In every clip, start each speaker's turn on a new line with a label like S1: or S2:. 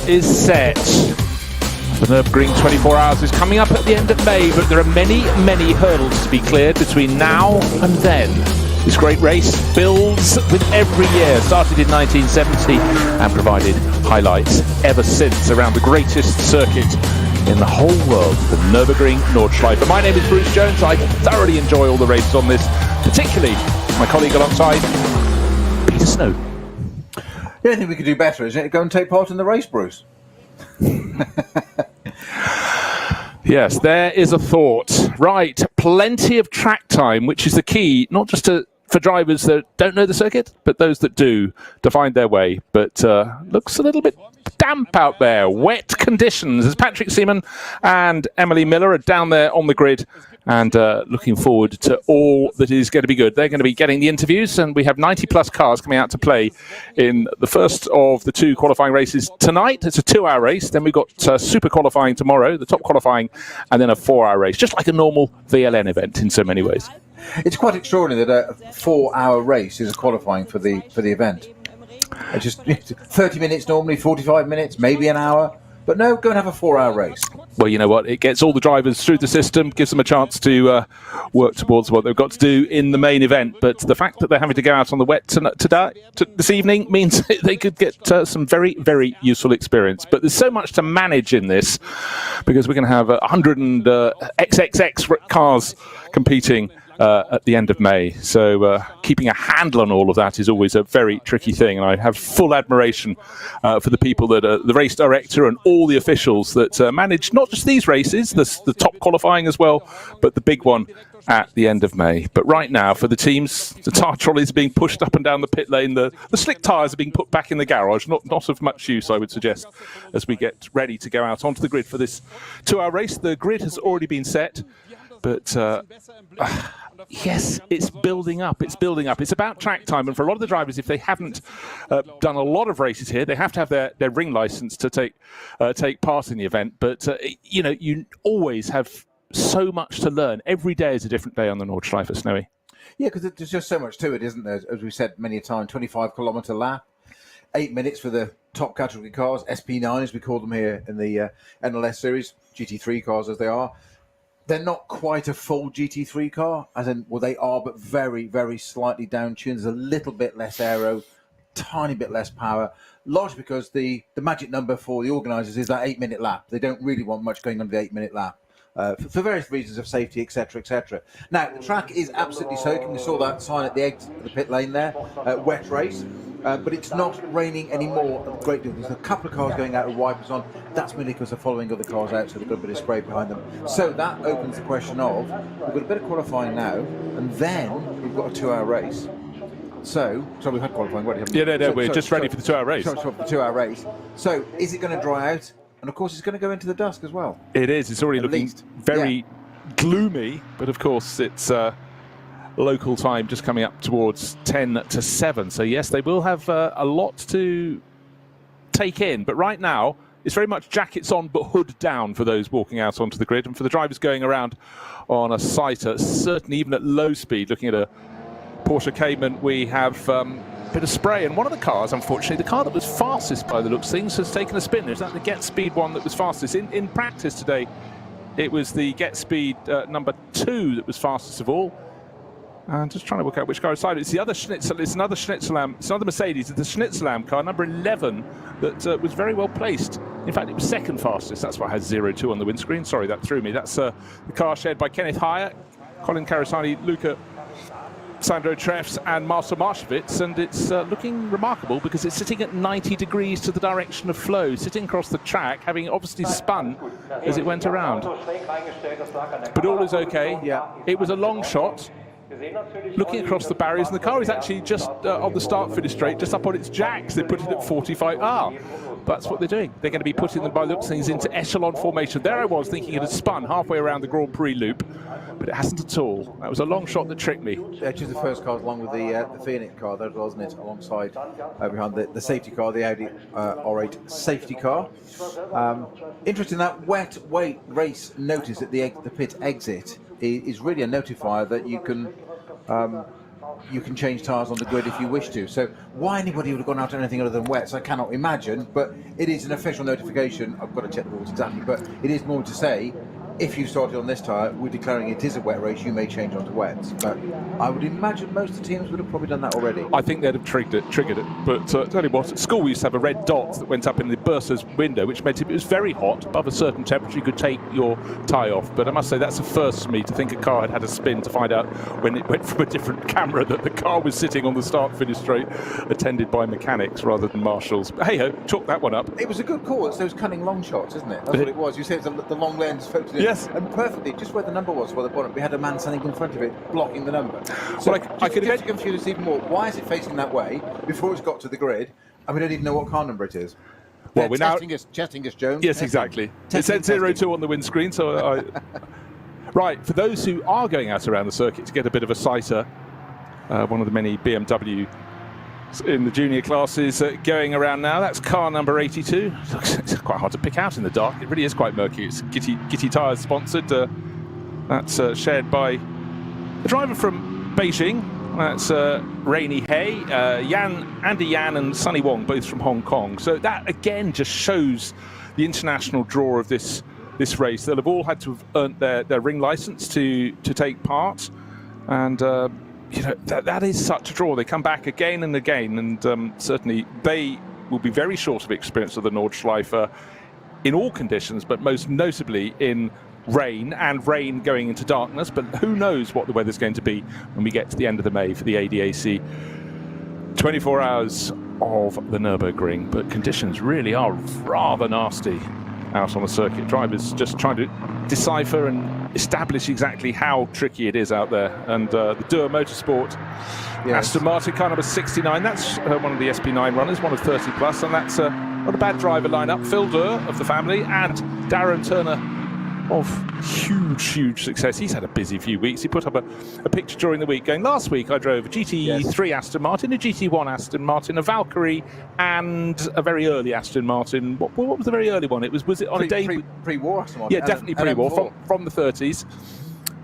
S1: is set. The Nürburgring 24 hours is coming up at the end of May, but there are many, many hurdles to be cleared between now and then. This great race builds with every year, started in 1970 and provided highlights ever since around the greatest circuit in the whole world, the Nürburgring-Nordschleife. My name is Bruce Jones. I thoroughly enjoy all the races on this, particularly my colleague alongside, Peter Snow.
S2: The only thing we could do better is go and take part in the race, Bruce.
S1: Yes, there is a thought. Right, plenty of track time, which is the key, not just for drivers that don't know the circuit, but those that do to find their way. But looks a little bit damp out there. Wet conditions as Patrick Seaman and Emily Miller are down there on the grid and looking forward to all that is going to be good. They're going to be getting the interviews, and we have 90-plus cars coming out to play in the first of the two qualifying races tonight. It's a 2-hour race. Then we've got super qualifying tomorrow, the top qualifying, and then a 4-hour race, just like a normal VLN event in so many ways.
S2: It's quite extraordinary that a 4-hour race is qualifying for the event. It's just 30 minutes normally, 45 minutes, maybe an hour. But no, go and have a 4-hour race.
S1: Well, you know what? It gets all the drivers through the system, gives them a chance to work towards what they've got to do in the main event. But the fact that they're having to go out on the wet this evening means they could get some very, very useful experience. But there's so much to manage in this because we're going to have 100 and XXX cars competing at the end of May. So keeping a handle on all of that is always a very tricky thing. And I have full admiration for the people that are the race director and all the officials that manage not just these races, the top qualifying as well, but the big one at the end of May. But right now, for the teams, the tyre trolleys are being pushed up and down the pit lane. The slick tyres are being put back in the garage. Not of much use, I would suggest, as we get ready to go out onto the grid for this 2-hour race. The grid has already been set. But yes, it's building up. It's building up. It's about track time. And for a lot of the drivers, if they haven't done a lot of races here, they have to have their ring license to take part in the event. But, you always have so much to learn. Every day is a different day on the Nordschleife, Snowy. Yeah,
S2: because there's just so much to it, isn't there? As we said many a time, 25-kilometre lap, 8 minutes for the top category cars, SP9 as we call them here in the NLS series, GT3 cars as they are. They're not quite a full GT3 car, as in, well, they are, but very, very slightly down-tuned. There's a little bit less aero, tiny bit less power, largely because the magic number for the organisers is that 8-minute lap. They don't really want much going under the 8-minute lap for various reasons of safety, etc., etc. Now, the track is absolutely soaking. We saw that sign at the exit of the pit lane there, wet race. But it's not raining anymore a great deal. There's a couple of cars going out with wipers on. That's merely because they're following other cars out, so they've got a bit of spray behind them. So that opens the question of, we've got a bit of qualifying now, and then we've got a 2-hour race. So we've had qualifying already, haven't we?
S1: Yeah, we're just ready for the 2-hour race.
S2: For the 2-hour race. So is it going to dry out? And of course, it's going to go into the dusk as well.
S1: It is. It's already looking very gloomy, but of course, it's local time just coming up towards 10 to 7. So yes, they will have a lot to take in. But right now, it's very much jackets on but hood down for those walking out onto the grid. And for the drivers going around on a sighter, certainly even at low speed, looking at a Porsche Cayman, we have a bit of spray. And one of the cars, unfortunately, the car that was fastest by the looks of things, has taken a spin. Is that the Get Speed one that was fastest? In practice today, it was the Get Speed number 2 that was fastest of all. And just trying to work out which car is side. It's the other Schnitzel. It's another Schnitzelam. It's another Mercedes. It's the Schnitzelam car, number 11, that was very well placed. In fact, it was second fastest. That's why it has 02 on the windscreen. Sorry, that threw me. That's the car shared by Kenneth Heyer, Colin Carasani, Luca Sandro Treffs, and Marcel Marshevitz. And it's looking remarkable because it's sitting at 90 degrees to the direction of flow, sitting across the track, having obviously spun as it went around. But all is okay. Yeah, it was a long shot. Looking across the barriers, and the car is actually just on the start-finish straight, just up on its jacks. They put it at 45R. That's what they're doing. They're going to be putting them, by the looks of things, into echelon formation. There I was thinking it had spun halfway around the Grand Prix loop, but it hasn't at all. That was a long shot that tricked me.
S2: Actually, the first car along with the Phoenix car, there, wasn't it, alongside behind the safety car, the Audi R8 safety car. Interesting, that wet race notice at the pit exit is really a notifier that you can you can change tyres on the grid if you wish to. So why anybody would have gone out to anything other than wets, I cannot imagine. But it is an official notification. I've got to check the rules exactly, but it is more to say, if you started on this tyre, we're declaring it is a wet race, you may change onto wets. But I would imagine most of the teams would have probably done that already.
S1: I think they'd have triggered it. But tell you what, at school we used to have a red dot that went up in the bursar's window, which meant if it was very hot, above a certain temperature, you could take your tyre off. But I must say, that's a first for me to think a car had had a spin, to find out when it went from a different camera that the car was sitting on the start-finish straight, attended by mechanics rather than marshals. But hey-ho, chalk that one up.
S2: It was a good call. It's those cunning long shots, isn't it? That's what it was. You said it's the long lens focused in.
S1: Yes.
S2: And perfectly, just where the number was, where the bottom, we had a man standing in front of it, blocking the number. So
S1: well, I could
S2: just to confuse us even more, why is it facing that way before it's got to the grid, and we don't even know what car number it is?
S1: Well, we're now
S2: testing us, Jones.
S1: Yes, exactly. It said 02 on the windscreen, so right, for those who are going out around the circuit to get a bit of a sighter, one of the many BMW in the junior classes going around now. That's car number 82. It's quite hard to pick out in the dark. It really is quite murky. It's Gitty Tyres sponsored. That's shared by the driver from Beijing. That's Rainy Hay, Andy Yan and Sunny Wong, both from Hong Kong. So that again just shows the international draw of this race. They'll have all had to have earned their ring license to take part, and you know, that is such a draw. They come back again and again, and certainly they will be very short of experience of the Nordschleife in all conditions, but most notably in rain, and rain going into darkness. But who knows what the weather's going to be when we get to the end of the May for the ADAC 24 hours of the Nürburgring. But conditions really are rather nasty out on the circuit. Drivers just trying to decipher and establish exactly how tricky it is out there. And the Dürr Motorsport, yes. Aston Martin car number 69, that's one of the SP9 runners, one of 30 plus, and that's not a bad driver lineup. Phil Dürr of the family and Darren Turner of huge success. He's had a busy few weeks. He put up a picture during the week going, last week I drove a GT3 yes. Aston Martin, a GT1 Aston Martin, a Valkyrie, and a very early Aston Martin. What was the very early one? Was it on a day?
S2: Pre-war Aston Martin.
S1: Yeah, definitely pre-war, from the 30s.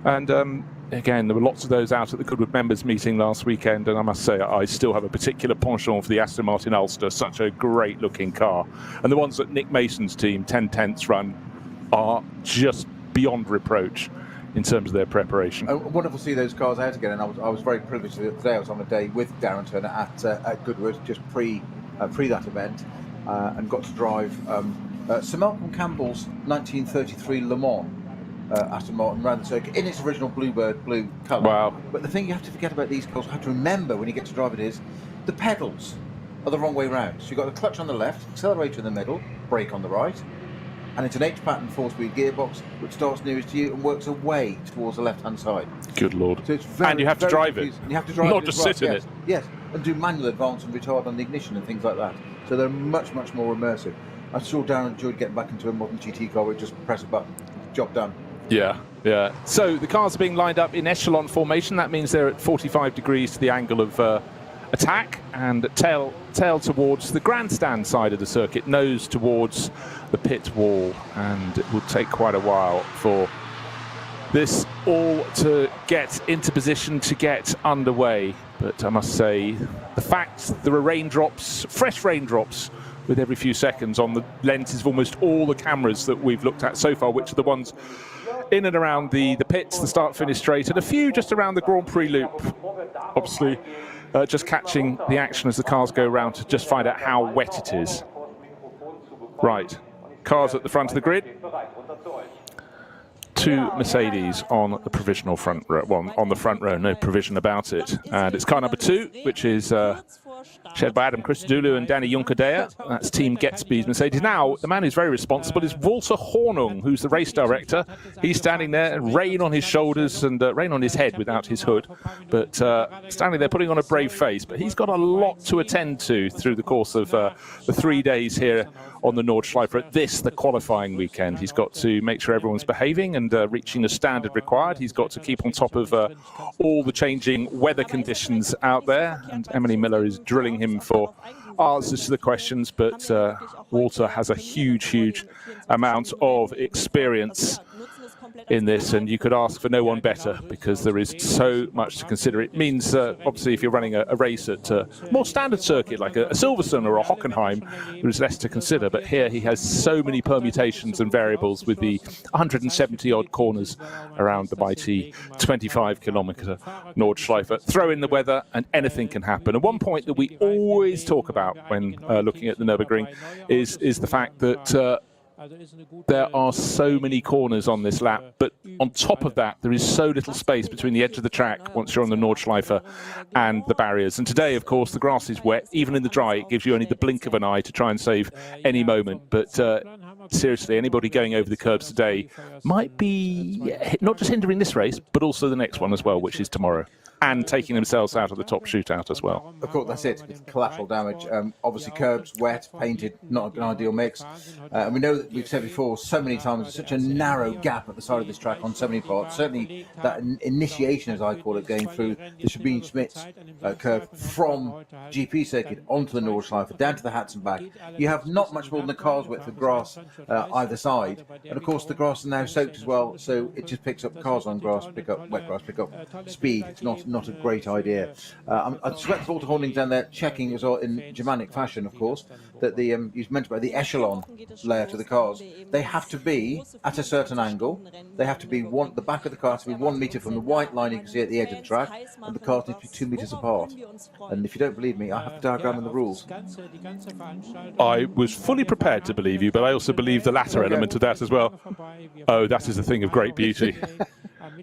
S1: And again, there were lots of those out at the Goodwood members meeting last weekend, and I must say I still have a particular penchant for the Aston Martin Ulster. Such a great looking car. And the ones that Nick Mason's team 10 tenths run are just beyond reproach in terms of their preparation.
S2: Wonderful to see those cars out again, and I was very privileged today. I was on a day with Darren Turner at Goodwood just pre that event, and got to drive Sir Malcolm Campbell's 1933 Le Mans Aston Martin around the circuit in its original bluebird blue colour.
S1: Wow! But
S2: the thing you have to forget about these cars, you have to remember when you get to drive it, is the pedals are the wrong way round. So you've got the clutch on the left, accelerator in the middle, brake on the right. And it's an H-pattern 4-speed gearbox which starts nearest to you and works away towards the left-hand side.
S1: Good Lord.
S2: So it's very,
S1: and you have to drive it.
S2: And you have to drive
S1: Not
S2: it
S1: just
S2: well.
S1: sit in
S2: yes.
S1: it.
S2: Yes, and do manual advance and retard on the ignition and things like that. So they're much more immersive. I'm sure Darren enjoyed getting back into a modern GT car where you just press a button, job done.
S1: Yeah. So the cars are being lined up in echelon formation. That means they're at 45 degrees to the angle of attack, and tail towards the grandstand side of the circuit, nose towards the pit wall, and it will take quite a while for this all to get into position to get underway. But I must say, the fact there are raindrops, fresh raindrops with every few seconds on the lenses of almost all the cameras that we've looked at so far, which are the ones in and around the pits, the start-finish straight, and a few just around the Grand Prix loop, obviously. Just catching the action as the cars go around to just find out how wet it is. Right, cars at the front of the grid. Two Mercedes on the provisional front row. Well, on the front row, no provision about it. And it's car number 2, which is shared by Adam Christodoulou and Danny Junkerdea. That's Team Gatsby's Mercedes. Now, the man who's very responsible is Walter Hornung, who's the race director. He's standing there, rain on his shoulders and rain on his head without his hood. But standing there putting on a brave face. But he's got a lot to attend to through the course of the 3 days here on the Nordschleife at the qualifying weekend. He's got to make sure everyone's behaving and reaching the standard required. He's got to keep on top of all the changing weather conditions out there. And Emily Miller is drilling him for answers to the questions, but Walter has a huge amount of experience in this, and you could ask for no one better because there is so much to consider. It means, obviously, if you're running a race at a more standard circuit like a Silverstone or a Hockenheim, there is less to consider. But here he has so many permutations and variables with the 170 odd corners around the mighty 25-kilometer Nordschleife. Throw in the weather and anything can happen. And one point that we always talk about when looking at the Nürburgring is the fact that there are so many corners on this lap, but on top of that, there is so little space between the edge of the track once you're on the Nordschleife and the barriers. And today, of course, the grass is wet. Even in the dry, it gives you only the blink of an eye to try and save any moment. But seriously, anybody going over the curbs today might be not just hindering this race, but also the next one as well, which is tomorrow, and taking themselves out of the top shootout as well.
S2: Of course, that's it. It's collateral damage. Obviously, curbs, wet, painted, not an ideal mix. And we know that we've said before so many times, there's such a narrow gap at the side of this track on so many parts. Certainly, that initiation, as I call it, going through the Sabine-Schmitz curve from GP circuit onto the Nordschleife, down to the Hats and back. You have not much more than a car's width of grass either side. And of course, the grass is now soaked as well, so it just picks up cars on grass, wet grass, pick up speed. It's not a great idea. I swept Walter Horning down there checking as well in Germanic fashion, of course, that the you mentioned about the echelon layout of the cars. They have to be at a certain angle. They have to be the back of the car to be 1 meter from the white line you can see at the edge of the track, and the cars need to be 2 meters apart. And if you don't believe me, I have the diagram and the rules.
S1: I was fully prepared to believe you, but I also believe the latter element of that as well. Oh, that is a thing of great beauty.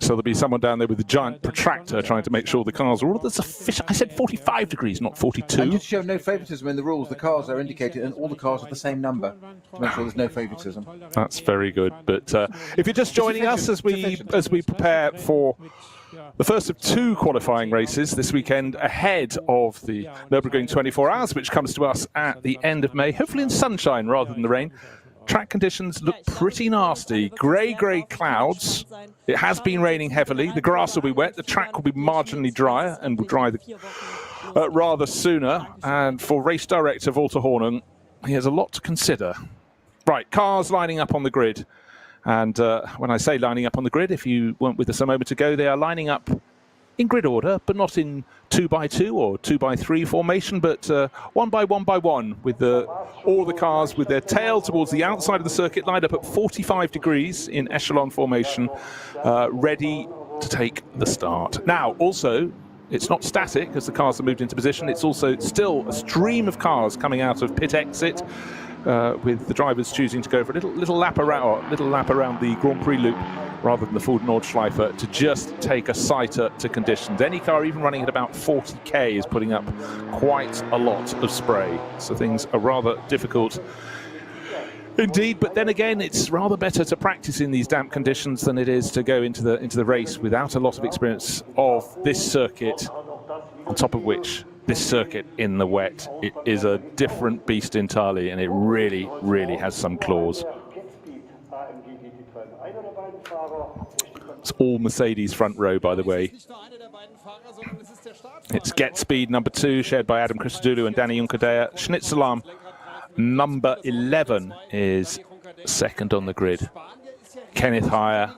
S1: So there'll be someone down there with a giant protractor trying to make sure the cars are all sufficient. I said 45 degrees, not 42.
S2: And just to show no favouritism in the rules, the cars are indicated and all the cars are the same number to make sure there's no favouritism.
S1: That's very good. But if you're just joining us as we prepare for the first of two qualifying races this weekend ahead of the Nürburgring 24 hours, which comes to us at the end of May, hopefully in sunshine rather than the rain. Track conditions look pretty nasty. Grey clouds. It has been raining heavily. The grass will be wet. The track will be marginally drier and will dry rather sooner. And for race director Walter Horning, he has a lot to consider. Right, cars lining up on the grid. And when I say lining up on the grid, if you weren't with us a moment ago, they are lining up in grid order, but not in 2x2 or 2x3 formation, but 1x1x1, with all the cars with their tail towards the outside of the circuit, lined up at 45 degrees in echelon formation, ready to take the start. Now, also, it's not static as the cars are moved into position. It's also still a stream of cars coming out of pit exit, with the drivers choosing to go for a little lap around the Grand Prix loop rather than the full Nordschleife to just take a sighter to conditions. Any car even running at about 40k is putting up quite a lot of spray, so things are rather difficult indeed. But then again, it's rather better to practice in these damp conditions than it is to go into the race without a lot of experience of this circuit, on top of which this circuit in the wet, it is a different beast entirely, and it really, really has some claws. It's all Mercedes front row, by the way. It's Get Speed number 2, shared by Adam Christodoulou and Danny Juncadella. Schnitzelarm number 11 is second on the grid. Kenneth Heyer.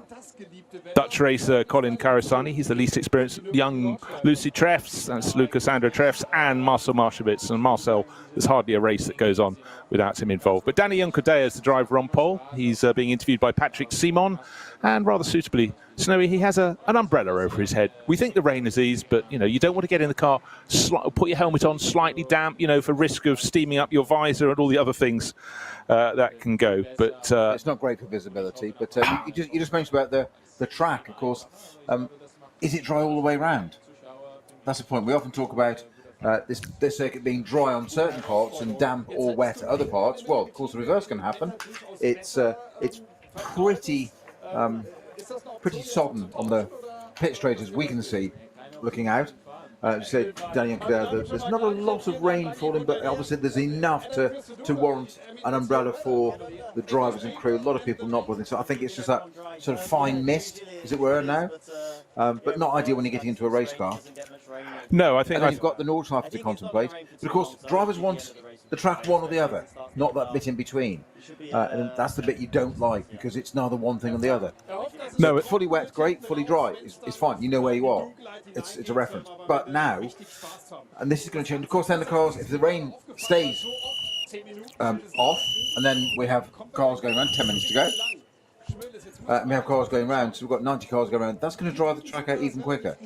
S1: Dutch racer Colin Karasani, he's the least experienced. Young Lucy Treffs, that's Lucas Andrew Treffs, and Marcel Marshevitz. And Marcel, there's hardly a race that goes on without him involved. But Danny Juncadella is the driver on pole. He's being interviewed by Patrick Simon, and rather suitably, Snowy, he has an umbrella over his head. We think the rain has eased, but you don't want to get in the car, put your helmet on slightly damp, for risk of steaming up your visor and all the other things that can go. But
S2: it's not great for visibility. But you just mentioned about the track, of course. Is it dry all the way around? That's the point. We often talk about this circuit being dry on certain parts and damp or wet at other parts. Well, of course, the reverse can happen. It's pretty sodden on the pit straight as we can see looking out. Said Danny Juncadella, there's not a lot of rain falling, but obviously there's enough to warrant an umbrella for the drivers and crew. A lot of people not bothering, so I think it's just that sort of fine mist, as it were, now. But not ideal when you're getting into a race car.
S1: No, I think...
S2: And then you've got the Nordschleife to contemplate. But of course, drivers want the track one or the other, not that bit in between. And that's the bit you don't like because it's neither one thing or the other.
S1: No,
S2: So fully wet, great. Fully dry, it's fine. You know where you are. It's a reference. But now, and this is going to change. Of course, then the cars, if the rain stays off, and then we have cars going around, 10 minutes to go. And we have cars going around, so we've got 90 cars going around. That's going to drive the track out even quicker.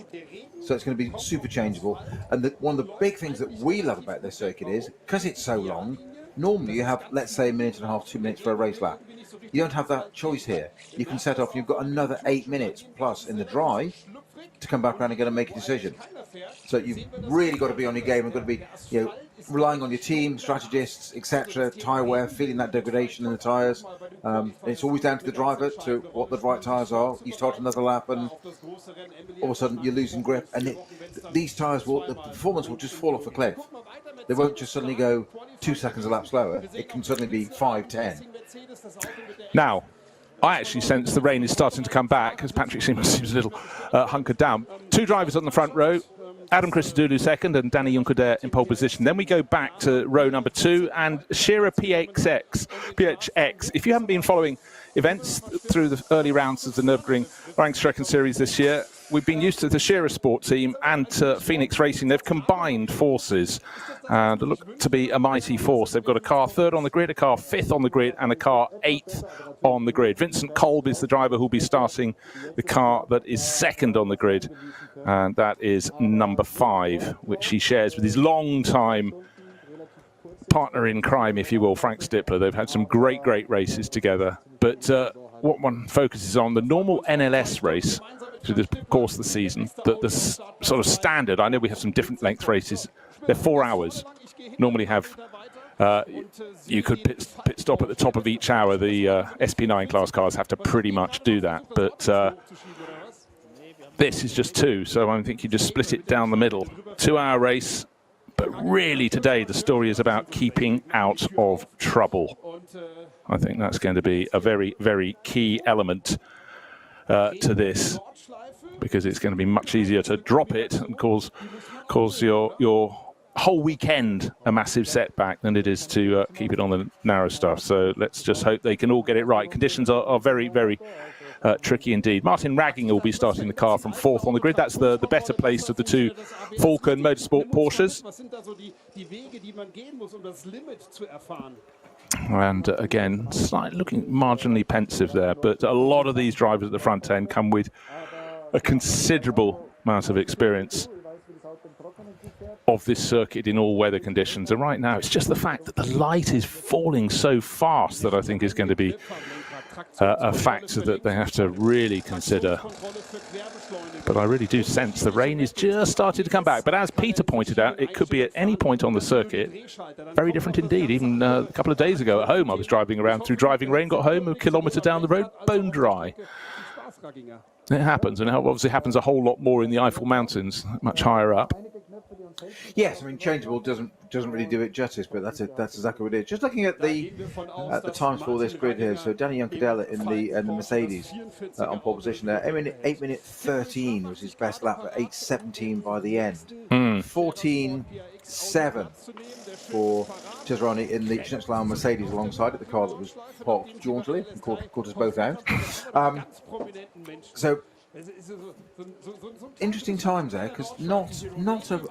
S2: So it's going to be super changeable. And one of the big things that we love about this circuit is, because it's so long, normally you have, let's say, 1.5 minutes, 2 minutes for a race lap. You don't have that choice here. You can set off, you've got another 8 minutes plus in the dry to come back around and get to make a decision. So you've really got to be on your game and got to be, relying on your team, strategists, etc., tyre wear, feeling that degradation in the tyres. It's always down to the driver to what the right tyres are. You start another lap and all of a sudden you're losing grip, and these tyres the performance will just fall off a cliff. They won't just suddenly go 2 seconds a lap slower. It can suddenly be 5, 10.
S1: Now, I actually sense the rain is starting to come back as Patrick seems a little hunkered down. 2 drivers on the front row. Adam Christodoulou second and Danny Juncker in pole position. Then we go back to row number 2 and Shearer PHX. If you haven't been following events through the early rounds of the Nürburgring Ringstrecken series this year, we've been used to the Shearer Sport team and to Phoenix Racing. They've combined forces and look to be a mighty force. They've got a car 3rd on the grid, a car 5th on the grid, and a car 8th on the grid. Vincent Kolb is the driver who'll be starting the car that is 2nd on the grid, and that is number 5, which he shares with his long-time partner in crime, if you will, Frank Stippler. They've had some great races together. But what one focuses on, the normal NLS race through the course of the season, the sort of standard, I know we have some different length races, they're 4 hours. Normally have, you could pit stop at the top of each hour. The SP9 class cars have to pretty much do that. But this is just 2, so I think you just split it down the middle. 2-hour race. But really today the story is about keeping out of trouble. I think that's going to be a very, very key element to this, because it's going to be much easier to drop it and cause your whole weekend a massive setback than it is to keep it on the narrow stuff. So let's just hope they can all get it right. Conditions are very, very tricky indeed. Martin Ragging will be starting the car from 4th on the grid. That's the better placed of the 2 Falcon Motorsport Porsches. And again, slightly looking marginally pensive there, but a lot of these drivers at the front end come with a considerable amount of experience of this circuit in all weather conditions. And right now, it's just the fact that the light is falling so fast that I think is going to be a factor that they have to really consider. But I really do sense the rain is just starting to come back. But as Peter pointed out, it could be at any point on the circuit. Very different indeed. Even a couple of days ago at home, I was driving around through driving rain, got home a kilometre down the road, bone dry. It happens, and it obviously happens a whole lot more in the Eifel Mountains, much higher up.
S2: Yes, I mean, changeable doesn't really do it justice, but that's exactly what it is. Just looking at the times for this grid here, so Danny Juncker in the Mercedes on pole position there. 8 minute 13 was his best lap at 8:17 by the end. 14:7 for Cesarani in the Schnitzelauer Mercedes alongside it, the car that was parked jauntily and caught us both out. So interesting times there, because not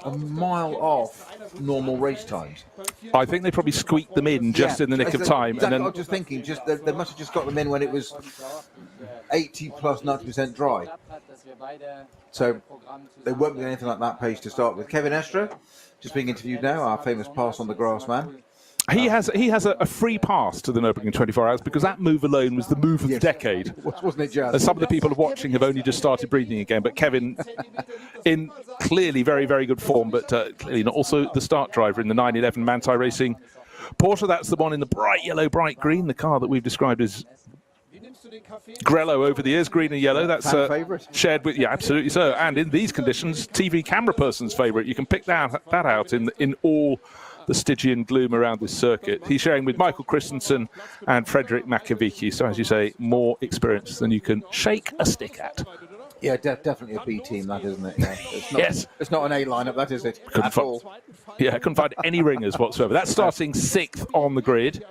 S2: a mile off normal race times.
S1: I think they probably squeaked them in just in the nick of time.
S2: Exactly,
S1: and then
S2: I was just thinking, they must have just got them in when it was 80 plus 90% dry. So they won't be anything like that pace to start with. Kevin Estra, just being interviewed now, our famous pass on the grass man.
S1: He has a free pass to the Nürburgring 24 hours, because that move alone was the move of the decade.
S2: Wasn't it just?
S1: And some of the people watching have only just started breathing again, but Kevin in clearly very, very good form, but clearly not also the start driver in the 911 Manthey Racing Porsche. That's the one in the bright yellow, bright green, the car that we've described as Grello over the years, green and yellow. That's shared with, yeah, absolutely so. And in these conditions, TV camera person's favourite. You can pick that out in all the Stygian gloom around this circuit. He's sharing with Michael Christensen and Frederick Makovici. So, as you say, more experience than you can shake a stick at.
S2: Yeah, definitely a B team, that, isn't it? Yeah. It's not,
S1: Yes.
S2: It's not an A lineup, that is it?
S1: Couldn't
S2: At all.
S1: Yeah, I couldn't find any ringers whatsoever. That's starting 6th on the grid.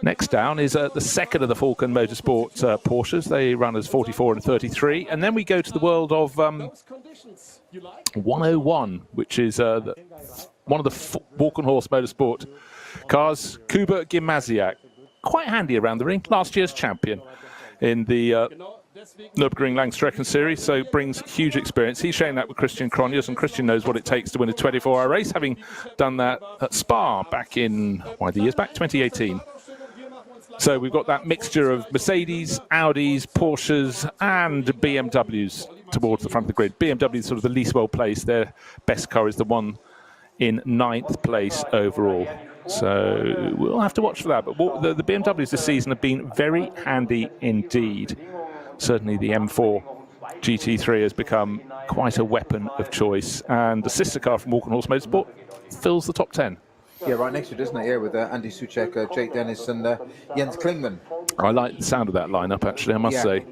S1: Next down is the second of the Falcon Motorsport Porsches. They run as 44 and 33. And then we go to the world of 101, which is one of the Walk and Horse Motorsport cars. Kuba Gimnaziak. Quite handy around the ring. Last year's champion in the Nürburgring-Langstrecken series, so brings huge experience. He's sharing that with Christian Cronjes, and Christian knows what it takes to win a 24-hour race, having done that at Spa back in, the years back, 2018. So we've got that mixture of Mercedes, Audis, Porsches, and BMWs towards the front of the grid. BMW is sort of the least well placed. Their best car is the one in 9th place overall. So we'll have to watch for that. But the BMWs this season have been very handy indeed. Certainly the M4 GT3 has become quite a weapon of choice. And the sister car from Walk and Horse Motorsport fills the top 10.
S2: Yeah, right next to it, isn't it? Yeah, with Andy Soucek, Jake Dennis, and Jens Klingman.
S1: I like the sound of that lineup, actually, I must say.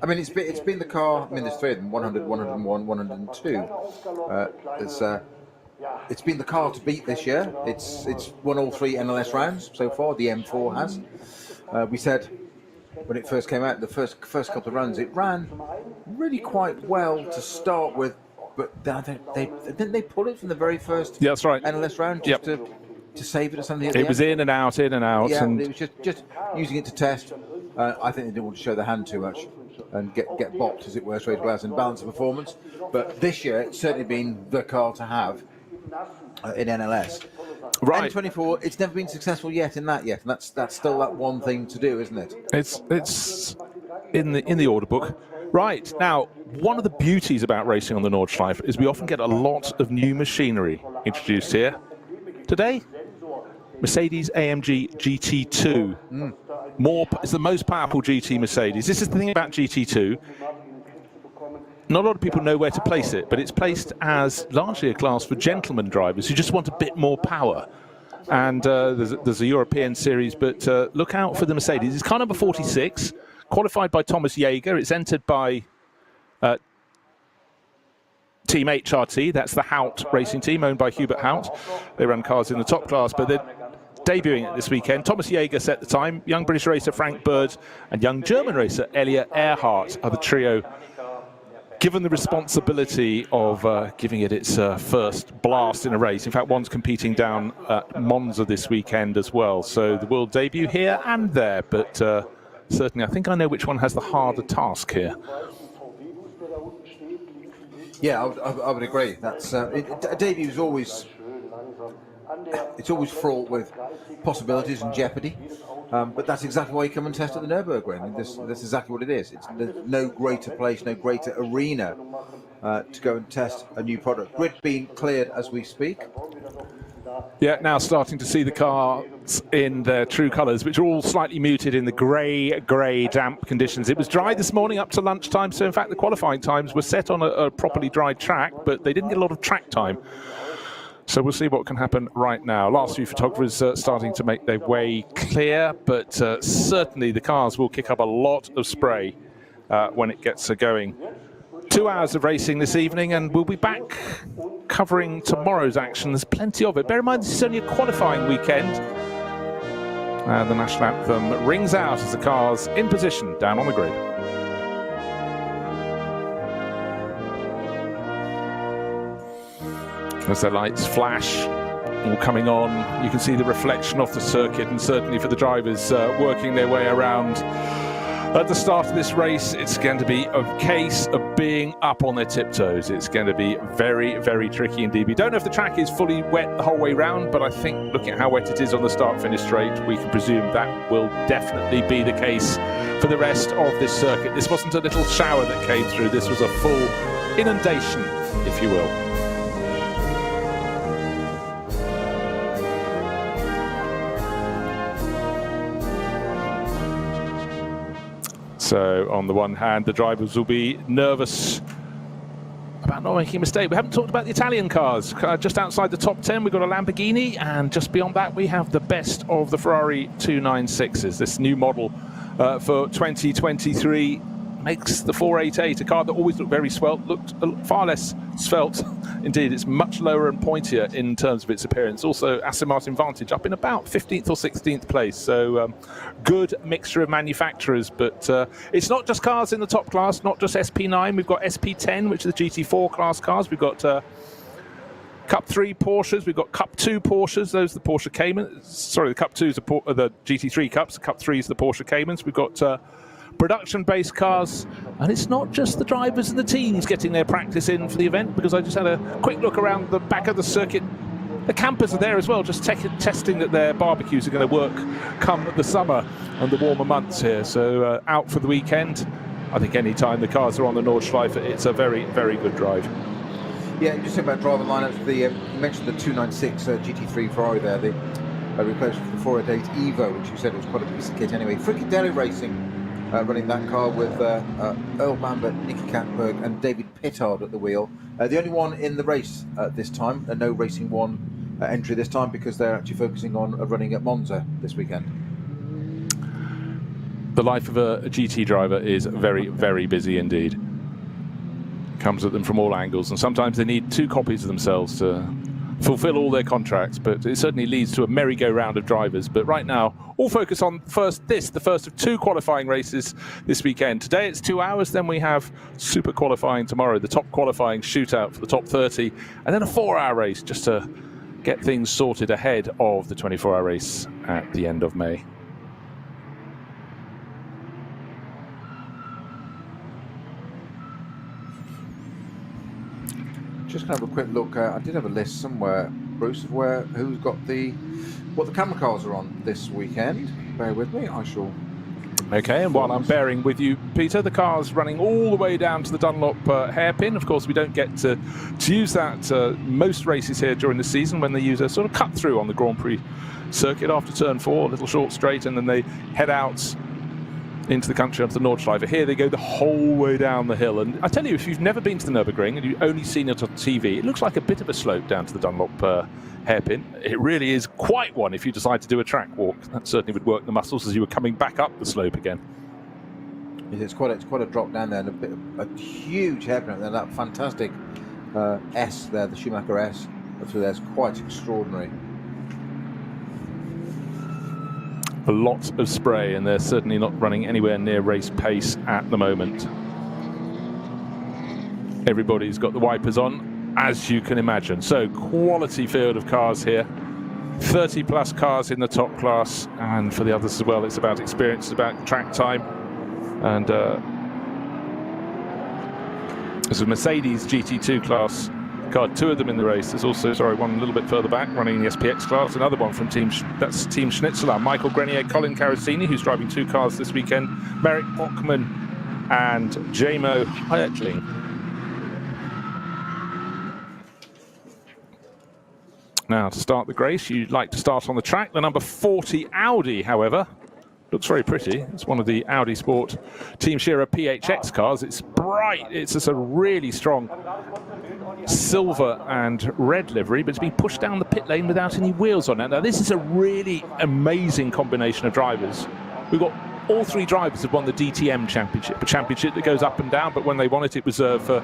S2: I mean, it's been the car. I mean, there's 3 of them: 100, 101, 102. It's been the car to beat this year. It's won all 3 NLS rounds so far. The M4 has. We said when it first came out, the first couple of runs, it ran really quite well to start with. But didn't they pull it from the very first
S1: that's right.
S2: NLS round just to save it or something?
S1: It was in and out, in and out.
S2: Yeah,
S1: and
S2: it was just using it to test. I think they didn't want to show their hand too much and get bopped, as it were, straight away and balance the performance. But this year, it's certainly been the car to have in NLS.
S1: Right.
S2: N24, it's never been successful yet, and that's still that one thing to do, isn't it?
S1: It's in the order book. Right, now, one of the beauties about racing on the Nordschleife is we often get a lot of new machinery introduced here. Today, Mercedes AMG GT2. It's the most powerful GT Mercedes. This is the thing about GT2. Not a lot of people know where to place it, but it's placed as largely a class for gentleman drivers who just want a bit more power. And there's a European series, but look out for the Mercedes. It's car number 46. Qualified by Thomas Jaeger. It's entered by Team HRT. That's the Hout racing team owned by Hubert Hout. They run cars in the top class, but they're debuting it this weekend. Thomas Jaeger set the time. Young British racer Frank Bird and young German racer Elia Earhart are the trio given the responsibility of giving it its first blast in a race. In fact, one's competing down at Monza this weekend as well. So the world debut here and there, but certainly I think I know which one has the harder task here.
S2: Yeah, I would agree. That's a debut is always fraught with possibilities and jeopardy. But that's exactly why you come and test at the Nürburgring. This is exactly what it is. There's no greater place, no greater arena to go and test a new product. Grid being cleared as we speak.
S1: Yeah, now starting to see the cars in their true colours, which are all slightly muted in the grey, damp conditions. It was dry this morning up to lunchtime, so in fact the qualifying times were set on a properly dried track, but they didn't get a lot of track time. So we'll see what can happen right now. Last few photographers starting to make their way clear, but certainly the cars will kick up a lot of spray when it gets going. 2 hours of racing this evening, and we'll be back covering tomorrow's action. There's plenty of it. Bear in mind, this is only a qualifying weekend. And the national anthem rings out as the cars in position down on the grid. As the lights flash, all coming on, you can see the reflection off the circuit, and certainly for the drivers working their way around at the start of this race, it's going to be a case of being up on their tiptoes. It's going to be very, very tricky indeed. We don't know if the track is fully wet the whole way round, but I think looking at how wet it is on the start-finish straight, we can presume that will definitely be the case for the rest of this circuit. This wasn't a little shower that came through. This was a full inundation, if you will. So, on the one hand, the drivers will be nervous about not making a mistake. We haven't talked about the Italian cars. Just outside the top 10, we've got a Lamborghini, and just beyond that, we have the best of the Ferrari 296s, this new model for 2023. makes the 488 a car that always looked very svelte, looked far less svelte. Indeed, it's much lower and pointier in terms of its appearance. Also, Aston Martin Vantage up in about 15th or 16th place. So good mixture of manufacturers, but it's not just cars in the top class, not just SP9. We've got SP10, which are the GT4 class cars. We've got Cup 3 Porsches, we've got Cup 2 Porsches, those are the Porsche Caymans. Sorry, the Cup 2s are the GT3 Cups, the Cup 3s are the Porsche Caymans. We've got production-based cars, and it's not just the drivers and the teams getting their practice in for the event, because I just had a quick look around the back of the circuit. The campers are there as well, just testing that their barbecues are going to work come the summer and the warmer months here. So out for the weekend. I think any time the cars are on the Nordschleife, it's a very, very good drive.
S2: Yeah, just about driver lineups. You mentioned the 296 GT3 Ferrari there, the replacement for the 488 Evo, which you said was quite a piece of kit anyway. Fricadelli Racing running that car with Earl Lambert, Nicky Katberg and David Pittard at the wheel. The only one in the race this time, no Racing One entry this time, because they're actually focusing on running at Monza this weekend.
S1: The life of a GT driver is very, very busy indeed. Comes at them from all angles, and sometimes they need 2 copies of themselves to fulfill all their contracts, but it certainly leads to a merry-go-round of drivers. But right now, all focus on the first of 2 qualifying races this weekend. Today it's 2 hours, then we have super qualifying tomorrow, the top qualifying shootout for the top 30, and then a 4-hour race just to get things sorted ahead of the 24-hour race at the end of May.
S2: Just going to have a quick look. I did have a list somewhere, Bruce, of who's got what the camera cars are on this weekend. Bear with me, I shall.
S1: Okay, and while I'm bearing with you, Peter, the car's running all the way down to the Dunlop hairpin. Of course, we don't get to use that most races here during the season, when they use a sort of cut through on the Grand Prix circuit after turn 4, a little short straight, and then they head out into the country onto the Nordschleife. Here they go the whole way down the hill, and I tell you, if you've never been to the Nürburgring and you've only seen it on TV, it looks like a bit of a slope down to the Dunlop hairpin. It really is quite one if you decide to do a track walk. That certainly would work the muscles as you were coming back up the slope again.
S2: It's quite a drop down there, and a huge hairpin there. That fantastic S there, the Schumacher S, through there is quite extraordinary.
S1: A lot of spray, and they're certainly not running anywhere near race pace at the moment. Everybody's got the wipers on, as you can imagine. So quality field of cars here. 30 plus cars in the top class, and for the others as well, it's about experience, it's about track time. And there's a Mercedes GT2 class car, 2 of them in the race. There's also, one a little bit further back running the SPX class, another one from Team Schnitzeler, Michael Grenier, Colin Carosini, who's driving 2 cars this weekend, Merrick Bockman and Jamo Hertling. Now, to start the race, you'd like to start on the track. The number 40 Audi, however, looks very pretty. It's one of the Audi Sport Team Scherer PHX cars. It's bright. It's just a really strong silver and red livery, but it's been pushed down the pit lane without any wheels on it. Now, this is a really amazing combination of drivers. We've got all 3 drivers have won the DTM Championship, a championship that goes up and down, but when they won it, it was for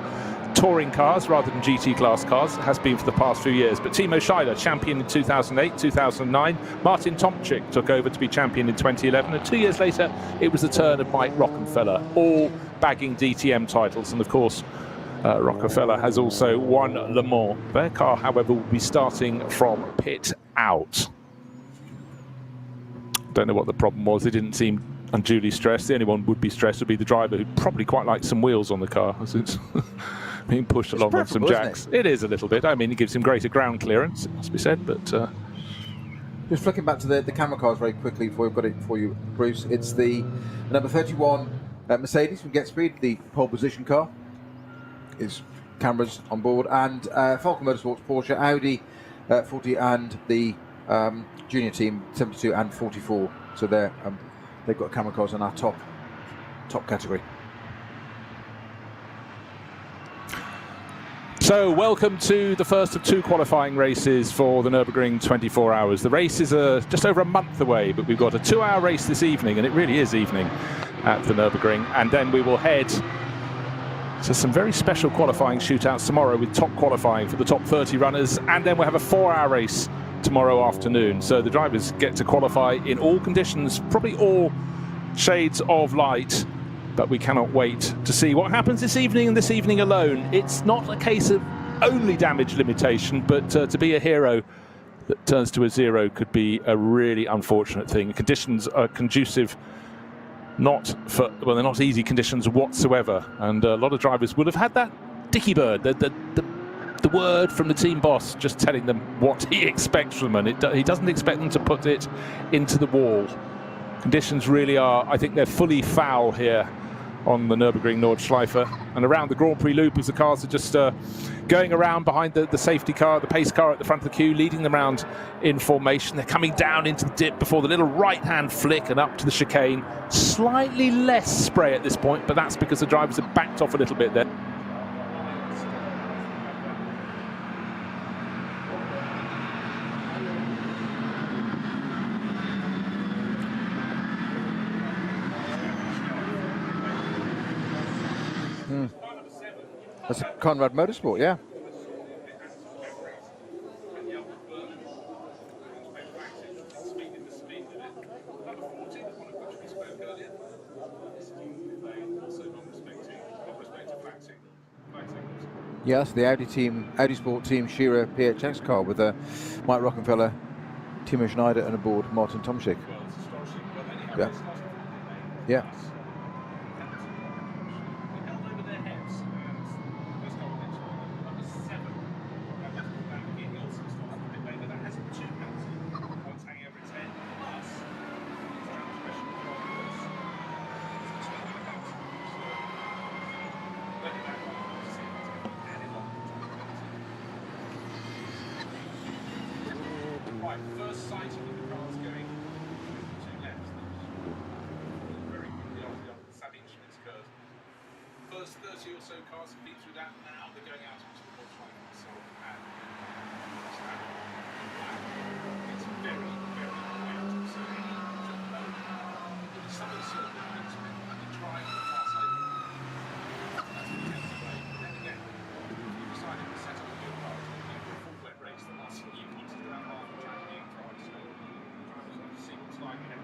S1: touring cars rather than GT class cars. It has been for the past few years. But Timo Scheider, champion in 2008, 2009. Martin Tomczyk took over to be champion in 2011. And 2 years later, it was the turn of Mike Rockenfeller, all bagging DTM titles. And of course, Rockefeller has also won Le Mans. Their car, however, will be starting from pit out. Don't know what the problem was. They didn't seem unduly stressed. The only one would be stressed would be the driver, who'd probably quite like some wheels on the car, as it's being pushed along with some jacks. It is a little bit. I mean, it gives him greater ground clearance, it must be said, but...
S2: Just flicking back to the camera cars very quickly before we've got it for you, Bruce. It's the number 31 Mercedes from Get Speed, the pole position car. Is cameras on board, and Falcon Motorsports Porsche, Audi 40 and the junior team 72 and 44. So they've got camera cars in our top category.
S1: So welcome to the first of 2 qualifying races for the Nürburgring 24 hours. The race is just over a month away, but we've got a 2-hour race this evening, and it really is evening. at the Nürburgring, and then we will head to some very special qualifying shootouts tomorrow with top qualifying for the top 30 runners, and then we'll have a 4-hour race tomorrow afternoon. So the drivers get to qualify in all conditions, probably all shades of light, but we cannot wait to see what happens this evening and this evening alone. It's not a case of only damage limitation, but to be a hero that turns to a zero could be a really unfortunate thing. Conditions are conducive, they're not easy conditions whatsoever, and a lot of drivers would have had that dicky bird, the word from the team boss just telling them what he expects from them. He doesn't expect them to put it into the wall. Conditions really are, I think they're fully foul here on the Nürburgring-Nordschleife, and around the Grand Prix loop as the cars are just going around behind the safety car, the pace car at the front of the queue, leading them around in formation. They're coming down into the dip before the little right-hand flick and up to the chicane. Slightly less spray at this point, but that's because the drivers have backed off a little bit there.
S2: That's Conrad Motorsport, yeah. Yes, the Audi Sport Team Shearer PHX car with Mike Rockenfeller, Timo Schneider, and aboard Martin Tomczyk. Yeah. Yeah.
S1: First sighting of the cars going to left, very quickly off the Sabine Schmitz curve. First 30 or so cars have been through that. Now they're going out onto the Nordschleife. So it's very, very wet. So some of the circuits and the drive on the far side. Then again, you decided to set up a new car to do a full wet race. The last few months is about half the track being tried. So drivers have to see what's like ahead.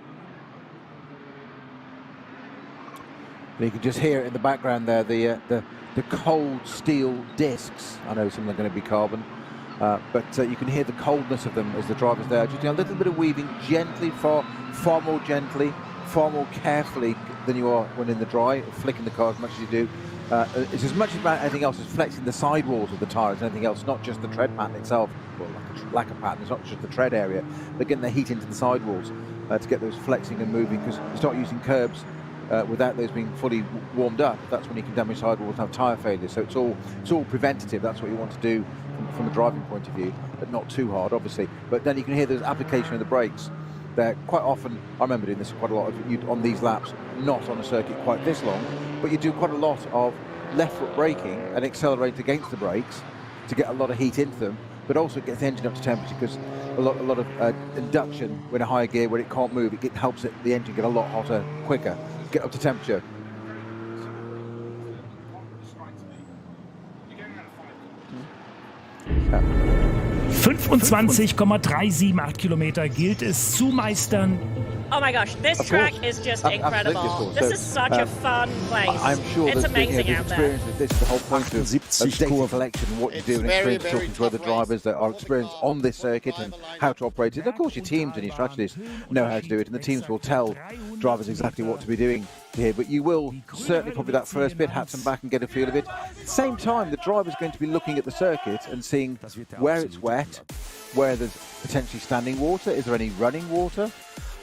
S2: You can just hear it in the background there, the cold steel discs. I know some are going to be carbon, but you can hear the coldness of them as the driver's there. Just a little bit of weaving gently, far more gently, far more carefully than you are when in the dry, flicking the car as much as you do. It's as much about anything else as flexing the sidewalls of the tyres and anything else, not just the tread pattern itself, well, like a pattern, it's not just the tread area, but getting the heat into the sidewalls to get those flexing and moving, because you start using curbs without those being fully warmed up, that's when you can damage sidewalls and have tyre failure. So it's all preventative. That's what you want to do from a driving point of view, but not too hard, obviously. But then you can hear the application of the brakes. They're quite often, I remember doing this quite a lot on these laps, not on a circuit quite this long, but you do quite a lot of left foot braking and accelerate against the brakes to get a lot of heat into them, but also get the engine up to temperature, because a lot of induction in a higher gear where it can't move, it helps the engine get a lot hotter quicker, get up to temperature.
S3: Ja. 25,378 Kilometer gilt es zu meistern.
S4: Oh my gosh, this track is just incredible. This is such a fun place.
S2: I'm sure
S4: it's amazing out there.
S2: This is the whole point of data collection, what you do, and experience talking to other drivers that are experienced on this circuit and how to operate it. And of course, your teams and your strategists know how to do it, and the teams will tell drivers exactly what to be doing here. But you will certainly probably that first bit, hat them back and get a feel of it. At the same time, the driver's going to be looking at the circuit and seeing where it's wet, where there's potentially standing water, is there any running water?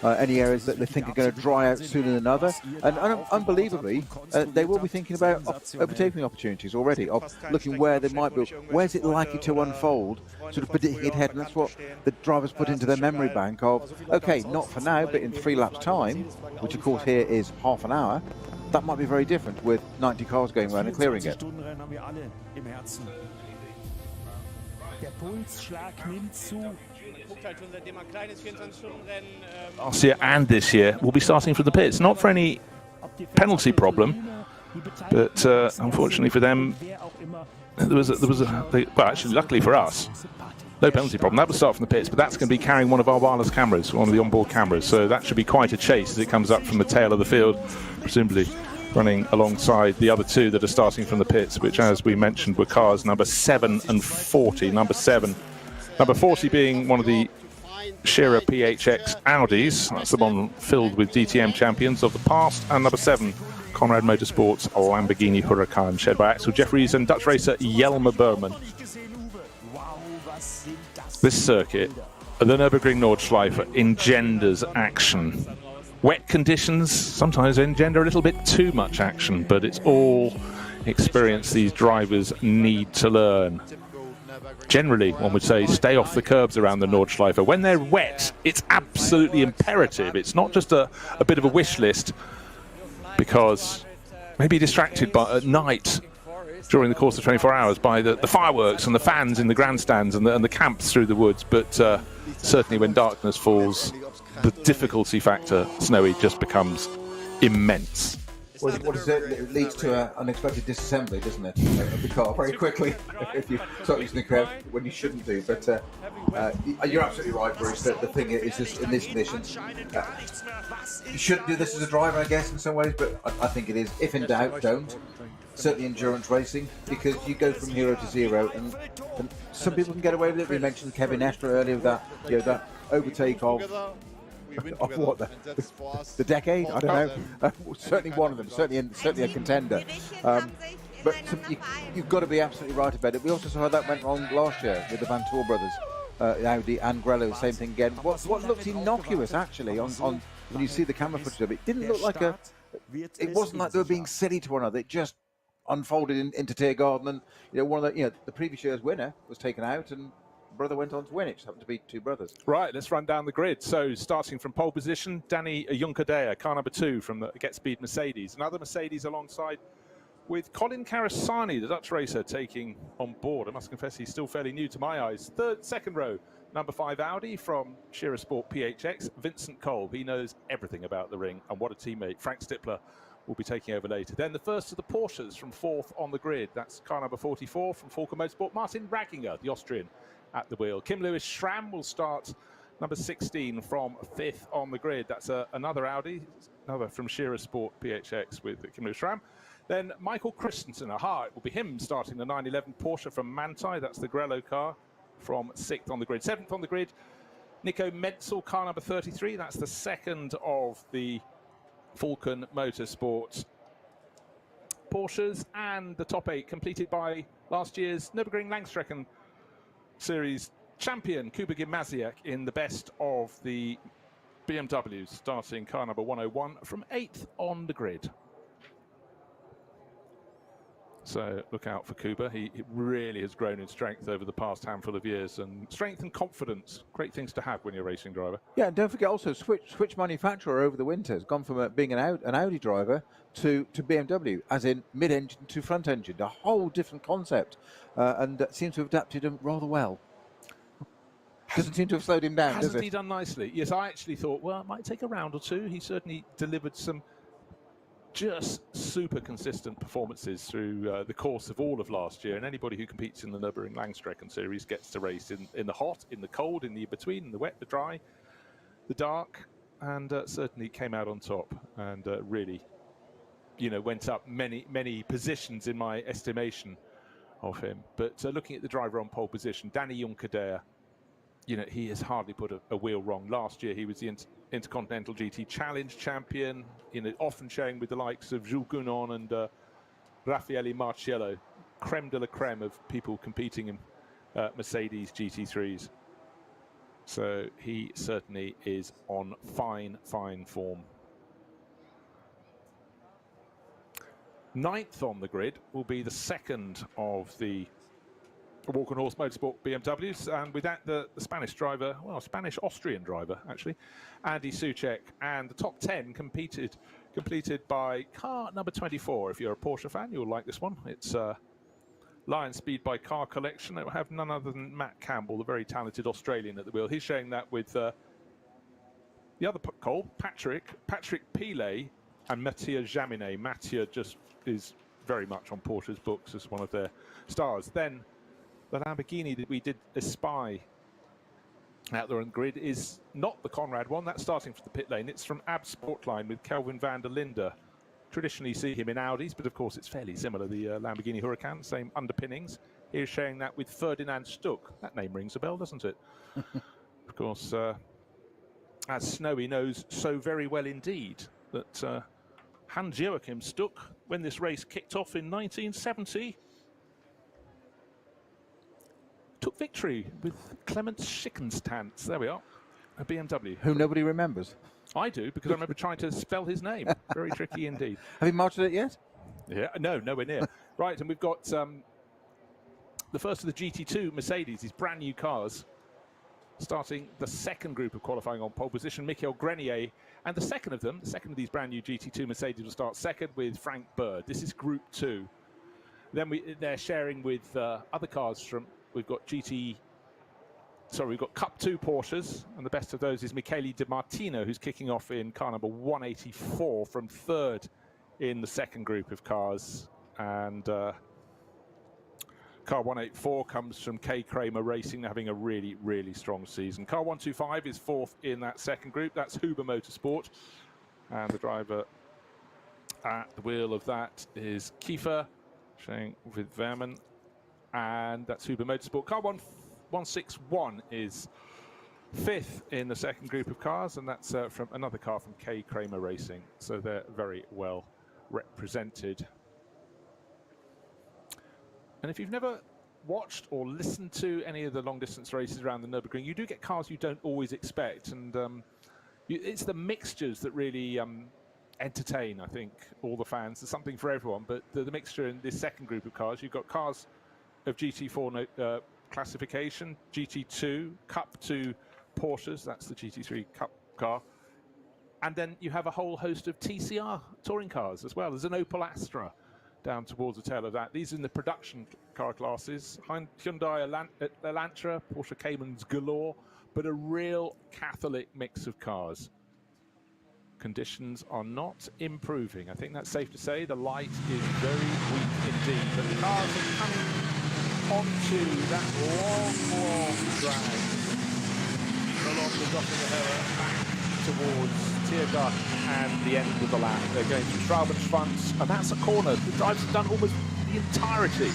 S2: Any areas that they think are going to dry out sooner than others, and unbelievably, they will be thinking about overtaking opportunities already, of looking where they might be, where's it likely to unfold, sort of predicting it ahead, and that's what the drivers put into their memory bank of, okay, not for now, but in 3 laps time, which of course here is half an hour, that might be very different with 90 cars going around and clearing it.
S1: Last year and this year, we'll be starting from the pits, not for any penalty problem, but unfortunately for them, well, actually, luckily for us, no penalty problem. That will start from the pits, but that's going to be carrying one of our wireless cameras, one of the onboard cameras. So that should be quite a chase as it comes up from the tail of the field, presumably running alongside the other two that are starting from the pits, which, as we mentioned, were cars number 7 and 40. Number 40 being one of the Shearer PHX Audis. That's the one filled with DTM champions of the past. And number 7, Conrad Motorsports Lamborghini Huracan, shared by Axel Jeffries and Dutch racer Jelmer Berman. This circuit, the Nürburgring-Nordschleife, engenders action. Wet conditions sometimes engender a little bit too much action, but it's all experience these drivers need to learn. Generally, one would say, stay off the curbs around the Nordschleife. When they're wet, it's absolutely imperative. It's not just a bit of a wish list, because maybe distracted at night during the course of 24 hours by the fireworks and the fans in the grandstands and the camps through the woods, but certainly when darkness falls, the difficulty factor, Snowy, just becomes immense.
S2: What is it? It leads to an unexpected disassembly, doesn't it, of the car very quickly if you start using the curve when you shouldn't do. But you're absolutely right, Bruce. That the thing is, just in this condition, you shouldn't do this as a driver, I guess, in some ways. But I think it is. If in doubt, don't. Certainly endurance racing, because you go from 0 to 0, and some people can get away with it. We mentioned Kevin Estre earlier with that, that overtake of what, the decade? I don't know. Certainly one of them. Certainly a contender. But you've got to be absolutely right about it. We also saw how that went wrong last year with the Van Toor brothers, Audi and Grello. Same thing again. What looked innocuous actually on when you see the camera footage of it, didn't look like it wasn't like they were being silly to one another. It just unfolded into Tiergarten, and one of the previous year's winner was taken out, and brother went on to win. It just happened to be two brothers.
S1: Right, let's run down the grid. So starting from pole position, Danny Junkerdea, car number 2 from the Get Speed Mercedes. Another Mercedes alongside with Colin Carasani, the Dutch racer, taking on board. I must confess he's still fairly new to my eyes. Second row, number 5 Audi from Shearer Sport PHX, Vincent Kolb. He knows everything about the ring, and what a teammate. Frank Stippler will be taking over later. Then the first of the Porsches from 4th on the grid. That's car number 44 from Falken Motorsport, Martin Ragginger, the Austrian, at the wheel. Kim Lewis Schramm will start number 16 from 5th on the grid. That's another Audi, another from Shearer Sport PHX with Kim Lewis Schramm. Then Michael Christensen, it will be him starting the 911 Porsche from Manthey. That's the Grello car from 6th on the grid. 7th on the grid, Nico Menzel, car number 33. That's the second of the Falken Motorsport Porsches, and the top 8 completed by last year's Nürburgring-Langstrecken Series champion Kuba Gimasiak in the best of the BMWs, starting car number 101 from 8th on the grid. So look out for Kuba. He really has grown in strength over the past handful of years, and strength and confidence, great things to have when you're a racing driver. Yeah,
S2: and don't forget also switch manufacturer over the winter. Has gone from being an Audi driver to BMW, as in mid-engine to front engine, a whole different concept, and seems to have adapted him rather well. Doesn't seem to have slowed him down, does it?
S1: Hasn't he done nicely? Yes, I actually thought, well, it might take a round or two. He certainly delivered some just super consistent performances through the course of all of last year, and anybody who competes in the Nürburgring-Langstrecken series gets to race in the hot, in the cold, in the in-between, in the wet, the dry, the dark, and certainly came out on top, and really, went up many positions in my estimation of him. But looking at the driver on pole position, Danny Junkerdea, he has hardly put a wheel wrong. Last year, he was the Intercontinental GT Challenge champion, often showing with the likes of Jules Gounon and Raffaele Marciello, creme de la creme of people competing in Mercedes GT3s. So he certainly is on fine form. 9th on the grid will be the second of the Walk on Horse Motorsport BMWs, and with that the Spanish driver, Spanish-Austrian driver actually, Andy Soucek, and the top 10 completed by car number 24. If you're a Porsche fan, you'll like this one. It's Lion Speed by Car Collection. It will have none other than Matt Campbell, the very talented Australian, at the wheel. He's showing that with the other Cole, Patrick Pile and Mathieu Jaminet. Mathieu just is very much on Porsche's books as one of their stars. Then the Lamborghini that we did espy out there on grid is not the Conrad one. That's starting from the pit lane. It's from AB Sportline with Kelvin van der Linde. Traditionally see him in Audis, but of course it's fairly similar. The Lamborghini Huracan, same underpinnings. Here's sharing that with Ferdinand Stuck. That name rings a bell, doesn't it? Of course, as Snowy knows so very well indeed, that Hans-Joachim Stuck, when this race kicked off in 1970, took victory with Clemens Schickenstantz. There we are, a BMW.
S2: Who nobody remembers.
S1: I do, because I remember trying to spell his name. Very tricky indeed.
S2: Have you marked it yet?
S1: Yeah, no, nowhere near. Right, and we've got the first of the GT2 Mercedes, these brand new cars, starting the second group of qualifying on pole position, Michael Grenier. And the second of these brand new GT2 Mercedes will start second with Frank Bird. This is Group 2. Then they're sharing with other cars from, we've got Cup 2 Porsches, and the best of those is Michele Di Martino, who's kicking off in car number 184 from third in the second group of cars. And car 184 comes from Kay Kramer Racing, having a really, really strong season. Car 125 is fourth in that second group. That's Huber Motorsport. And the driver at the wheel of that is Kiefer, showing with Verman. And that's Huber Motorsport. Car 161 is fifth in the second group of cars, and that's from another car from Kay Kramer Racing. So they're very well represented. And if you've never watched or listened to any of the long-distance races around the Nürburgring, you do get cars you don't always expect. And it's the mixtures that really entertain, I think, all the fans. There's something for everyone, but the mixture in this second group of cars, you've got cars of GT4 classification, GT2, Cup 2 Porsches, that's the GT3 Cup car. And then you have a whole host of TCR touring cars as well. There's an Opel Astra down towards the tail of that. These are in the production car classes. Hyundai Elantra, Porsche Caymans galore, but a real Catholic mix of cars. Conditions are not improving. I think that's safe to say. The light is very weak indeed, but the cars are coming onto that long drag along the Dotterhöhe back towards Tiergarten and the end of the lap. They're going through Schwalbenschwanz, and that's a corner. The drivers have done almost the entirety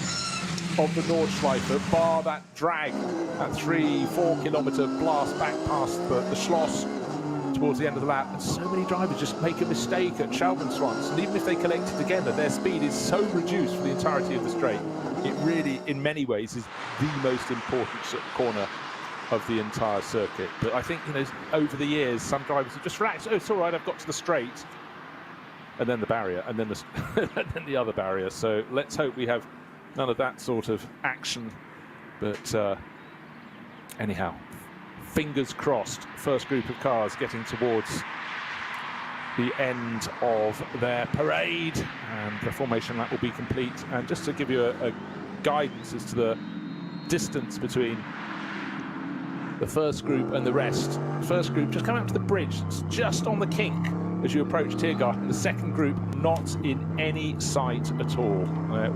S1: of the Nordschleife, bar that drag, that 3-4 kilometre blast back past the Schloss towards the end of the lap. And so many drivers just make a mistake at Schwalbenschwanz, and even if they collect it together, their speed is so reduced for the entirety of the straight. It really, in many ways, is the most important corner of the entire circuit. But I think, over the years, some drivers have just relaxed. Oh, it's all right, I've got to the straight. And then the barrier, and then then the other barrier. So let's hope we have none of that sort of action. But anyhow, fingers crossed. First group of cars getting towards the end of their parade, and the formation lap will be complete. And just to give you a guidance as to the distance between the first group and the rest. First group just coming up to the bridge, it's just on the kink as you approach Tiergarten. The second group not in any sight at all.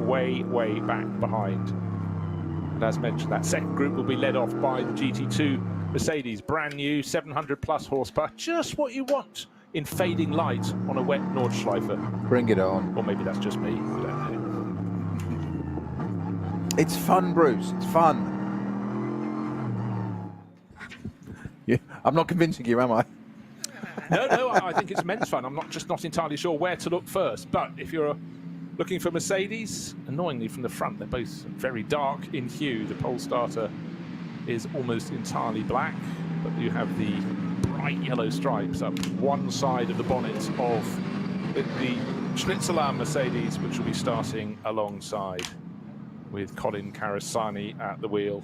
S1: Way, way back behind. And as mentioned, that second group will be led off by the GT2 Mercedes, brand new, 700 plus horsepower, just what you want in fading light on a wet Nordschleife.
S2: Bring it on.
S1: Or maybe that's just me, I don't know.
S2: It's fun, Bruce, it's fun. Yeah, I'm not convincing you, am I?
S1: No, I think it's immense fun. I'm not entirely sure where to look first. But if you're looking for Mercedes, annoyingly from the front, they're both very dark in hue. The pole starter is almost entirely black, but you have the bright yellow stripes up one side of the bonnet of the Schnitzelar Mercedes, which will be starting alongside with Colin Carasani at the wheel.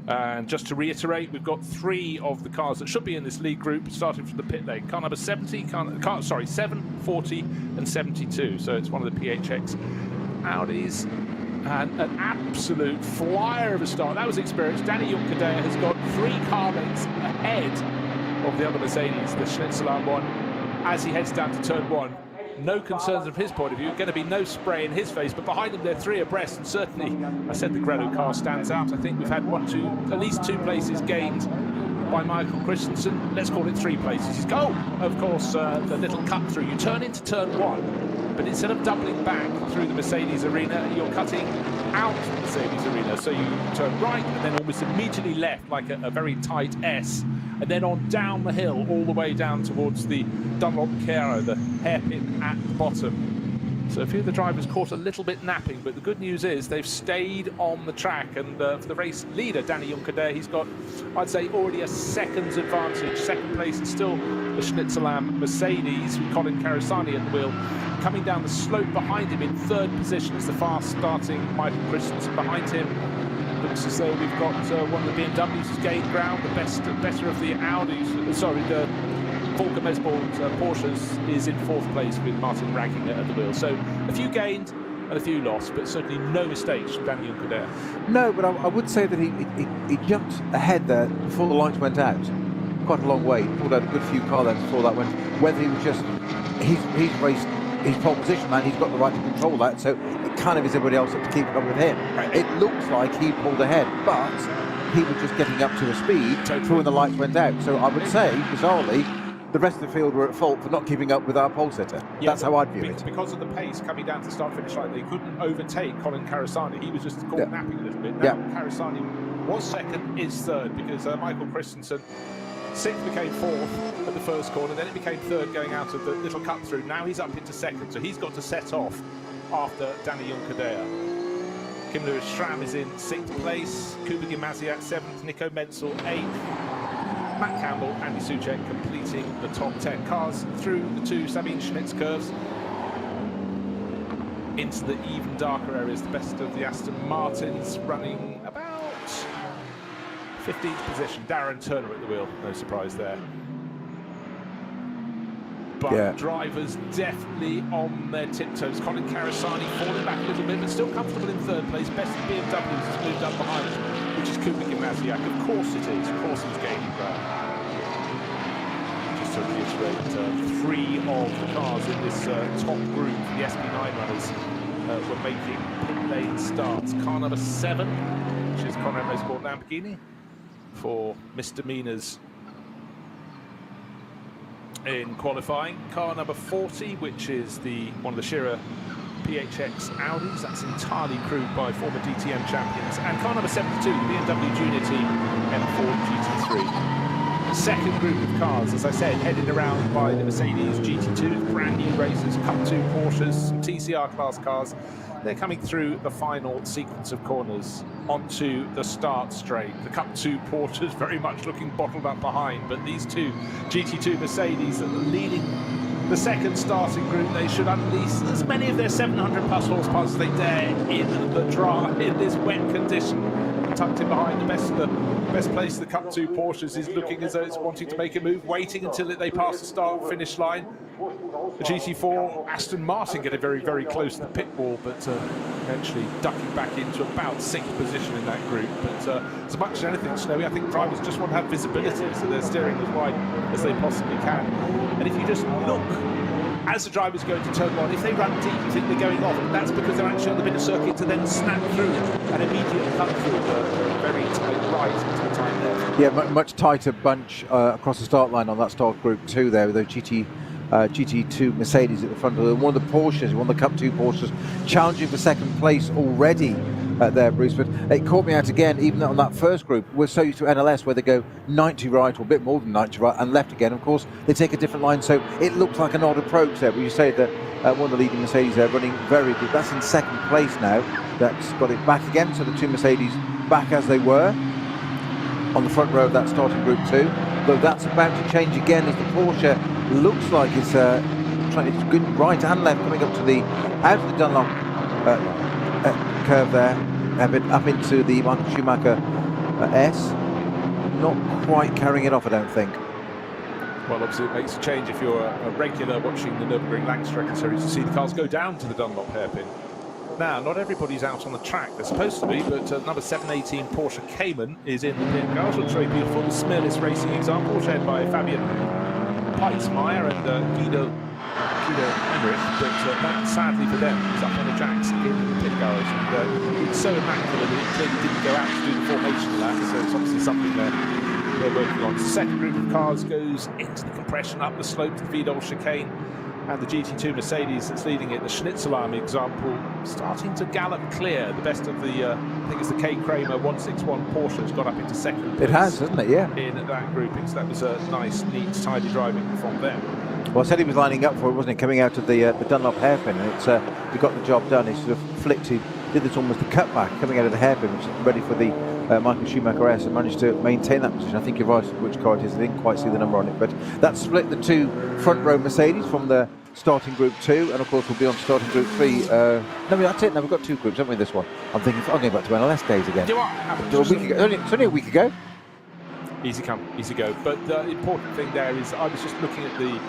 S1: And just to reiterate, we've got three of the cars that should be in this lead group, starting from the pit lane. Car number 7, 40, and 72. So it's one of the PHX Audis. And an absolute flyer of a start. That was experienced. Danny Juncadea has got 3 car lengths ahead of the other Mercedes, the Schnitzelarm one, as he heads down to turn 1. No concerns from his point of view. Going to be no spray in his face, but behind him they're 3 abreast, and certainly, I said the Grello car stands out. I think we've had at least 2 places gained by Michael Christensen. Let's call it 3 places. He's of course, the little cut through. You turn into turn 1, but instead of doubling back through the Mercedes arena, you're cutting out the Mercedes arena. So you turn right and then almost immediately left, like a very tight S, and then on down the hill all the way down towards the Dunlop Chiaro, the hairpin at the bottom. So a few of the drivers caught a little bit napping, but the good news is they've stayed on the track, and for the race leader, Danny Juncker there, he's got, I'd say, already a second's advantage. Second place is still the Schnitzelarm Mercedes, with Colin Carasani at the wheel. Coming down the slope behind him in 3rd position is the fast-starting Michael Christensen. Behind him, looks as though we've got one of the BMWs who's gained ground, the better of the Audis, sorry, the Volker Mesbold Porsches is in 4th place with Martin Ragginger at the wheel. So a few gained and a few lost, but certainly no mistakes from Danny Juncker there.
S2: No, but I would say that he jumped ahead there before the lights went out. Quite a long way. He pulled out a good few car lengths before that went. Whether he was just, he's raced his pole position, man, he's got the right to control that, so it kind of is everybody else up to keep up with him. Right. It looks like he pulled ahead, but he was just getting up to a speed when the lights went out. So I would say, bizarrely, the rest of the field were at fault for not keeping up with our pole sitter. Yeah, that's how I'd view it.
S1: Because of the pace coming down to start-finish line, they couldn't overtake Colin Carasani. He was just caught napping a little bit. Now Carasani was second, is third, because Michael Christensen, 6th, became 4th at the first corner, then it became 3rd going out of the little cut-through. Now he's up into 2nd, so he's got to set off after Danny Juncker there. Kim Lewis Schramm is in 6th place, Kuba Gimaziak 7th, Nico Menzel 8th. Matt Campbell, Andy Suchek completing the top 10 cars through the 2 Sabine Schnitz curves into the even darker areas. The best of the Aston Martins running about 15th position. Darren Turner at the wheel, no surprise there. But drivers definitely on their tiptoes. Colin Carasani falling back a little bit, but still comfortable in 3rd place. Best of BMWs has moved up behind, which is Kuba Gimaziak. Of course it is. Of course he's gaining ground. Just to reiterate, 3 of the cars in this top group, the SP9 runners, were making pit lane starts. Car number 7, which is Conrad Motorsport Lamborghini, for misdemeanors in qualifying. Car number 40, which is one of the Scherer PHX Audis, that's entirely crewed by former DTM champions. And car number 72, the BMW Junior Team M4 GT3. Second group of cars, as I said, headed around by the Mercedes GT2, brand new racers, Cup 2 Porsches, some TCR class cars. They're coming through the final sequence of corners onto the start straight. The Cup 2 Porsches very much looking bottled up behind, but these 2 GT2 Mercedes are leading the second starting group. They should unleash as many of their 700 plus horsepower as they dare in the dry, in this wet condition. Tucked in behind the best place, the Cup 2 Porsches is looking as though it's wanting to make a move, waiting until they pass the start-finish line. The GT4 Aston Martin getting very, very close to the pit wall, but eventually ducking back into about 6th position in that group. But as much as anything, Snowy, I think drivers just want to have visibility, so they're steering as wide as they possibly can. And if you just look as the drivers go into turn 1, if they run deep, you think they're going off, and that's because they're actually on the bit of circuit to then snap through an immediate cut through the very tight right into the tight left.
S2: Yeah, much tighter bunch across the start line on that start group 2 there, with those GT2 Mercedes at the front of them. One of the Porsches, one of the Cup 2 Porsches, challenging for 2nd place already there, Bruce. But it caught me out again, even on that first group. We're so used to NLS where they go 90 right, or a bit more than 90 right, and left again. Of course, they take a different line, so it looks like an odd approach there. But you say that one of the leading Mercedes there running very good. That's in 2nd place now. That's got it back again, so the 2 Mercedes back as they were on the front row of that starting group 2. Though that's about to change again as the Porsche looks like it's trying to good right and left coming up to the out of the Dunlop curve there, up into the Michael Schumacher S. Not quite carrying it off, I don't think.
S1: Well, obviously it makes a change if you're a regular watching the Nürburgring Langstrecke series to see the cars go down to the Dunlop hairpin. Now, not everybody's out on the track. They're supposed to be, but number 718 Porsche Cayman is in the pit garage. Looks very beautiful. The Smirlis Racing example, shared by Fabian Peitzmeier and Guido Emmerich. But that, sadly for them, is up on the jacks in the pit garage. And it's so immaculate that it clearly didn't go out to do the formation of that. So it's obviously something they're working on. The second group of cars goes into the compression up the slope to the Vidal chicane. And the GT2 Mercedes that's leading it, the Schnitzelarm example, starting to gallop clear. The best of the, I think it's the K. Kramer 161 Porsche has got up into second place.
S2: It has, hasn't it? Yeah.
S1: In that grouping, so that was a nice, neat, tidy driving from them.
S2: Well, I said he was lining up for it, wasn't he? Coming out of the Dunlop hairpin, and it's he got the job done. He sort of flicked, he did this almost a cutback coming out of the hairpin, which is ready for the Michael Schumacher S, and managed to maintain that position. I think you're right which car it is. I didn't quite see the number on it, but that split the two front row Mercedes from the starting group 2, and of course we'll be on starting group 3. No, that's it. No, we've got 2 groups, haven't we? This one. I'm thinking, I'm going back to NLS days again.
S1: Do
S2: It's only a week ago.
S1: Easy come, easy go. But the important thing there is, I was just looking at the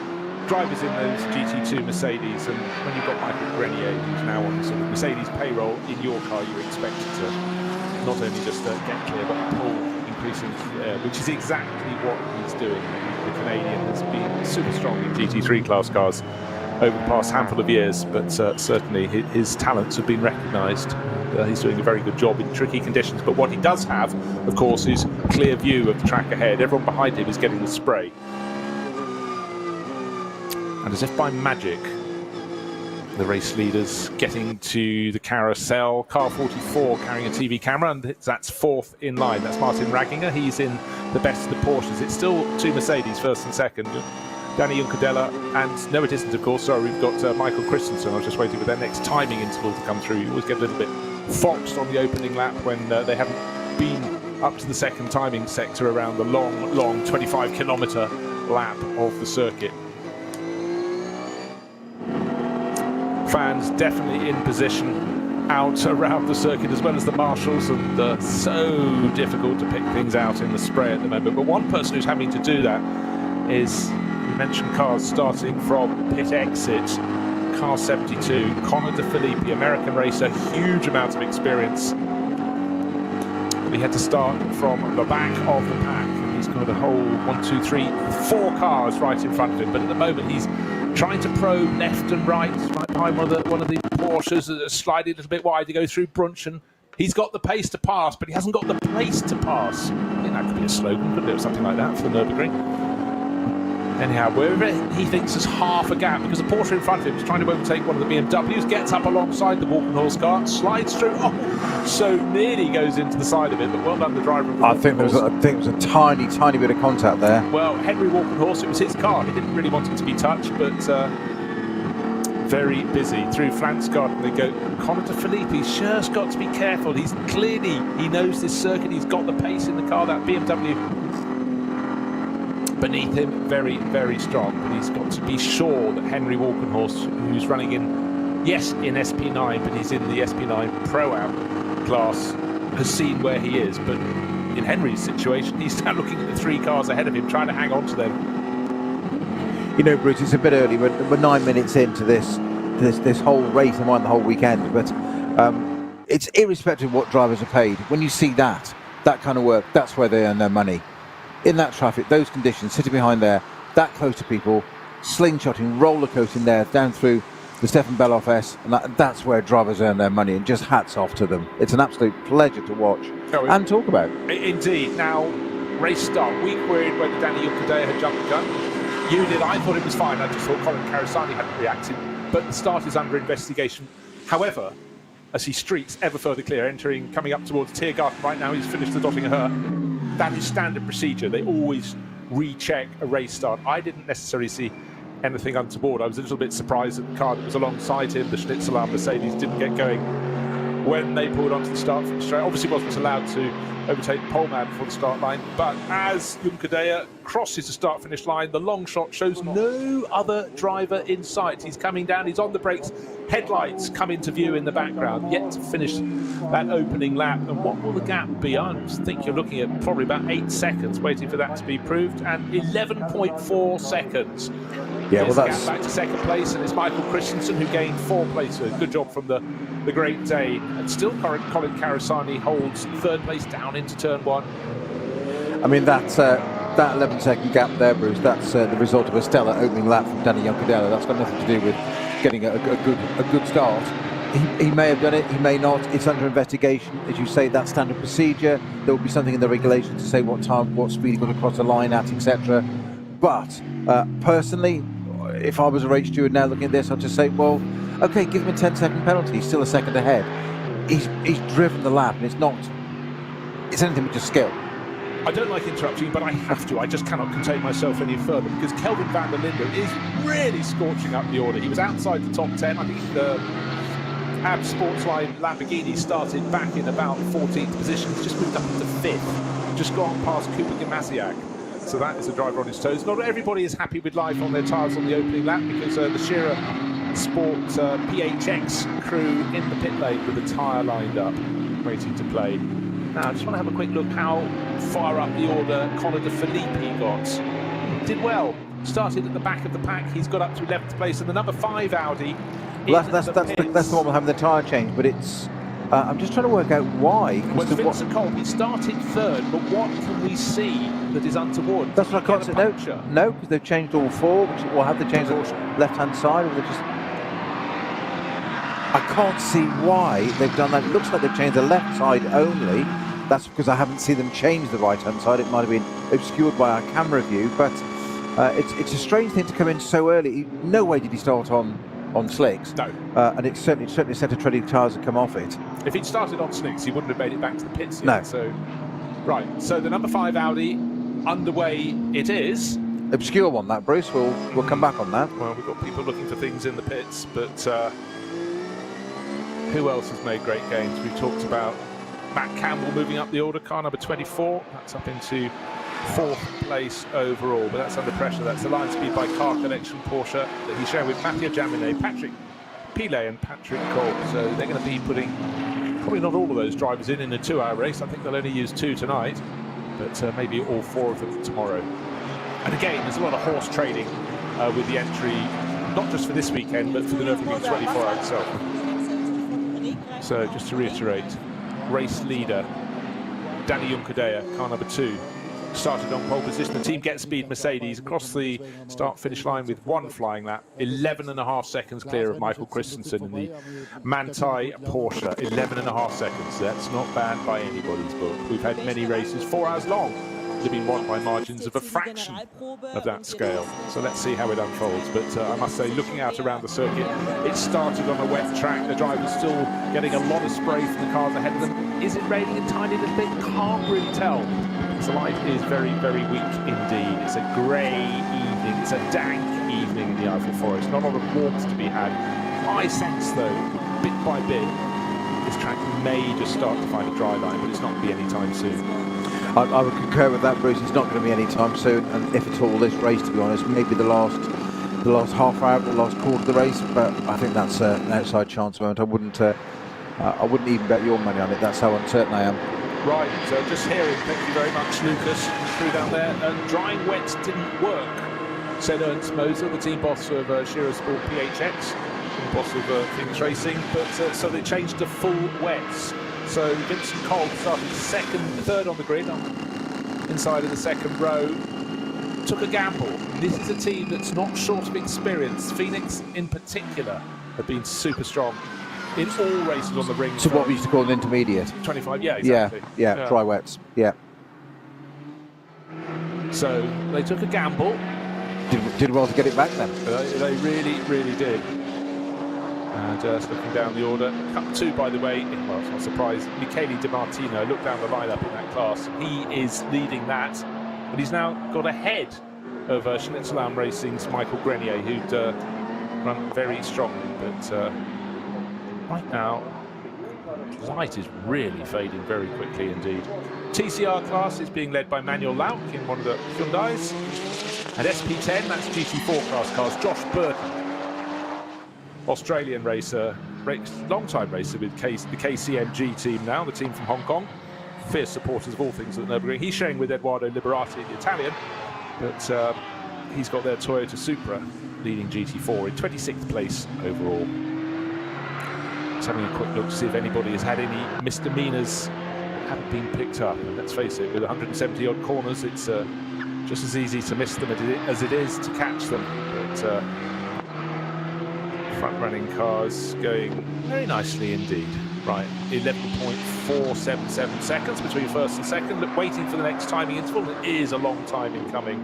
S1: drivers in those GT2 Mercedes, and when you've got Michael Grenier, who's now on sort of Mercedes payroll, in your car, you're expected to not only just get clear, but pull increasing, which is exactly what he's doing. The Canadian has been super strong in GT3 class cars over the past handful of years, but certainly his talents have been recognised. He's doing a very good job in tricky conditions, but what he does have, of course, is a clear view of the track ahead. Everyone behind him is getting the spray. And as if by magic, the race leaders getting to the carousel. Car 44 carrying a TV camera, and that's 4th in line. That's Martin Ragginger. He's in the best of the Porsches. It's still 2 Mercedes, 1st and 2nd. Danny Juncadella, and no, it isn't, of course. Sorry, we've got Michael Christensen. I was just waiting for their next timing interval to come through. You always get a little bit foxed on the opening lap when they haven't been up to the second timing sector around the long 25-kilometre lap of the circuit. Fans definitely in position out around the circuit, as well as the marshals, and so difficult to pick things out in the spray at the moment. But one person who's having to do that is, we mentioned cars starting from pit exit, car 72, Connor De Filippi, American racer, huge amount of experience. He had to start from the back of the pack, and he's got a whole 1, 2, 3, 4 cars right in front of him. But at the moment he's trying to probe left and right behind one of the Porsches that are sliding a little bit wide to go through Brunchen. He's got the pace to pass, but he hasn't got the place to pass. I think that could be a slogan, couldn't it, or something like that for the Nürburgring. Anyhow, wherever he thinks there's half a gap, because the Porsche in front of him is trying to overtake one of the BMWs, gets up alongside the Walkenhorst car, slides through, so nearly goes into the side of it, but well done the driver of the
S2: I think there was a tiny bit of contact there.
S1: Well, Henry Walkenhorst, it was his car. He didn't really want it to be touched, but very busy through Flansgard, and they go. Connor De Filippi's just got to be careful. He knows this circuit. He's got the pace in the car. That BMW beneath him, very, very strong. But he's got to be sure that Henry Walkenhorst, who's running in SP9, but he's in the SP9 Pro-Am class, has seen where he is. But in Henry's situation, he's now looking at the 3 cars ahead of him, trying to hang on to them.
S2: You know, Bruce, it's a bit early. We're 9 minutes into this whole race and the whole weekend. But it's irrespective of what drivers are paid. When you see that kind of work, that's where they earn their money. In that traffic, those conditions, sitting behind there, that close to people, slingshotting, roller coasting there, down through the Stefan Beloff S, and that's where drivers earn their money, and just hats off to them. It's an absolute pleasure to watch and talk about.
S1: Indeed. Now, race start. We queried whether Danny Juncadella had jumped the gun. You did. I thought it was fine. I just thought Colin Carasani hadn't reacted, but the start is under investigation. However, as he streaks ever further clear, coming up towards Tiergarten right now, he's finished the Dottinger. That is standard procedure. They always recheck a race start. I didn't necessarily see anything untoward. I was a little bit surprised that the car that was alongside him, the Schnitzelarm Mercedes, didn't get going when they pulled onto the start from straight. Obviously wasn't allowed to overtake the pole man before the start line. But as Junkadea crosses the start-finish line, the long shot shows no other driver in sight. He's coming down, he's on the brakes. Headlights come into view in the background, yet to finish that opening lap. And what will the gap be? I think you're looking at probably about 8 seconds, waiting for that to be proved, and 11.4 seconds.
S2: Yeah, well, that's
S1: back to second place, and it's Michael Christensen who gained 4 places. Good job from the Great Dane. And still Colin Carasani holds 3rd place down into turn 1.
S2: I mean, that 11-second gap there, Bruce, that's the result of a stellar opening lap from Danny Juncadella. That's got nothing to do with getting a good start. He may have done it, he may not. It's under investigation. As you say, that's standard procedure. There will be something in the regulations to say what time, what speed he got across the line at, etc. But personally, if I was a race steward now looking at this, I'd just say, well, okay, give him a 10-second penalty. He's still a second ahead. He's driven the lap, and it's anything but just skill.
S1: I don't like interrupting, but I have to. I just cannot contain myself any further because Kelvin van der Linde is really scorching up the order. He was outside the top 10. I think the AB Sportsline Lamborghini started back in about 14th position. He's just moved up into 5th. Just gone past Cooper Gamasiak. So that is a driver on his toes. Not everybody is happy with life on their tyres on the opening lap because the Shearer Sport PHX crew in the pit lane with the tyre lined up, waiting to play. Now, I just want to have a quick look how far up the order Conor de Philippe got. Did well. Started at the back of the pack. He's got up to 11th place, and the number 5 Audi.
S2: Well, that's the one with having the tyre change, but it's. I'm just trying to work out why.
S1: Well, Vincent Kolb, he started 3rd, but what can we see that is untoward?
S2: That's what I can't say. No, because they've changed all 4. Or have they changed the left-hand side, or they just? I can't see why they've done that. It looks like they've changed the left side only. That's because I haven't seen them change the right-hand side. It might have been obscured by our camera view, but it's a strange thing to come in so early. No way did he start on slicks.
S1: No.
S2: And it's certainly a set of treading tyres that come off it.
S1: If he'd started on slicks, he wouldn't have made it back to the pits yet.
S2: No.
S1: So, right. So the number 5 Audi underway it is.
S2: Obscure one, that, Bruce. We'll come back on that.
S1: Well, we've got people looking for things in the pits, but who else has made great gains? We've talked about Matt Campbell moving up the order, car number 24. That's up into 4th place overall, but that's under pressure. That's the line speed by Car Collection Porsche that he's sharing with Mathieu Jaminet, Patrick Pilet and Patrick Kolb. So they're going to be putting probably not all of those drivers in a 2-hour race. I think they'll only use 2 tonight, but maybe all 4 of them tomorrow. And again, there's a lot of horse trading with the entry, not just for this weekend, but for the Nürburgring 24h itself. So just to reiterate, race leader Danny Juncadella, car number 2, started on pole position. The team Get Speed Mercedes across the start-finish line with 1 flying lap, 11.5 seconds clear of Michael Christensen in the Manthey Porsche. 11.5 seconds. That's not bad by anybody's book. We've had many races 4 hours long that have been won by margins of a fraction of that scale. So let's see how it unfolds. But I must say, looking out around the circuit, it started on a wet track. The driver's still getting a lot of spray from the cars ahead of them. Is it raining a tiny little bit? Can't really tell. The light is very, very weak indeed. It's a grey evening. It's a dank evening in the Eiffel Forest. Not a lot of warmth to be had. My sense, though, bit by bit, this track may just start to find a dry line, but it's not going to be any time soon.
S2: I would concur with that, Bruce. It's not going to be any time soon, and if at all, this race, to be honest, maybe the last half hour, the last quarter of the race. But I think that's an outside chance moment. I wouldn't even bet your money on it. That's how uncertain I am.
S1: Right, so just hearing, thank you very much, Lucas, through down there. Drying wets didn't work, said Ernst Moser, the team boss of Shearer Sport PHX, and boss of Phoenix Racing, but so they changed to full wets. So Vincent Kolb started 3rd on the grid, inside of the 2nd row, took a gamble. This is a team that's not short of experience. Phoenix, in particular, have been super strong in all races on the ring.
S2: So what we used to call an intermediate.
S1: 25, yeah, exactly.
S2: Yeah, dry wets, yeah.
S1: So they took a gamble.
S2: Did well to get it back then.
S1: They really, really did. And just looking down the order, Cup 2, by the way, well, it's not a surprise, Michele Di Martino, look down the lineup in that class. He is leading that, but he's now got ahead of Schnitzelam Racing's Michael Grenier, who'd run very strongly, but right now, light is really fading very quickly indeed. TCR class is being led by Manuel Lauk in one of the Hyundais. And SP10, that's GT4 class cars, Josh Burton, Australian racer, long-time racer with the KCMG team now, the team from Hong Kong. Fierce supporters of all things at the Nürburgring. He's sharing with Edoardo Liberati, the Italian, but he's got their Toyota Supra leading GT4 in 26th place overall. Just having a quick look to see if anybody has had any misdemeanors haven't been picked up. And let's face it, with 170 odd corners, it's just as easy to miss them as it is to catch them. But front-running cars going very nicely indeed. Right, 11.477 seconds between first and second. Look, waiting for the next timing interval. It is a long time in coming.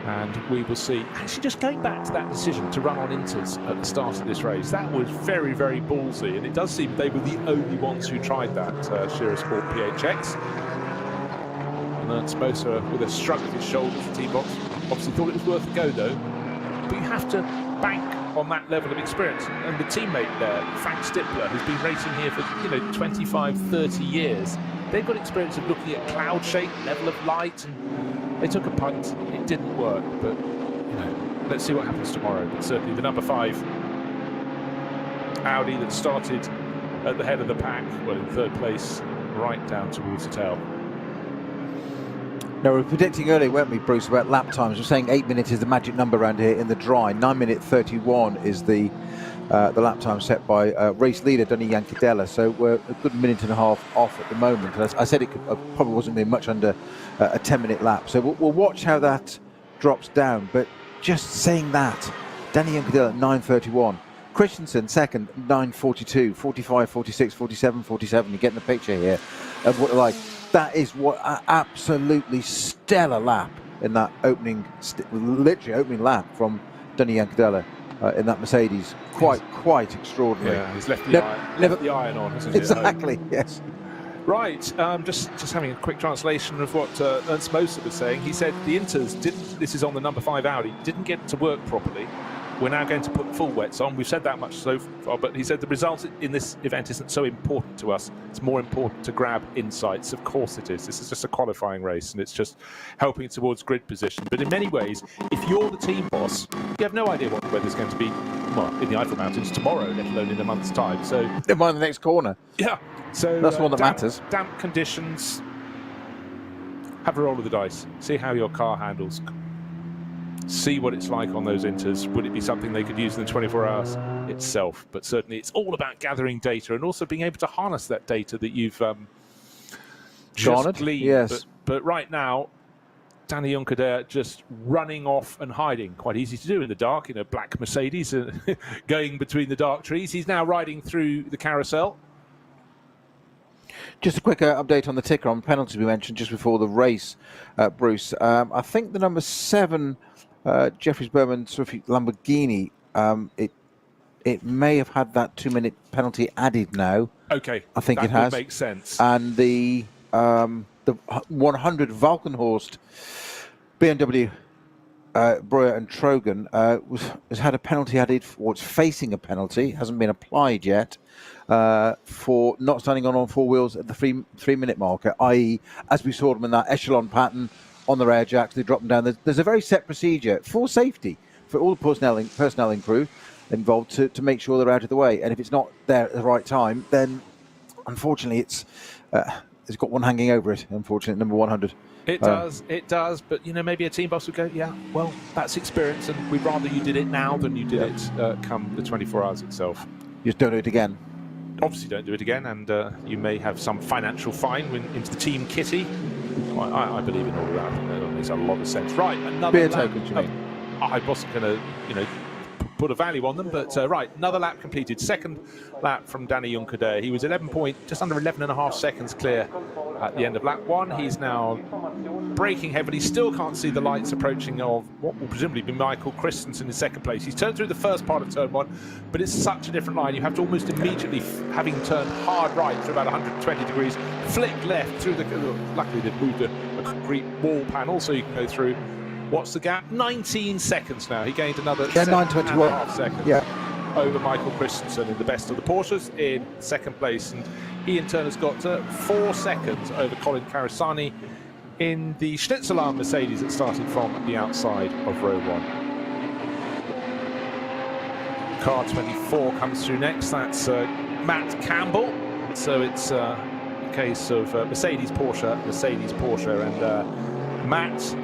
S1: And we will see. Actually, just going back to that decision to run on inters at the start of this race, that was very, very ballsy. And it does seem they were the only ones who tried that, Shearer Sport PHX. And Ernst Moser, with a shrug of his shoulders, the team box, obviously thought it was worth a go, though. But you have to bank on that level of experience. And the teammate there, Frank Stippler, who's been racing here for 25, 30 years, they've got experience of looking at cloud shape, level of light, and they took a punt. It didn't work, but let's see what happens tomorrow. But certainly the number 5 Audi that started at the head of the pack, well, in third place, right down towards the tail.
S2: Now, we were predicting earlier, weren't we, Bruce, about lap times? We're saying 8 minutes is the magic number around here in the dry. 9:31 is the lap time set by race leader Danny Yankadella. So we're a good minute and a half off at the moment. And I said it probably wasn't going to be much under a 10-minute lap. So we'll watch how that drops down. But just saying that, Danny Yankadella at 9:31. Christensen second, 9:42, 45, 46, 47, 47. You're getting the picture here of what like. That is what an absolutely stellar lap in that literally opening lap from Danny Yankadella in that Mercedes. Quite extraordinary.
S1: Yeah, he's left the iron on, hasn't he?
S2: Exactly, yes.
S1: Right, just having a quick translation of what Ernst Moser was saying. He said the inters this is on the number 5 Audi, didn't get to work properly. We're now going to put full wets on. We've said that much so far, but he said the result in this event isn't so important to us. It's more important to grab insights. Of course it is. This is just a qualifying race, and it's just helping towards grid position. But in many ways, if you're the team boss, you have no idea what the weather's going to be, well, in the Eifel Mountains tomorrow, let alone in a month's time. So
S2: never mind the next corner.
S1: Yeah. So
S2: that's the one that matters.
S1: Damp conditions. Have a roll of the dice. See how your car handles. See what it's like on those inters. Would it be something they could use in the 24 hours itself? But certainly it's all about gathering data and also being able to harness that data that you've just gleaned.
S2: Yes.
S1: But right now, Danny Yankadella just running off and hiding. Quite easy to do in the dark in a black Mercedes, going between the dark trees. He's now riding through the carousel.
S2: Just a quick update on the ticker on penalties we mentioned just before the race, Bruce. I think the number 7... Jeffries Berman Swift Lamborghini, it may have had that 2-minute penalty added now.
S1: Okay,
S2: I think it has.
S1: That makes sense.
S2: And the 100 Valkenhorst BMW Breuer and Trogan has had a penalty added, or it's facing a penalty, hasn't been applied yet, for not standing on all 4 wheels at the 3-minute marker, i.e., as we saw them in that echelon pattern, on the rear jacks, they drop them down. There's a very set procedure for safety for all the personnel and crew involved to make sure they're out of the way. And if it's not there at the right time, then unfortunately it's got one hanging over it. Unfortunately, number 100.
S1: It does. But maybe a team boss would go, yeah, well, that's experience, and we'd rather you did it now than you did it come the 24 hours itself.
S2: Just don't do it again.
S1: Obviously, don't do it again, and you may have some financial fine into the team kitty. I believe in all of that. That makes a lot of sense. Right, another
S2: beer
S1: lap.
S2: tokens, you mean?
S1: I wasn't going to, put a value on them, but right, another lap completed. Second lap from Danny Yankadella. He was just under 11.5 seconds clear at the end of lap 1. He's now braking heavily. Still can't see the lights approaching of what will presumably be Michael Christensen in second place. He's turned through the first part of turn 1, but it's such a different line. You have to almost immediately, having turned hard right through about 120 degrees, flick left through the... Luckily, they've moved a concrete wall panel so you can go through. What's the gap? 19 seconds now. He gained another
S2: 9:21
S1: seconds.
S2: Yeah.
S1: over Michael Christensen in the best of the Porsches in second place, and he in turn has got 4 seconds over Colin Carasani in the Schnitzelarm Mercedes that started from the outside of row 1. Car 24 comes through next. That's Matt Campbell. So it's a case of Mercedes, Porsche, and Matt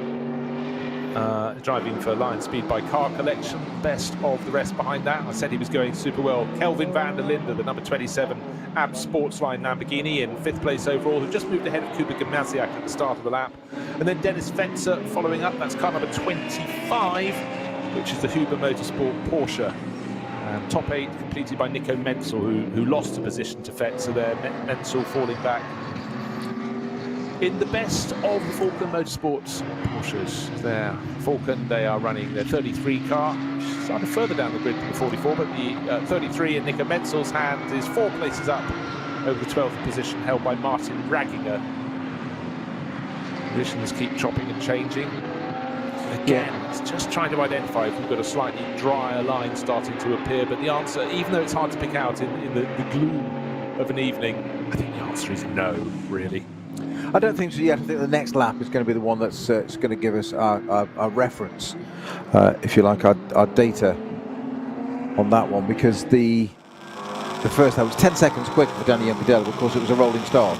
S1: driving for Lion Speed by Car Collection. Best of the rest behind that. I said he was going super well. Kelvin van der Linde, the number 27 AB Sportsline Lamborghini, in 5th place overall, who just moved ahead of Kuba Gimnasiak at the start of the lap. And then Dennis Fetzer following up. That's car number 25, which is the Huber Motorsport Porsche. And top 8 completed by Nico Menzel, who lost a position to Fetzer there. Menzel falling back. In the best of the Falcon Motorsports Porsches, there, Falcon, they are running their 33 car, started further down the grid than the 44, but the 33 in Nico Menzel's hands is 4 places up over the 12th position, held by Martin Ragginger. Positions keep chopping and changing. Again, it's just trying to identify if we've got a slightly drier line starting to appear, but the answer, even though it's hard to pick out in the gloom of an evening, I think the answer is no, really.
S2: I don't think so yet. I think the next lap is going to be the one that's going to give us our reference, if you like, our data on that one, because the first lap was 10 seconds quicker for Danny Juncadella. Of course, it was a rolling start.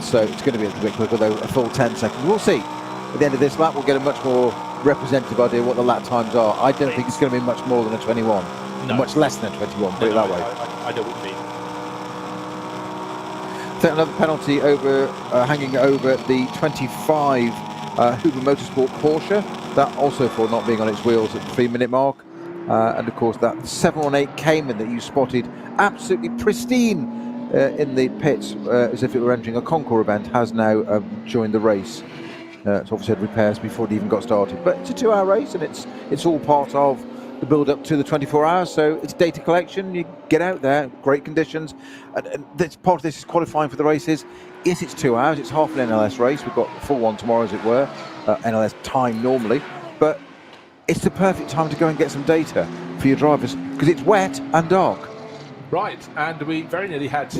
S2: So it's going to be a little bit quicker, though, a full 10 seconds. We'll see. At the end of this lap, we'll get a much more representative idea of what the lap times are. I don't think it's going to be much more than a 21. No. Much less than a 21, put it that way.
S1: I know what you mean.
S2: Another penalty over hanging over the 25 Huber Motorsport Porsche. That also for not being on its wheels at the 3-minute mark. And of course that 718 Cayman that you spotted absolutely pristine in the pits as if it were entering a Concours event has now joined the race. It's obviously had repairs before it even got started. But it's a 2-hour race, and it's all part of the build-up to the 24 hours, so it's data collection. You get out there, great conditions, and this, part of this is qualifying for the races. Yes, it's 2 hours, it's half an NLS race. We've got the full one tomorrow, as it were, NLS time normally, but it's the perfect time to go and get some data for your drivers, because it's wet and dark.
S1: Right, and we very nearly had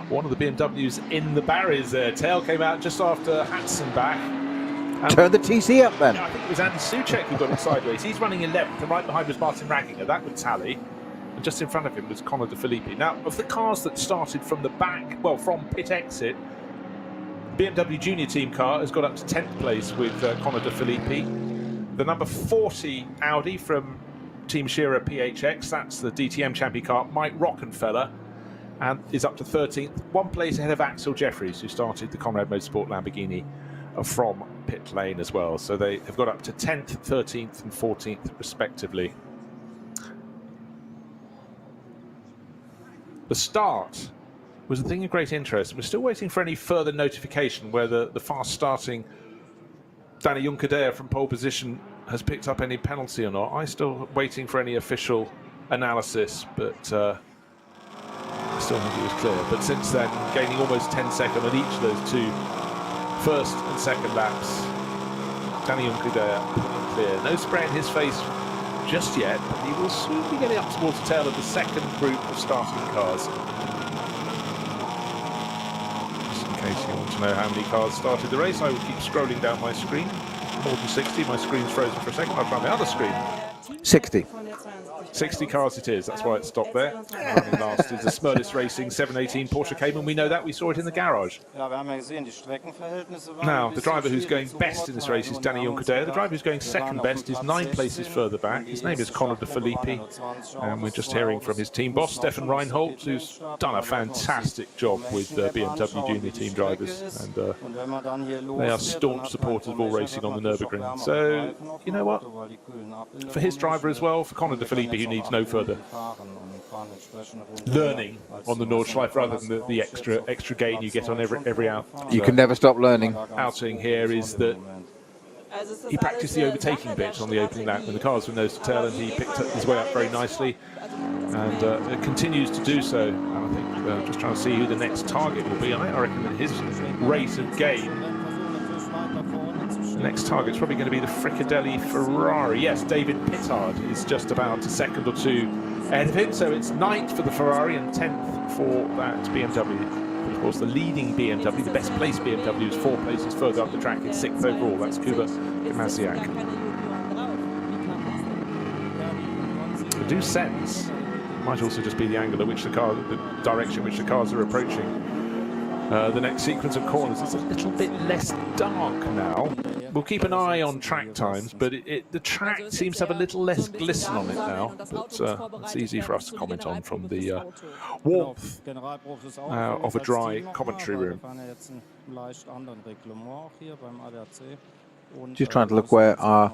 S1: one of the BMWs in the barriers there. Tail came out just after Hatzenbach.
S2: Turn the TC up then.
S1: I think it was Andy Soucek who got it sideways. He's running 11th, and right behind was Martin Ragginger. That would tally. And just in front of him was Conor De Filippi. Now, of the cars that started from the back, well, from pit exit, BMW Junior Team car has got up to 10th place with Conor De Filippi. The number 40 Audi from Team Shearer PHX, that's the DTM champion car, Mike Rockenfeller, and is up to 13th, 1 place ahead of Axel Jeffries, who started the Conrad Motorsport Lamborghini from pit lane as well. So they have got up to 10th, 13th and 14th respectively. The start was a thing of great interest. We're still waiting for any further notification whether the fast starting Danny Juncadella from pole position has picked up any penalty or not. I'm still waiting for any official analysis, but I still think it was clear. But since then, gaining almost 10 seconds on each of those 2 first and second laps, Danny Juncadella putting clear. No spray in his face just yet, but he will soon be getting up towards the tail of the second group of starting cars. Just in case you want to know how many cars started the race, I will keep scrolling down my screen. More than 60, my screen's frozen for a second. I'll try my other screen.
S2: 60.
S1: 60 cars it is, that's why it stopped there. Running last is the Smurlis Racing 718 Porsche Cayman. We know that, we saw it in the garage. Now, the driver who's going best in this race is Danny Juncadella. The driver who's going second best is 9 places further back. His name is Conor De Filippi, and we're just hearing from his team boss, Stefan Reinholdt, who's done a fantastic job with BMW Junior Team drivers, and they are staunch supporters of all racing on the Nürburgring. So, you know what? For his driver as well, for Conor De Filippi, who needs no further learning on the Nordschleife rather than the extra gain you get on every out.
S2: You can never stop learning.
S1: Outing here is that he practiced the overtaking bit on the opening lap when the cars were nose to tail, and he picked his way up very nicely, and continues to do so. And I think just trying to see who the next target will be. I reckon that his rate of gain The next target's probably going to be the Fricadelli Ferrari. Yes, David Pittard is just about a second or two ahead of him, so it's 9th for the Ferrari and 10th for that BMW. Of course, the leading BMW, the best placed BMW, is 4 places further up the track. It's 6th overall. That's Kuba Gimasiak. I do sense, might also just be the angle at which the direction which the cars are approaching. The next sequence of corners is a little bit less dark now. We'll keep an eye on track times, but the track seems to have a little less glisten on it now. But it's easy for us to comment on from the warmth of a dry commentary room.
S2: Just trying to look where our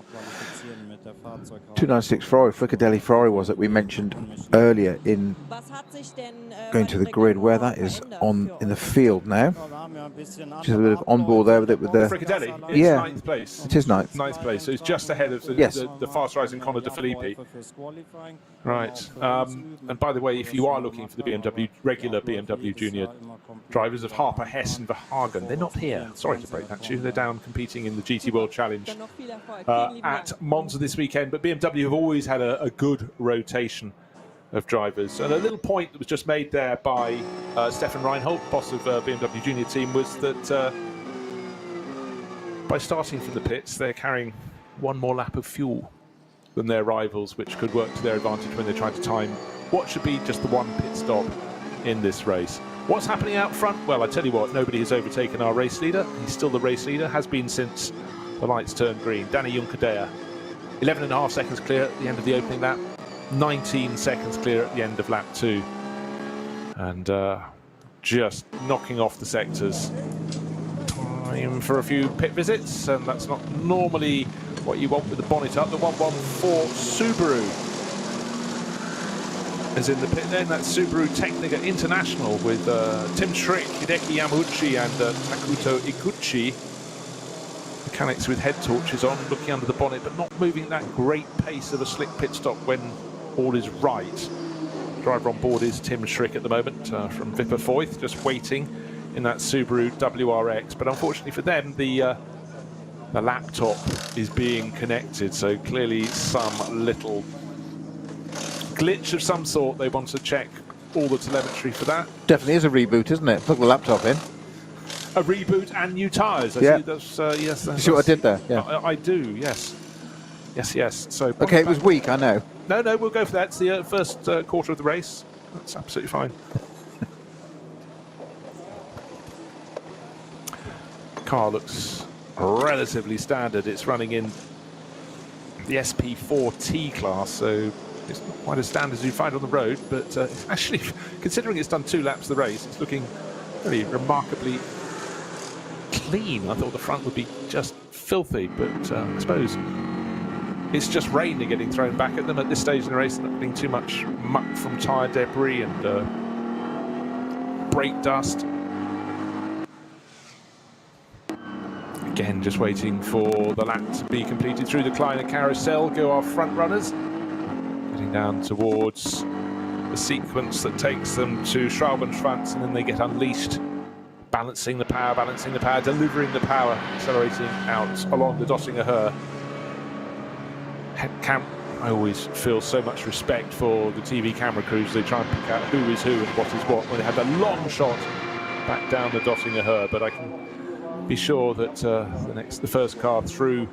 S2: 296 Ferrari, Fricadelli Ferrari was that we mentioned earlier in going to the grid, where that is in the field now. Just a bit of on board there with the
S1: Fricadelli, it's
S2: yeah,
S1: 9th place.
S2: It is 9th.
S1: 9th place, so it's just ahead of the fast rising Conor De Filippi. Right, and by the way, if you are looking for the regular BMW Junior drivers of Harper, Hess and Verhagen, they're not here. Sorry to break that to you. They're down competing in the GT World Challenge at Monza this weekend, but BMW have always had a good rotation of drivers. And a little point that was just made there by Stefan Reinhold, boss of BMW Junior team, was that by starting from the pits, they're carrying 1 more lap of fuel than their rivals, which could work to their advantage when they try to time what should be just the 1 pit stop in this race. What's happening out front? Well, I tell you what, nobody has overtaken our race leader. He's still the race leader, has been since the lights turned green. Danny Juncadea, 11.5 seconds clear at the end of the opening lap, 19 seconds clear at the end of lap 2. And just knocking off the sectors. Time for a few pit visits, and that's not normally what you want with the bonnet up. The 114 Subaru is in the pit then. That's Subaru Technica International with Tim Schrick, Hideki Yamauchi and Takuto Iguchi. Mechanics with head torches on, looking under the bonnet, but not moving at that great pace of a slick pit stop when all is right. Driver on board is Tim Schrick at the moment from Vipper Foyth, just waiting in that Subaru WRX. But unfortunately for them, the laptop is being connected, so clearly some little glitch of some sort. They want to check all the telemetry for that.
S2: Definitely is a reboot, isn't it? Plug the laptop in.
S1: A reboot and new tyres.
S2: Yeah.
S1: Yes.
S2: You see what I did there? Yeah.
S1: I do. Yes. Yes. So.
S2: Okay, it was weak. I know.
S1: No, we'll go for that. It's the first quarter of the race. That's absolutely fine. Car looks relatively standard. It's running in the SP4T class, so it's not quite as standard as you find on the road, but it's actually, considering it's done 2 laps of the race, it's looking really remarkably clean. I thought the front would be just filthy, but I suppose it's just rain they're getting thrown back at them at this stage in the race, not getting too much muck from tyre debris and brake dust. Again, just waiting for the lap to be completed through the Kleiner Carousel. Go our front runners, getting down towards the sequence that takes them to Schraubenschwanz, and then they get unleashed, balancing the power, delivering the power, accelerating out along the Dottinger Höhe. I always feel so much respect for the TV camera crews. They try and pick out who is who and what is what when they have a long shot back down the Dottinger Höhe, but I can be sure that the first car through,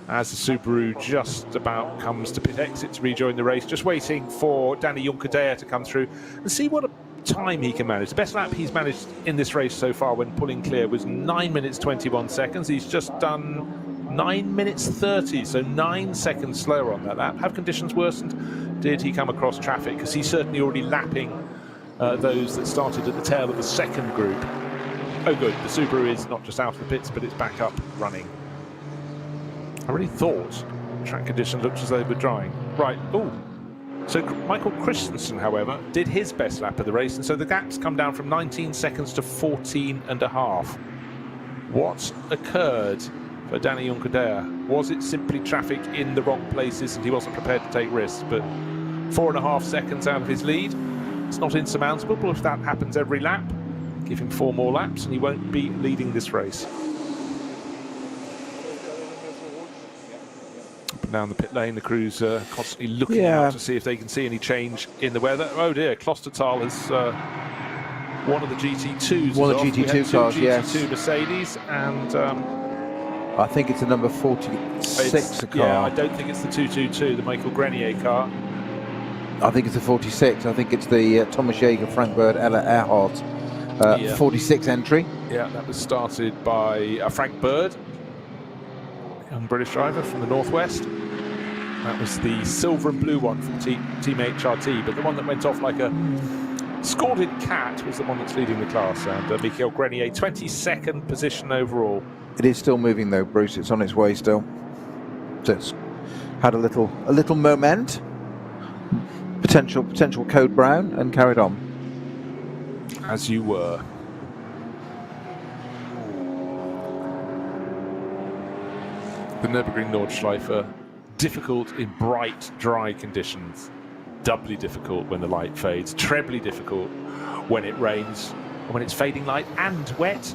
S1: as the Subaru just about comes to pit exit to rejoin the race, just waiting for Danny Juncadea to come through and see what time he can manage. The best lap he's managed in this race so far when pulling clear was 9 minutes 21 seconds. He's just done 9 minutes 30, so 9 seconds slower on that lap. Have conditions worsened? Did he come across traffic? Because he's certainly already lapping those that started at the tail of the second group. Oh good, the Subaru is not just out of the pits, but it's back up running. I really thought track conditions looked as though they were drying. Right, so Michael Christensen, however, did his best lap of the race, and so the gap's come down from 19 seconds to 14.5. What occurred for Danny Juncadea? Was it simply traffic in the wrong places and he wasn't prepared to take risks? But 4.5 seconds out of his lead, it's not insurmountable, but if that happens every lap, give him 4 more laps and he won't be leading this race. down the pit lane. The crew's constantly looking out to see if they can see any change in the weather. Oh dear, Klostertal has one of the GT2s.
S2: One of the GT2 cars,
S1: GT2 Mercedes, and
S2: I think it's the number 46 car.
S1: Yeah, I don't think it's the 222, the Michael Grenier car.
S2: I think it's the 46. I think it's the Thomas Jaeger, Frank Bird, Ella Earhart 46 entry.
S1: Yeah, that was started by Frank Bird, young British driver from the Northwest. That was the silver and blue one from Team HRT, but the one that went off like a scalded cat was the one that's leading the class. And Michael Grenier, 22nd position overall.
S2: It is still moving though, Bruce. It's on its way still. So it's had a little moment, potential code brown, and carried on.
S1: As you were. The Nürburgring-Nordschleife, difficult in bright, dry conditions. Doubly difficult when the light fades. Trebly difficult when it rains. And when it's fading light and wet.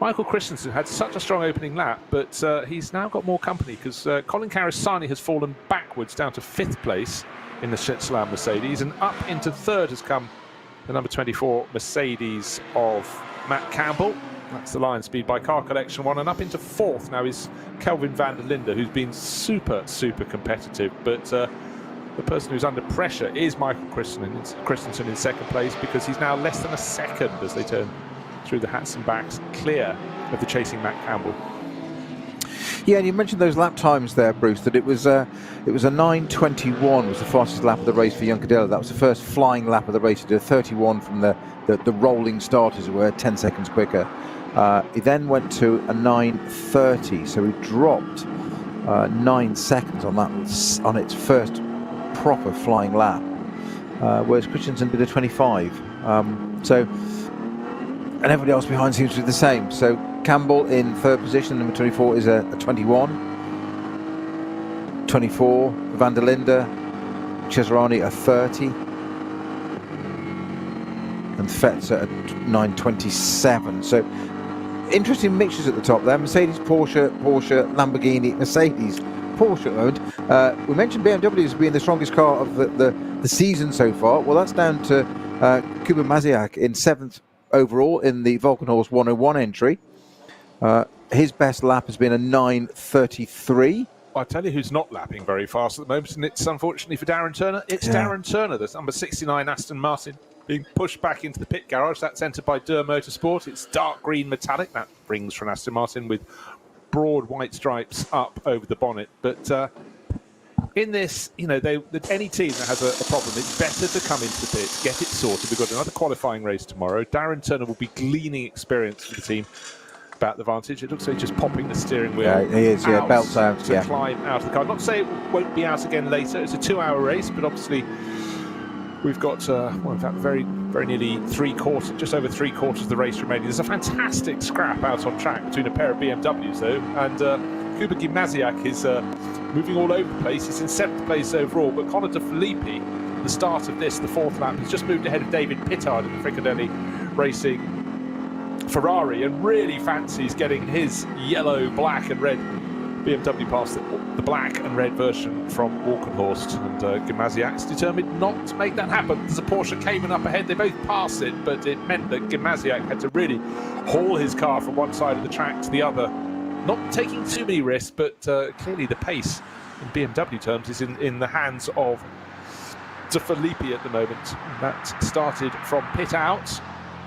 S1: Michael Christensen had such a strong opening lap, but he's now got more company because Colin Carissani has fallen backwards down to 5th place in the Switzerland Mercedes, and up into 3rd has come the number 24 Mercedes of Matt Campbell. That's the Lion Speed by Car Collection 1, and up into 4th now is Kelvin van der Linde, who's been super competitive, but the person who's under pressure is Michael Christensen in 2nd place, because he's now less than a second as they turn through the hats and backs, clear of the chasing Matt Campbell.
S2: Yeah, and you mentioned those lap times there, Bruce, that it was a 9:21 was the fastest lap of the race for Juncadella. That was the first flying lap of the race. He did a 31 from the rolling start, as it were, 10 seconds quicker. He then went to a 9:30, so he dropped 9 seconds on its first proper flying lap, whereas Christensen did a 25. And everybody else behind seems to do the same. So Campbell in 3rd position, number 24 is a 21. 24, van der Linde, Cesarani a 30. And Fetzer at 9:27. So interesting mixtures at the top there. Mercedes, Porsche, Lamborghini, Mercedes, Porsche at the moment. We mentioned BMW as being the strongest car of the season so far. Well, that's down to Kuba Maziak in 7th overall in the Volkenhorst 101 entry. His best lap has been a 9:33.
S1: I'll tell you who's not lapping very fast at the moment, and it's unfortunately for Darren Turner. It's Darren Turner, the number 69 Aston Martin, being pushed back into the pit garage. That's entered by Durr Motorsport. It's dark green metallic. That rings from Aston Martin with broad white stripes up over the bonnet. But in this, any team that has a problem, it's better to come into the pits, get it sorted. We've got another qualifying race tomorrow. Darren Turner will be gleaning experience for the team about the Vantage. It looks like he's just popping the steering wheel.
S2: Yeah, he is. Yeah, belts out.
S1: To climb out of the car. Not to say it won't be out again later. It's a 2-hour race, but obviously we've got, in fact, very nearly just over three-quarters of the race remaining. There's a fantastic scrap out on track between a pair of BMWs, though, and Kuba Gimnaziak is moving all over the place. He's in 7th place overall, but Connor De Filippi, the start of this, the 4th lap, has just moved ahead of David Pittard in the Fricadelli Racing Ferrari, and really fancies getting his yellow, black and red BMW past the black and red version from Walkenhorst, and Gimnaziak's determined not to make that happen. There's a Porsche Cayman up ahead. They both passed it, but it meant that Gimnaziak had to really haul his car from one side of the track to the other, not taking too many risks, but clearly the pace in BMW terms is in the hands of De Filippi at the moment. That started from pit out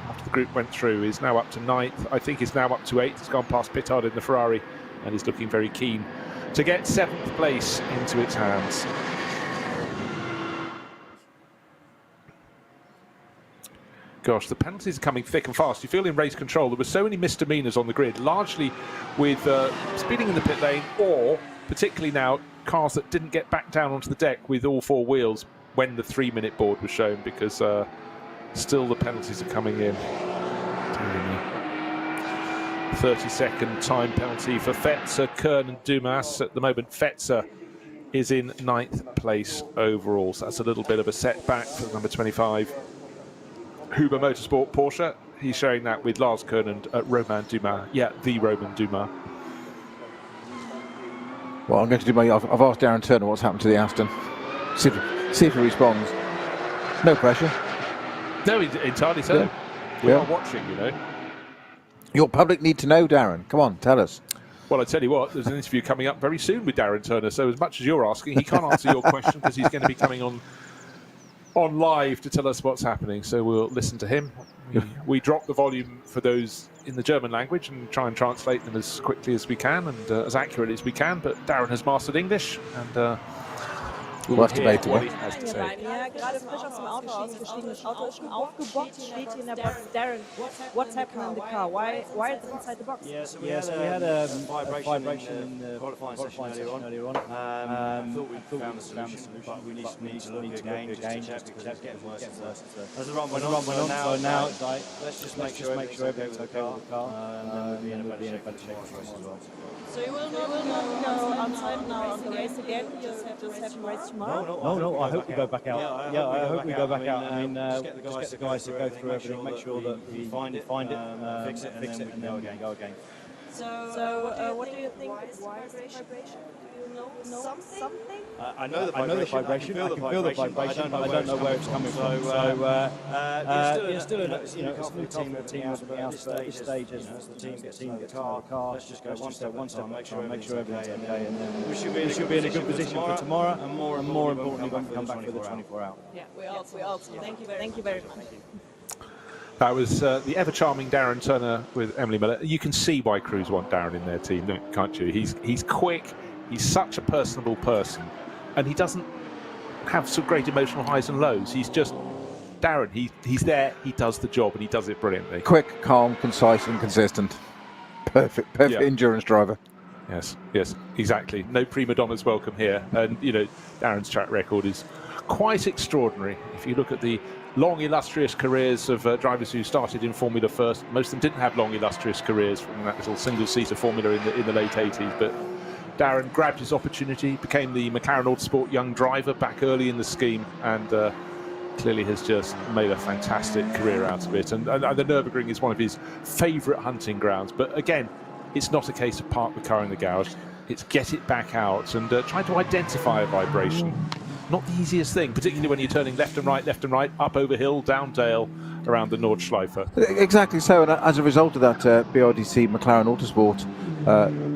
S1: after the group went through. Is now up to 9th. I think he's now up to 8th. He's gone past Pittard in the Ferrari, and he's looking very keen to get 7th place into its hands. Gosh, the penalties are coming thick and fast. You feel in race control. There were so many misdemeanors on the grid, largely with speeding in the pit lane, or particularly now, cars that didn't get back down onto the deck with all 4 wheels when the 3-minute board was shown, because still the penalties are coming in. 30-second time penalty for Fetzer, Kern and Dumas. At the moment, Fetzer is in 9th place overall, so that's a little bit of a setback for the number 25 Huber Motorsport Porsche. He's showing that with Lars Kern and Romain Dumas. Yeah, the Romain Dumas.
S2: Well, I'm going to do my. I've asked Darren Turner what's happened to the Aston. See if he responds. No pressure.
S1: No, entirely so.
S2: Yeah.
S1: We are watching, you know.
S2: Your public need to know, Darren. Come on, tell us.
S1: Well, I tell you what, there's an interview coming up very soon with Darren Turner. So as much as you're asking, he can't answer your question because he's going to be coming on live to tell us what's happening. So we'll listen to him. We drop the volume for those in the German language and try and translate them as quickly as we can and as accurately as we can. But Darren has mastered English, and
S2: we'll hear
S1: what he has to say.
S5: Ja, gerade frisch aus dem Auto ausgestiegen. Das Auto ist schon aufgebockt, steht hier in der Box. Darren, what's happening in the car? Why is it inside the box?
S6: So we had a vibration in the qualifying session earlier on. Thought we found the solution, but we need to look again just to check because it's getting worse and worse. As the run went on, so now it's like, let's just make sure everything's okay with the car, and then we'll be in a better shape for us as well.
S5: So you will not go outside now on the race again? You just have to race tomorrow?
S6: No, I hope we go back out. Yeah, I hope we go back out. I mean, just get the guys to go through everything, make sure that we find it, fix it, and then we can go again.
S5: So what do you think is vibration? Do you know something?
S6: I know the vibration. I can feel the vibration. I don't know where it's coming from. So still a new team at this stage as the team gets in the car. Let's just go one step, make sure everything's okay, and then we should be in a good position for tomorrow, and more importantly, when we come back for the 24 hour.
S5: Yeah, we also. Thank you very much.
S1: That was the ever-charming Darren Turner with Emily Miller. You can see why crews want Darren in their team, can't you? He's quick, he's such a personable person, and he doesn't have some great emotional highs and lows. He's just Darren. He's there, he does the job, and he does it brilliantly.
S2: Quick, calm, concise, and consistent. Perfect endurance driver.
S1: Yes, exactly. No prima donnas welcome here. And, you know, Darren's track record is quite extraordinary. If you look at the long, illustrious careers of drivers who started in Formula first, most of them didn't have long, illustrious careers from that little single-seater Formula in the late 80s. But Darren grabbed his opportunity, became the McLaren Autosport young driver back early in the scheme, and clearly has just made a fantastic career out of it. And the Nürburgring is one of his favourite hunting grounds. But again, it's not a case of park the car in the garage. It's get it back out and try to identify a vibration. Not the easiest thing, particularly when you're turning left and right, up over hill, down dale, around the Nordschleife.
S2: Exactly so, and as a result of that BRDC McLaren Autosport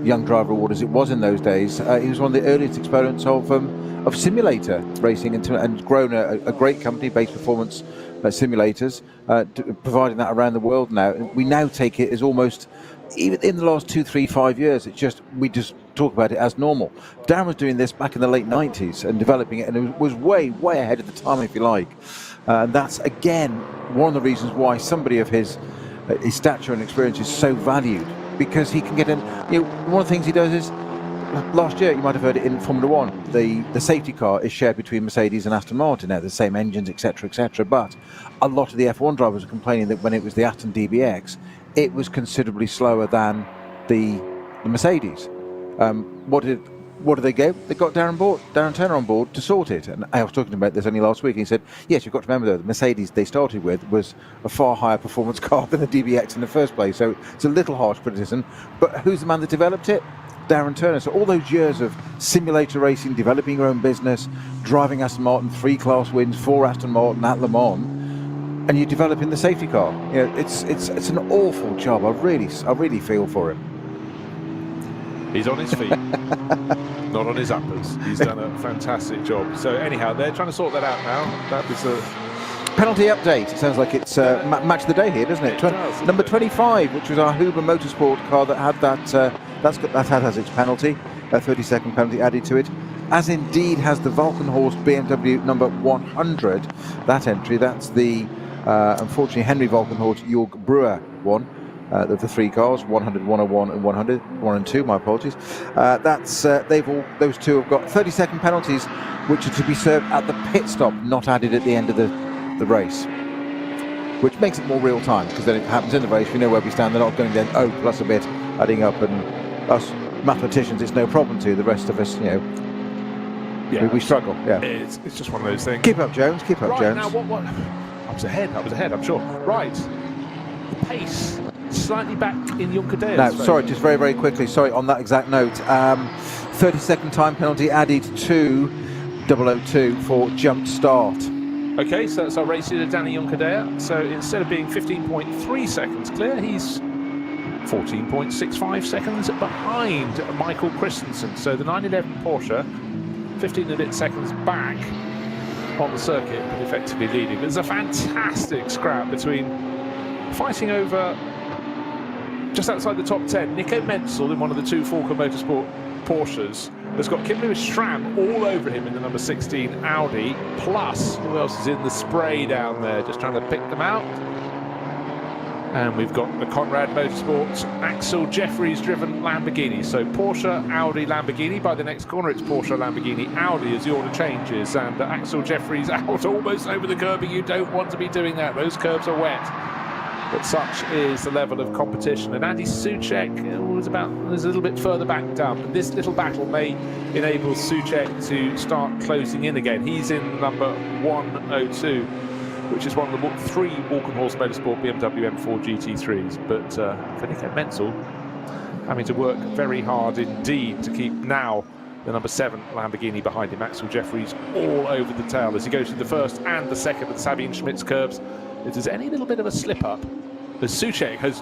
S2: Young Driver Award, as it was in those days, he was one of the earliest exponents of simulator racing and grown a great company, Base Performance Simulators, providing that around the world now. We now take it as almost, even in the last 2, 3, 5 years, we just talk about it as normal. Darren was doing this back in the late 90s and developing it, and it was way ahead of the time, if you like. And that's again one of the reasons why somebody of his stature and experience is so valued, because he can get in. One of the things he does is, last year, you might have heard it in Formula One, the safety car is shared between Mercedes and Aston Martin. Now, the same engines, etc., but a lot of the F1 drivers are complaining that when it was the Aston DBX, it was considerably slower than the Mercedes. What did they go? They got Darren Turner on board to sort it. And I was talking about this only last week. And he said, yes, you've got to remember, though, the Mercedes they started with was a far higher performance car than the DBX in the first place. So it's a little harsh criticism. But who's the man that developed it? Darren Turner. So all those years of simulator racing, developing your own business, driving Aston Martin, 3 class wins for Aston Martin at Le Mans, and you're developing the safety car. It's an awful job. I really feel for him.
S1: He's on his feet, not on his uppers. He's done a fantastic job. So anyhow, they're trying to sort that out now. That was a
S2: penalty update. It sounds like it's match of the day here, doesn't it? Number 25, which was our Huber Motorsport car that had that has its penalty, a 30-second penalty added to it, as indeed has the Valkenhorst BMW number 100. That entry, that's the unfortunately Henry Valkenhorst Jörg Brewer one. Of the 3 cars, 100, 101 and 100, 1 and 2, my apologies. Those two have got 30-second penalties, which are to be served at the pit stop, not added at the end of the race, which makes it more real time, because then it happens in the race, we know where we stand. They're not going then, plus a bit, adding up, and us mathematicians, it's no problem to. The rest of us, we struggle. Yeah,
S1: it's just one of those things.
S2: Keep up, Jones. Keep up,
S1: right,
S2: Jones.
S1: Now, what? I was ahead, I'm sure. Right, the pace slightly back in Juncker
S2: No, sorry, just very, very quickly. Sorry, on that exact note. 30-second time penalty added to 002 for jump start.
S1: Okay, so that's our race leader, Danny Juncker. So instead of being 15.3 seconds clear, he's 14.65 seconds behind Michael Christensen. So the 911 Porsche, 15 and a bit seconds back on the circuit, but effectively leading. There's a fantastic scrap between fighting over just outside the top 10. Nico Menzel in one of the two Falco Motorsport Porsches has got Kim Lewis Schramm all over him in the number 16 Audi, plus who else is in the spray down there, just trying to pick them out. And we've got the Conrad Motorsports Axel Jeffries driven Lamborghini. So Porsche, Audi, Lamborghini. By the next corner it's Porsche, Lamborghini, Audi as the order changes, and Axel Jeffries out almost over the curb. You don't want to be doing that, those curbs are wet. But such is the level of competition. And Andy Soucek is a little bit further back down. But this little battle may enable Soucek to start closing in again. He's in number 102, which is one of the three Walkenhorst Motorsport BMW M4 GT3s. But for Nico Menzel, having to work very hard indeed to keep now the number 7 Lamborghini behind him. Axel Jeffries all over the tail as he goes through the first and the second of the Sabine Schmitz curbs. If there's any little bit of a slip-up, as Soucek has,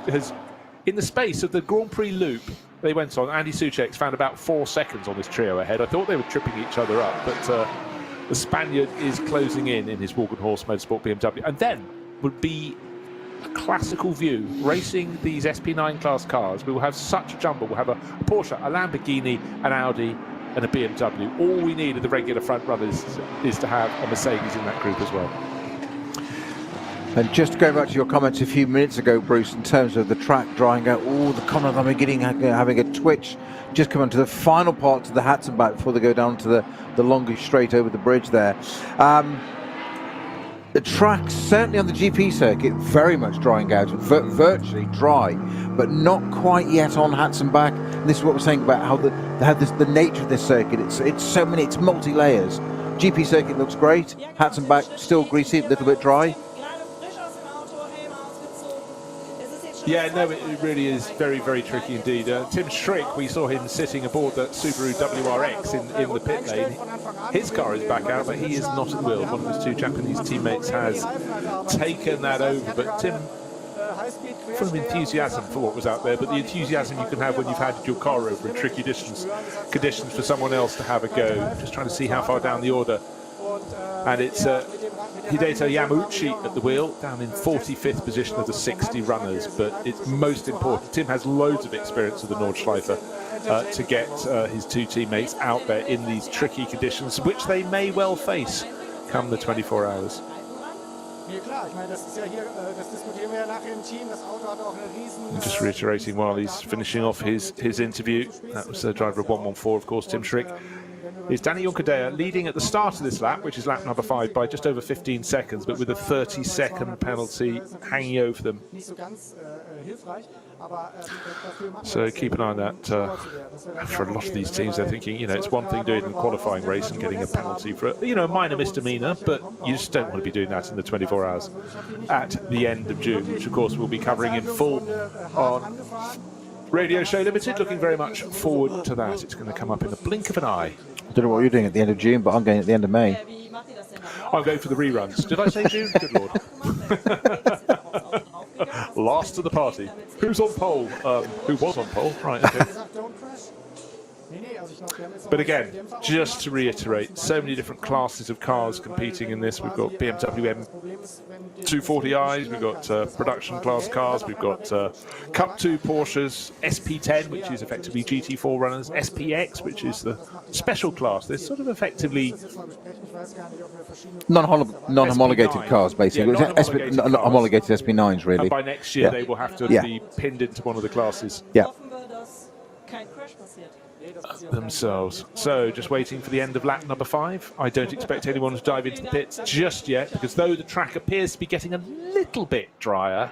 S1: in the space of the Grand Prix loop they went on, Andy Soucek's found about 4 seconds on this trio ahead. I thought they were tripping each other up, but the Spaniard is closing in his Walkenhorst Motorsport BMW. And then would be a classical view, racing these SP9 class cars. We will have such a jumble. We'll have a Porsche, a Lamborghini, an Audi, and a BMW. All we need of the regular front runners is to have a Mercedes in that group as well.
S2: And just going back to your comments a few minutes ago, Bruce, in terms of the track drying out, the Conrad Lamborghini having a twitch, just coming to the final part of the Hatzenbach before they go down to the longest straight over the bridge there. The track, certainly on the GP circuit, very much drying out, virtually dry, but not quite yet on Hatzenbach. And this is what we're saying about how the nature of this circuit. It's multi-layers. GP circuit looks great. Hatzenbach still greasy, a little bit dry.
S1: Yeah, no, it really is very, very tricky indeed. Tim Schrick, we saw him sitting aboard the Subaru WRX in the pit lane. His car is back out, but he is not at the wheel. One of his two Japanese teammates has taken that over. But Tim, full of enthusiasm for what was out there, but the enthusiasm you can have when you've handed your car over in tricky conditions for someone else to have a go. Just trying to see how far down the order. And it's Hideto Yamauchi at the wheel, down in 45th position of the 60 runners. But it's most important. Tim has loads of experience with the Nordschleife to get his two teammates out there in these tricky conditions, which they may well face come the 24 hours. And just reiterating while he's finishing off his interview, that was the driver of 114, of course, Tim Schrick. Is Danny Juncker leading at the start of this lap, which is lap number 5, by just over 15 seconds, but with a 30-second penalty hanging over them. So keep an eye on that. For a lot of these teams, they're thinking, it's one thing doing it in a qualifying race and getting a penalty for, a minor misdemeanor, but you just don't want to be doing that in the 24 hours at the end of June, which of course we'll be covering in full on Radio Show Limited. Looking very much forward to that. It's going to come up in the blink of an eye.
S2: I don't know what you're doing at the end of June, but I'm going at the end of May.
S1: I'm going for the reruns. Did I say June? Good Lord. Last of the party. Who's on pole? Who was on pole? Right, okay. But again, just to reiterate, so many different classes of cars competing in this. We've got BMW M240i's, we've got production class cars, we've got Cup 2 Porsches, SP10, which is effectively GT4 runners, SPX, which is the special class. There's sort of effectively
S2: non-homologated cars, basically.
S1: Yeah,
S2: non-homologated SP9s, really.
S1: And by next year, they will have to be pinned into one of the classes.
S2: Yeah.
S1: Themselves. So just waiting for the end of lap number 5. I don't expect anyone to dive into the pits just yet, because though the track appears to be getting a little bit drier,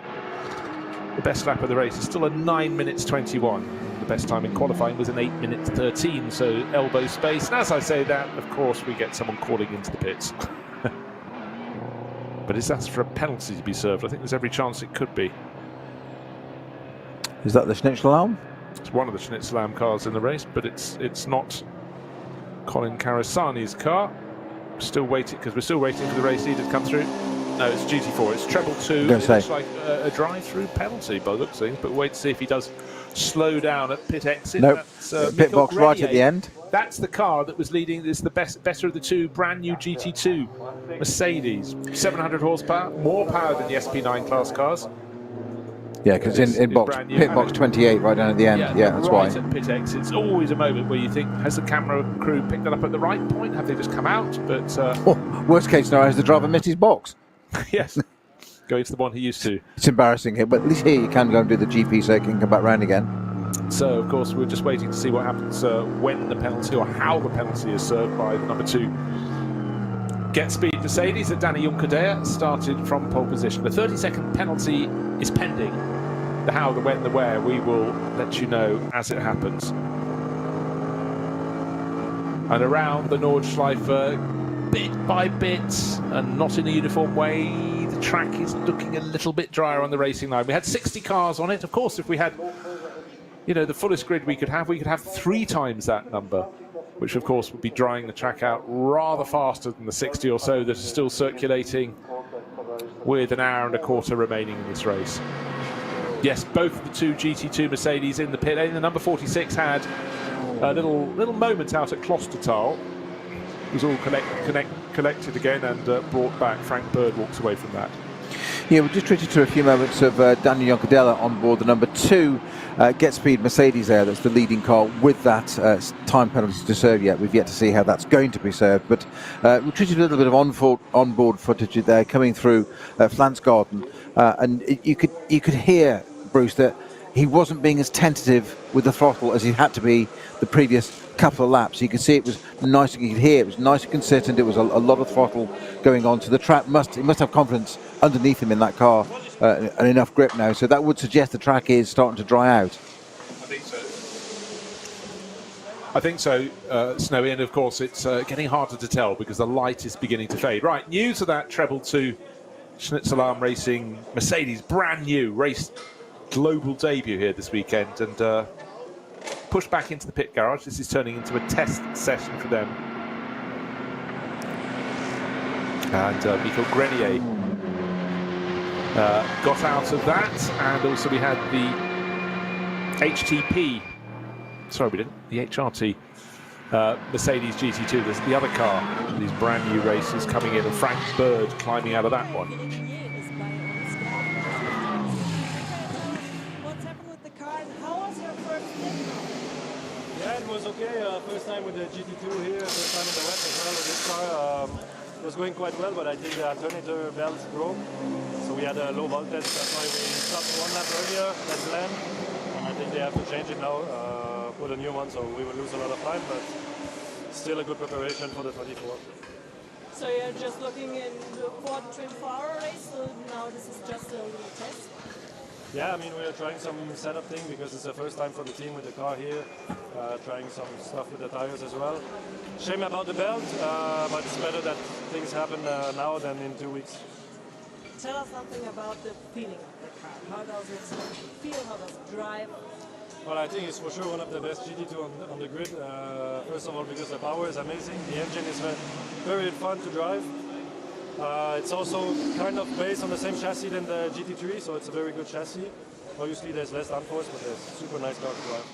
S1: the best lap of the race is still a 9 minutes 21. The best time in qualifying was an 8 minutes 13, so elbow space. And as I say that, of course, we get someone calling into the pits. But is that for a penalty to be served? I think there's every chance it could be.
S2: Is that the Schnitzel-Alarm?
S1: It's one of the Schnitzel-Alarm cars in the race, but it's not Colin Carasani's car. Still waiting, because we're still waiting for the race leader to come through. No, it's GT4. It's treble 2. It looks like a drive-through penalty by the looks of things, but wait to see if he does slow down at pit exit.
S2: Nope. Pit box
S1: Grenier.
S2: right at the end.
S1: That's the car that was leading. It's the better of the two brand new GT2 Mercedes. 700 horsepower, more power than the SP9 class cars.
S2: Yeah, because in pit box 28 right down at the end. Yeah, that's why.
S1: At pit exit, it's always a moment where you think, has the camera crew picked it up at the right point? Have they just come out? But
S2: worst case scenario, has the driver missed his box?
S1: Yes, going to the one he used to.
S2: It's embarrassing here, but at least here you can go and do the GP circuit and come back round again.
S1: So, of course, we're just waiting to see what happens when the penalty or how the penalty is served by the number 2 Get Speed Mercedes that Danny Juncadella started from pole position. A 30-second penalty is pending. The how, the when, the where, we will let you know as it happens. And around the Nordschleife, bit by bit, and not in a uniform way, the track is looking a little bit drier on the racing line. We had 60 cars on it. Of course, if we had, the fullest grid we could have 3 times that number, which of course would be drying the track out rather faster than the 60 or so that are still circulating with an hour and a quarter remaining in this race. Yes, both of the 2 GT2 Mercedes in the pit lane. The number 46 had a little moment out at Klostertal. It was all collected again and brought back. Frank Bird walks away from that.
S2: Yeah, we're just treated to a few moments of Daniel Juncadella on board the number 2 Get Speed Mercedes there. That's the leading car with that time penalty to serve yet. We've yet to see how that's going to be served. But we're treated a little bit of on-board footage there coming through Flansgarden. And you could hear, Bruce, that he wasn't being as tentative with the throttle as he had to be the previous couple of laps. You could see it was nice, you could hear it was nice and consistent. It was a lot of throttle going on. So the track he must have confidence underneath him in that car and enough grip now. So that would suggest the track is starting to dry out.
S1: I think so, Snowy, and of course it's getting harder to tell because the light is beginning to fade. Right, news of that treble 2 Schnitzel-Alarm Racing Mercedes, brand new race global debut here this weekend, and pushed back into the pit garage. This is turning into a test session for them. And Michael Grenier got out of that, and also we had the HTP, sorry we didn't, the HRT Mercedes GT2, there's the other car, these brand new races coming in, and Frank Bird climbing out of that one.
S6: Yeah, it was okay. First time with the GT2 here, first time in the wet as well with this car. It was going quite well, but I think the alternator belt broke. So we had a low voltage, that's why we stopped 1 lap earlier than planned. And I think they have to change it now, put a new one, so we will lose a lot of time, but still a good preparation for the 24.
S5: So you're just looking for the 24-hour race, so now this is just a little test?
S6: Yeah, I mean, we're trying some setup thing because it's the first time for the team with the car here, trying some stuff with the tires as well. Shame about the belt, but it's better that things happen now than in 2 weeks.
S5: Tell us something about the feeling of the car. How does it feel? How does it drive?
S6: Well, I think it's for sure one of the best GT2 on the grid. First of all, because the power is amazing. The engine is very fun to drive. It's also kind of based on the same chassis than the GT3, so it's a very good chassis. Obviously, there's less downforce, but there's super nice car to drive.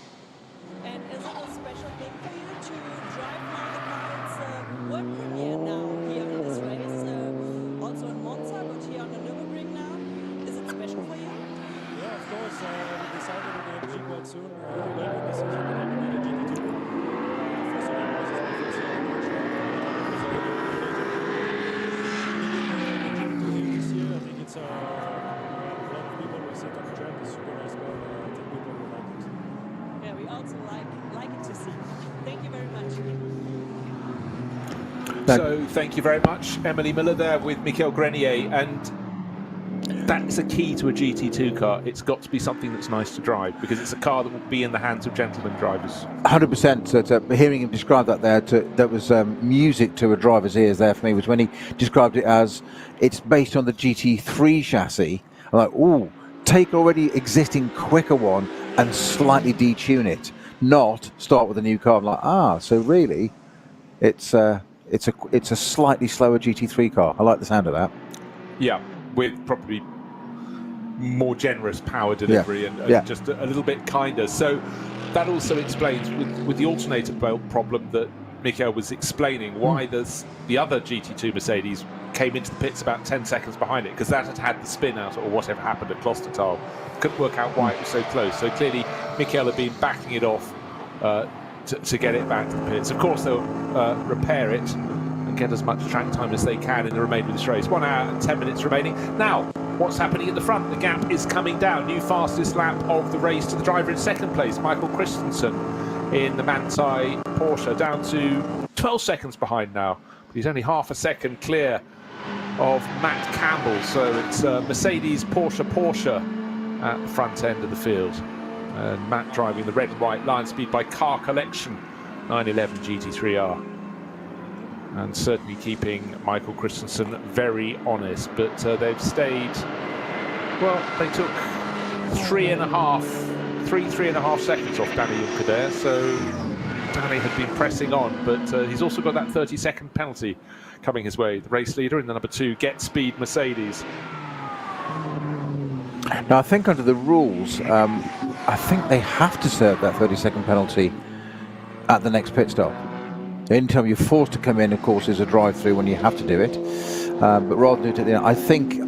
S5: And is it a special thing for you to drive now the car? It's world premiere now here in this race, also in Monza, but here on the Nürburgring now. Is it special for you?
S6: Yeah, of course. We decided with the MG quite soon. We made the decision that I would need a GT2. First of all, it was my first year on Nürburgring. I think it's a lot of people will sit on the track. It's super nice car. I think people will like it.
S5: Yeah, we also like it to see. Thank you very much.
S1: So thank you very much, Emily Miller there with Michael Grenier, and that's a key to a GT2 car. It's got to be something that's nice to drive because it's a car that will be in the hands of gentlemen drivers.
S2: 100%. Hearing him describe that there, that was music to a driver's ears there for me, was when he described it as it's based on the GT3 chassis. I'm like, ooh, take already existing quicker one and slightly detune it, not start with a new car. I'm like, so really, it's a slightly slower GT3 car. I like the sound of that.
S1: Yeah, with probably more generous power delivery and just a little bit kinder. So that also explains with the alternator belt problem that Michael was explaining why the other GT2 Mercedes came into the pits about 10 seconds behind it, because that had the spin out or whatever happened at Klostertal. Couldn't work out why it was so close. So clearly Michael had been backing it off to get it back to the pits. Of course they'll repair it and get as much track time as they can in the remainder of this race. 1 hour and 10 minutes remaining. Now, what's happening at the front? The gap is coming down. New fastest lap of the race to the driver in second place, Michael Christensen in the Manthey Porsche, down to 12 seconds behind now. But he's only half a second clear of Matt Campbell. So it's Mercedes, Porsche at the front end of the field. And Matt driving the red and white line speed by car collection 911 GT3R. And certainly keeping Michael Christensen very honest. But they've stayed, well, they took 3.5 seconds off Danny Juncker there. So Danny had been pressing on, but he's also got that 30-second penalty coming his way. The race leader in the number 2 Get Speed Mercedes.
S2: Now, I think under the rules, I think they have to serve that 30-second penalty at the next pit stop. Anytime you're forced to come in, of course, is a drive-through when you have to do it. But rather than do it at the end,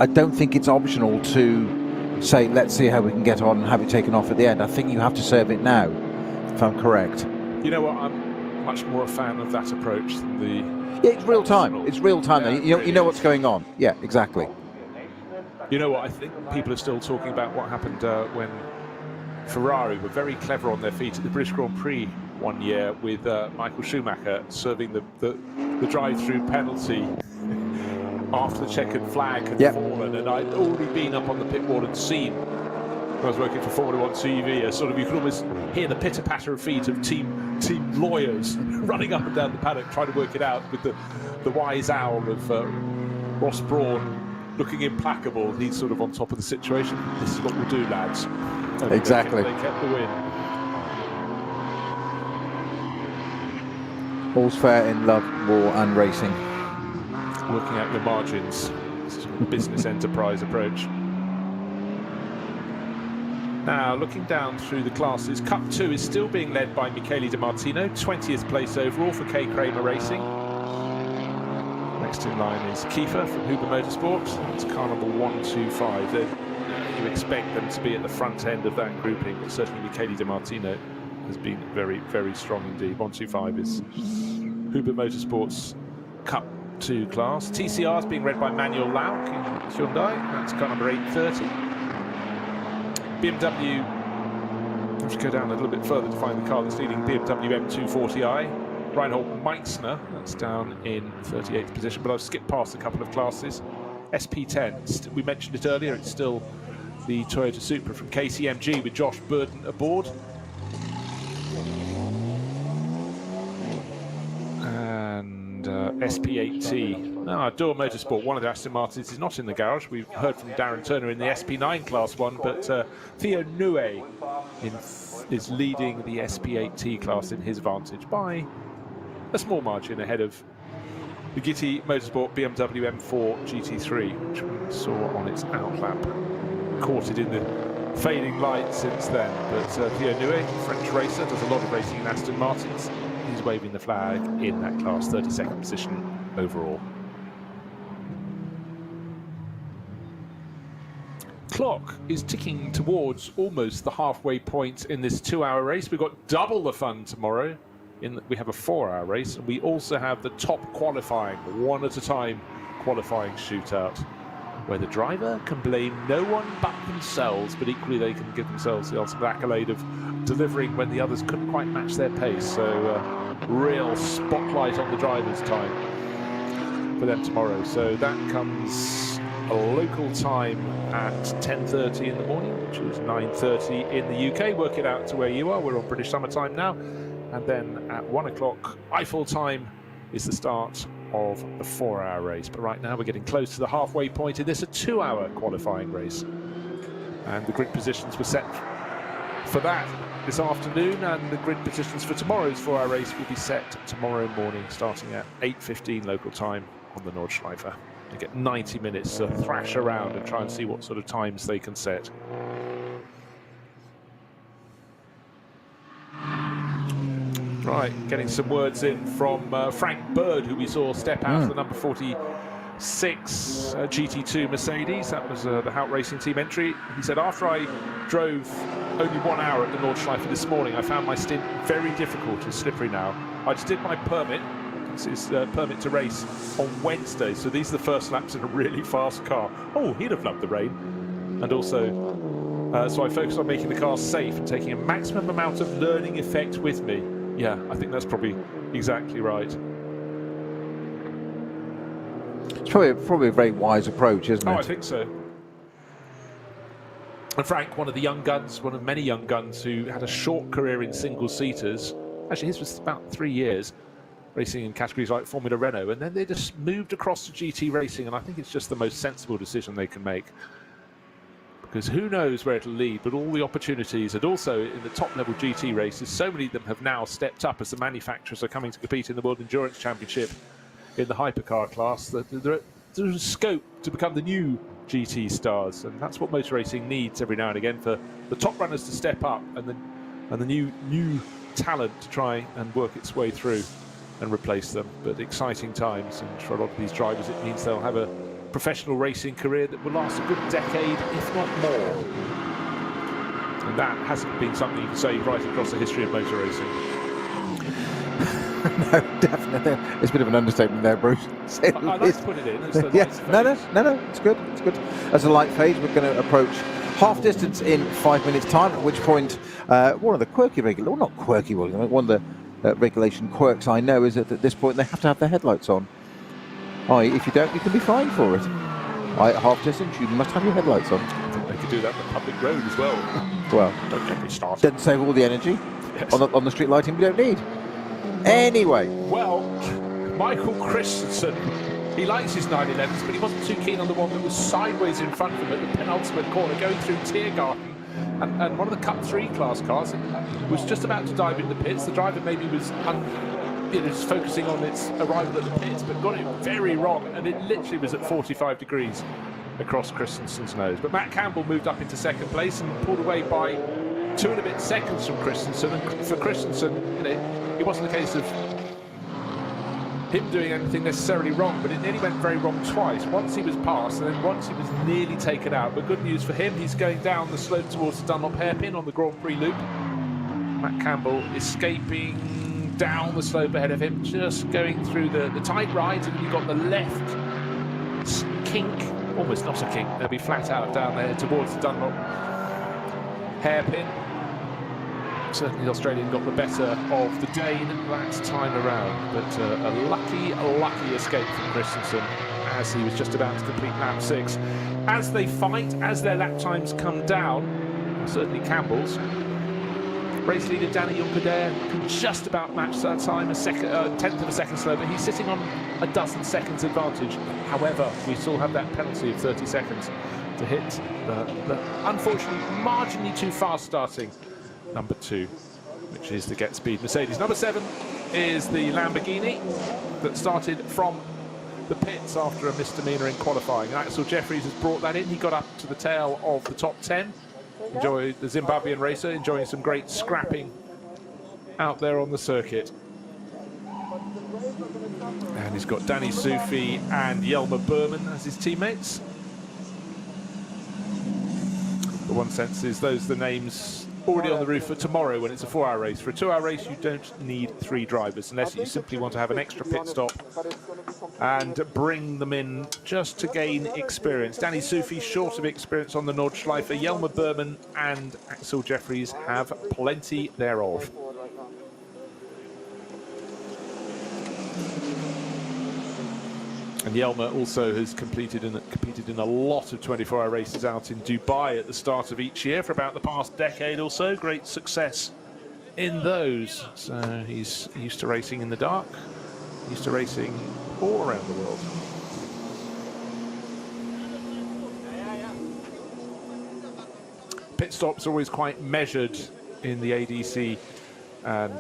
S2: I don't think it's optional to say, let's see how we can get on and have it taken off at the end. I think you have to serve it now, if I'm correct.
S1: You know what? I'm much more a fan of that approach than the...
S2: Yeah, it's real time. It's real time.
S1: Yeah,
S2: you know what's going on. Yeah, exactly.
S1: You know what? I think people are still talking about what happened when Ferrari were very clever on their feet at the British Grand Prix one year with Michael Schumacher serving the drive-through penalty after the checkered flag had fallen, and I'd already been up on the pit wall and seen, when I was working for Formula 1 TV, you could almost hear the pitter-patter of feet of team lawyers running up and down the paddock trying to work it out, with the wise owl of Ross Brawn looking implacable. He's sort of on top of the situation. This is what we'll do, lads. And
S2: exactly.
S1: They kept the win.
S2: All's fair in love, war and racing.
S1: Working out your margins. This is a business enterprise approach. Now, looking down through the classes, Cup 2 is still being led by Michele Di Martino, 20th place overall for K. Kramer Racing. Next in line is Kiefer from Huber Motorsport. It's car number 125. You expect them to be at the front end of that grouping, but certainly Michele Di Martino has been very, very strong indeed. 125 is Huber Motorsport's Cup 2 class. TCR is being read by Manuel Lauk in Hyundai. That's car number 830. BMW, let's go down a little bit further to find the car that's leading, BMW M240i. Reinhold Meitzner, that's down in 38th position, but I've skipped past a couple of classes. SP10, we mentioned it earlier, it's still the Toyota Supra from KCMG with Josh Burden aboard. And SP8T. Door Motorsport, one of the Aston Martins, is not in the garage. We've heard from Darren Turner in the SP9 Class 1, but Theo Nue is leading the SP8T class in his Vantage by a small margin ahead of the Gitti Motorsport BMW M4 GT3, which we saw on its outlap. Caught it in the fading light since then, but Theo Nue, French racer, does a lot of racing in Aston Martins. He's waving the flag in that class, 32nd position overall. Clock is ticking towards almost the halfway point in this 2-hour race. We've got double the fun tomorrow. We have a 4-hour race, and we also have the top qualifying, one at a time qualifying shootout, where the driver can blame no one but themselves, but equally they can give themselves the ultimate accolade of delivering when the others couldn't quite match their pace. So real spotlight on the driver's time for them tomorrow. So that comes a local time at 10:30 in the morning, which is 9:30 in the UK. Work it out to where you are. We're on British summer time now. And then at 1 o'clock Eiffel time is the start of the 4-hour race. But right now we're getting close to the halfway point in this, a 2-hour qualifying race. And the grid positions were set for that this afternoon, and the grid positions for tomorrow's 4-hour race will be set tomorrow morning, starting at 8:15 local time on the Nordschleife. They get 90 minutes to thrash around and try and see what sort of times they can set. Right, getting some words in from Frank Bird, who we saw step out of the number 46 GT2 Mercedes. That was the Hout Racing Team entry. He said, after I drove only 1 hour at the Nordschleife this morning, I found my stint very difficult and slippery now. I just did my permit. This is permit to race on Wednesday, so these are the first laps in a really fast car. Oh, he'd have loved the rain. And also, so I focused on making the car safe and taking a maximum amount of learning effect with me. Yeah, I think that's probably exactly right.
S2: It's probably a very wise approach, isn't it?
S1: Oh, I think so. And Frank, one of the young guns, one of many young guns who had a short career in single-seaters. Actually, his was about 3 years, racing in categories like Formula Renault, and then they just moved across to GT racing, and I think it's just the most sensible decision they can make. Because who knows where it'll lead, but all the opportunities, and also in the top-level GT races, so many of them have now stepped up as the manufacturers are coming to compete in the World Endurance Championship in the hypercar class. There's scope to become the new GT stars, and that's what motor racing needs every now and again, for the top runners to step up and the new talent to try and work its way through and replace them. But exciting times, and for a lot of these drivers it means they'll have a professional racing career that will last a good decade, if not more. And that hasn't been something you can say right across the history of motor racing.
S2: No, definitely. It's a bit of an understatement there, Bruce.
S1: I like to put it in. It's the
S2: Yeah,
S1: lights phase.
S2: no, it's good, it's good. As a light phase, we're going to approach half distance in 5 minutes' time, at which point one of the quirky regulations, well, not quirky, one of the regulation quirks I know is that at this point they have to have their headlights on. If you don't, you can be fined for it. At half distance, you must have your headlights on.
S1: I think they could do that on the public road as well.
S2: Well,
S1: Don't get me started.
S2: doesn't save all the energy
S1: Yes.
S2: on the street lighting we don't need. Anyway,
S1: Well, Michael Christensen, he likes his 911s, but he wasn't too keen on the one that was sideways in front of him at the penultimate corner, going through Tiergarten. And one of the Cup 3 class cars was just about to dive into pits. The driver maybe was just focusing on its arrival at the pits, but got it very wrong, and it literally was at 45 degrees across Christensen's nose. But Matt Campbell moved up into second place and pulled away by 2 and a bit seconds from Christensen. And for Christensen, it wasn't a case of him doing anything necessarily wrong, but it nearly went very wrong twice. Once he was passed, and then once he was nearly taken out. But good news for him, he's going down the slope towards the Dunlop hairpin on the Grand Prix loop. Matt Campbell escaping down the slope ahead of him, just going through the tight right, and you've got the left kink, almost not a kink, they'll be flat out down there towards the Dunlop hairpin. Certainly the Australian got the better of the Dane that time around, but a lucky escape from Christensen as he was just about to complete lap 6. As they fight, as their lap times come down, certainly Campbell's, race leader Danny Juncker can just about match that time, a tenth of a second slower, but he's sitting on a dozen seconds advantage. However, we still have that penalty of 30 seconds to hit the unfortunately marginally too fast starting number 2, which is the Get Speed Mercedes. Number 7 is the Lamborghini that started from the pits after a misdemeanor in qualifying. And Axel Jeffries has brought that in. He got up to the tail of the top 10. Enjoy the Zimbabwean racer, enjoying some great scrapping out there on the circuit. And he's got Danny Sufi and Jelmer Berman as his teammates. The one sense is those are the names already on the roof for tomorrow when it's a 4-hour race. For a 2-hour race, you don't need 3 drivers unless you simply want to have an extra pit stop and bring them in just to gain experience. Danny Sufi short of experience on the Nordschleife. Jelmer Berman and Axel Jeffries have plenty thereof. And Jelmer also has competed in a lot of 24-hour races out in Dubai at the start of each year for about the past decade or so. Great success in those. So he's used to racing in the dark, used to racing all around the world. Pit stops are always quite measured in the ADC and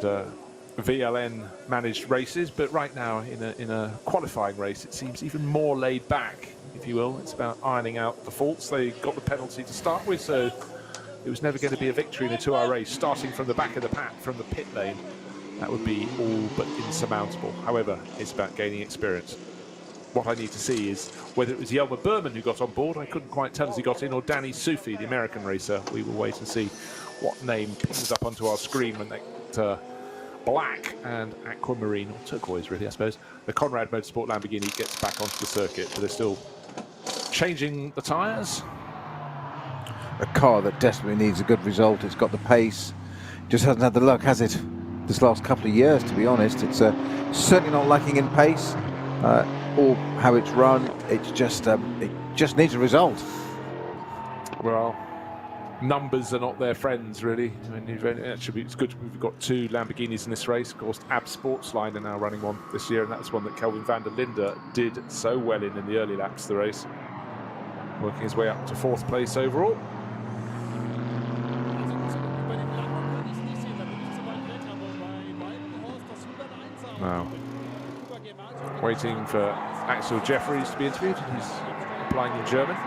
S1: VLN managed races, but right now in a qualifying race, it seems even more laid back, if you will. It's about ironing out the faults. They got the penalty to start with, so it was never going to be a victory in a 2-hour race. Starting from the back of the pack, from the pit lane, that would be all but insurmountable. However, it's about gaining experience. What I need to see is whether it was Yelmer Berman who got on board, I couldn't quite tell as he got in, or Danny Sufi, the American racer. We will wait and see what name pings up onto our screen when that black and aquamarine, or turquoise really, I suppose, the Conrad Motorsport Lamborghini gets back onto the circuit. But they're still changing the tyres.
S2: A car that desperately needs a good result. It's got the pace, just hasn't had the luck, has it? This last couple of years, to be honest. It's certainly not lacking in pace or how it's run. It's just it just needs a result.
S1: Well, numbers are not their friends, really. I mean, actually, it's good we've got 2 Lamborghinis in this race. Of course, AB Sportsline are now running one this year, and that's one that Kelvin van der Linde did so well in the early laps of the race, working his way up to 4th place overall. Now, waiting for Axel Jeffries to be interviewed. He's applying in German.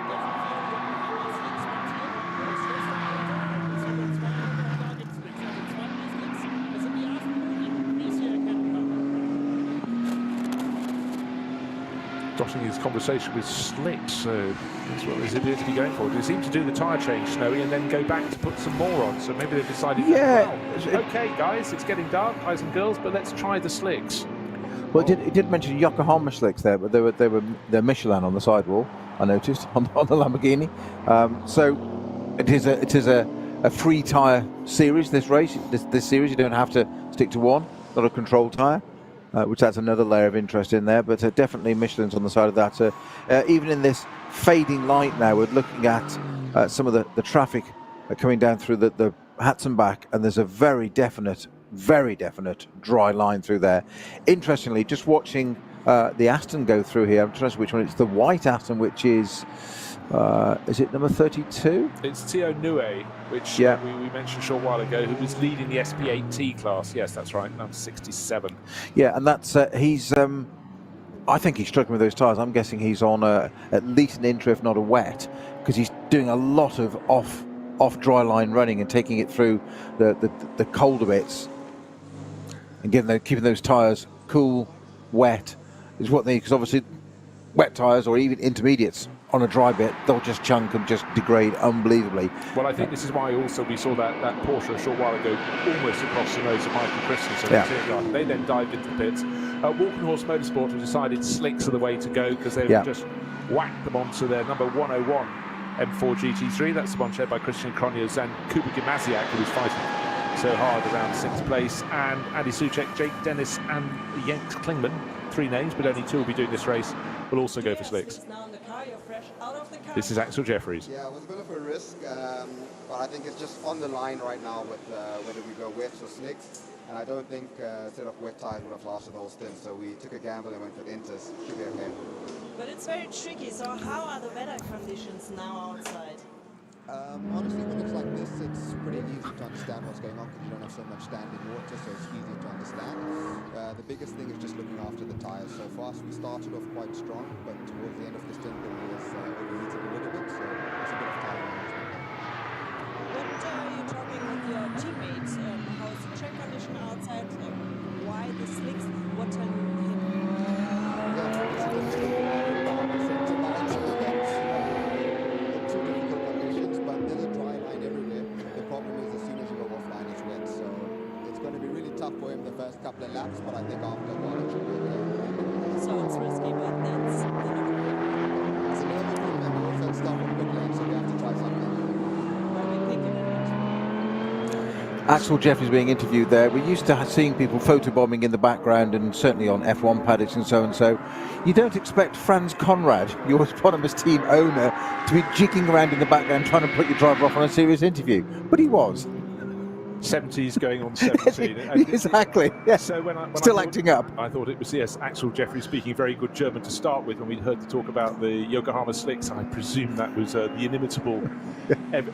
S1: Dotting his conversation with Slick, so that's what he's appeared to be going for. They seem to do the tyre change, Snowy, and then go back to put some more on. So maybe they've decided,
S2: yeah,
S1: well, okay, guys, it's getting dark, guys and girls, but let's try the slicks.
S2: Well, it did mention Yokohama slicks there, but they're Michelin on the sidewall, I noticed, on the Lamborghini. So it is a free tyre series, this race. This series, you don't have to stick to one, not a control tyre. Which adds another layer of interest in there, but definitely Michelin's on the side of that. Even in this fading light now, we're looking at some of the traffic coming down through the Hatzenbach, and there's a very definite dry line through there. Interestingly, just watching the Aston go through here, I'm trying to see which one. It's the white Aston, which is it number 32?
S1: It's Theo Nue, which we mentioned a short while ago, who was leading the SP8T class. Yes, that's right, number 67.
S2: Yeah, and that's he's. I think he's struggling with those tyres. I'm guessing he's on at least an intra, if not a wet, because he's doing a lot of off dry line running and taking it through the colder bits and keeping those tyres cool, wet is what they, because obviously wet tyres or even intermediates on a dry bit, they'll just chunk and just degrade unbelievably.
S1: Well, I think this is why also we saw that Porsche a short while ago almost across the nose of Michael Christensen. Yeah. They then dived into the pits. Walkenhorst Motorsport have decided slicks are the way to go, because they've just whacked them onto their number 101 M4 GT3. That's the one shared by Christian Cronjes and Kuba Gimasiak, who was fighting so hard around 6th place, and Andy Soucek, Jake Dennis and Jens Klingman. 3 names, but only 2 will be doing this race, will also go for slicks. This is Axel Jeffries.
S7: Yeah, it was a bit of a risk, but I think it's just on the line right now with whether we go wets or slicks. And I don't think a set of wet tyres would have lasted the whole stint, so we took a gamble and went with inters. Should be okay.
S5: But it's very tricky, so how are the weather conditions now outside?
S7: Honestly, when it's like this, it's pretty easy to understand what's going on, because you don't have so much standing water, so it's easy to understand. The biggest thing is just looking after the tyres. So far, we started off quite strong, but towards the end of the stint, the wheels overheated a little bit, so it's a bit of tyre management.
S5: When you're talking with your teammates, how's the track condition outside? Why the slicks? What time you hit?
S7: For him the first couple of laps, but I think after a while it should be okay.
S5: So it's risky, but that's
S7: it's a little bit from them also stuff on the lane, so we have to try something.
S2: Axel Jeffries being interviewed there. We're used to seeing people photobombing in the background, and certainly on F1 paddocks and so and so. You don't expect Franz Conrad, your eponymous team owner, to be jigging around in the background trying to put your driver off on a serious interview, but he was.
S1: 70s going on 17.
S2: Exactly. Yeah.
S1: So when
S2: Still acting up.
S1: I thought it was, yes, Axel Jeffries speaking very good German to start with. When we heard the talk about the Yokohama slicks, I presume that was the inimitable,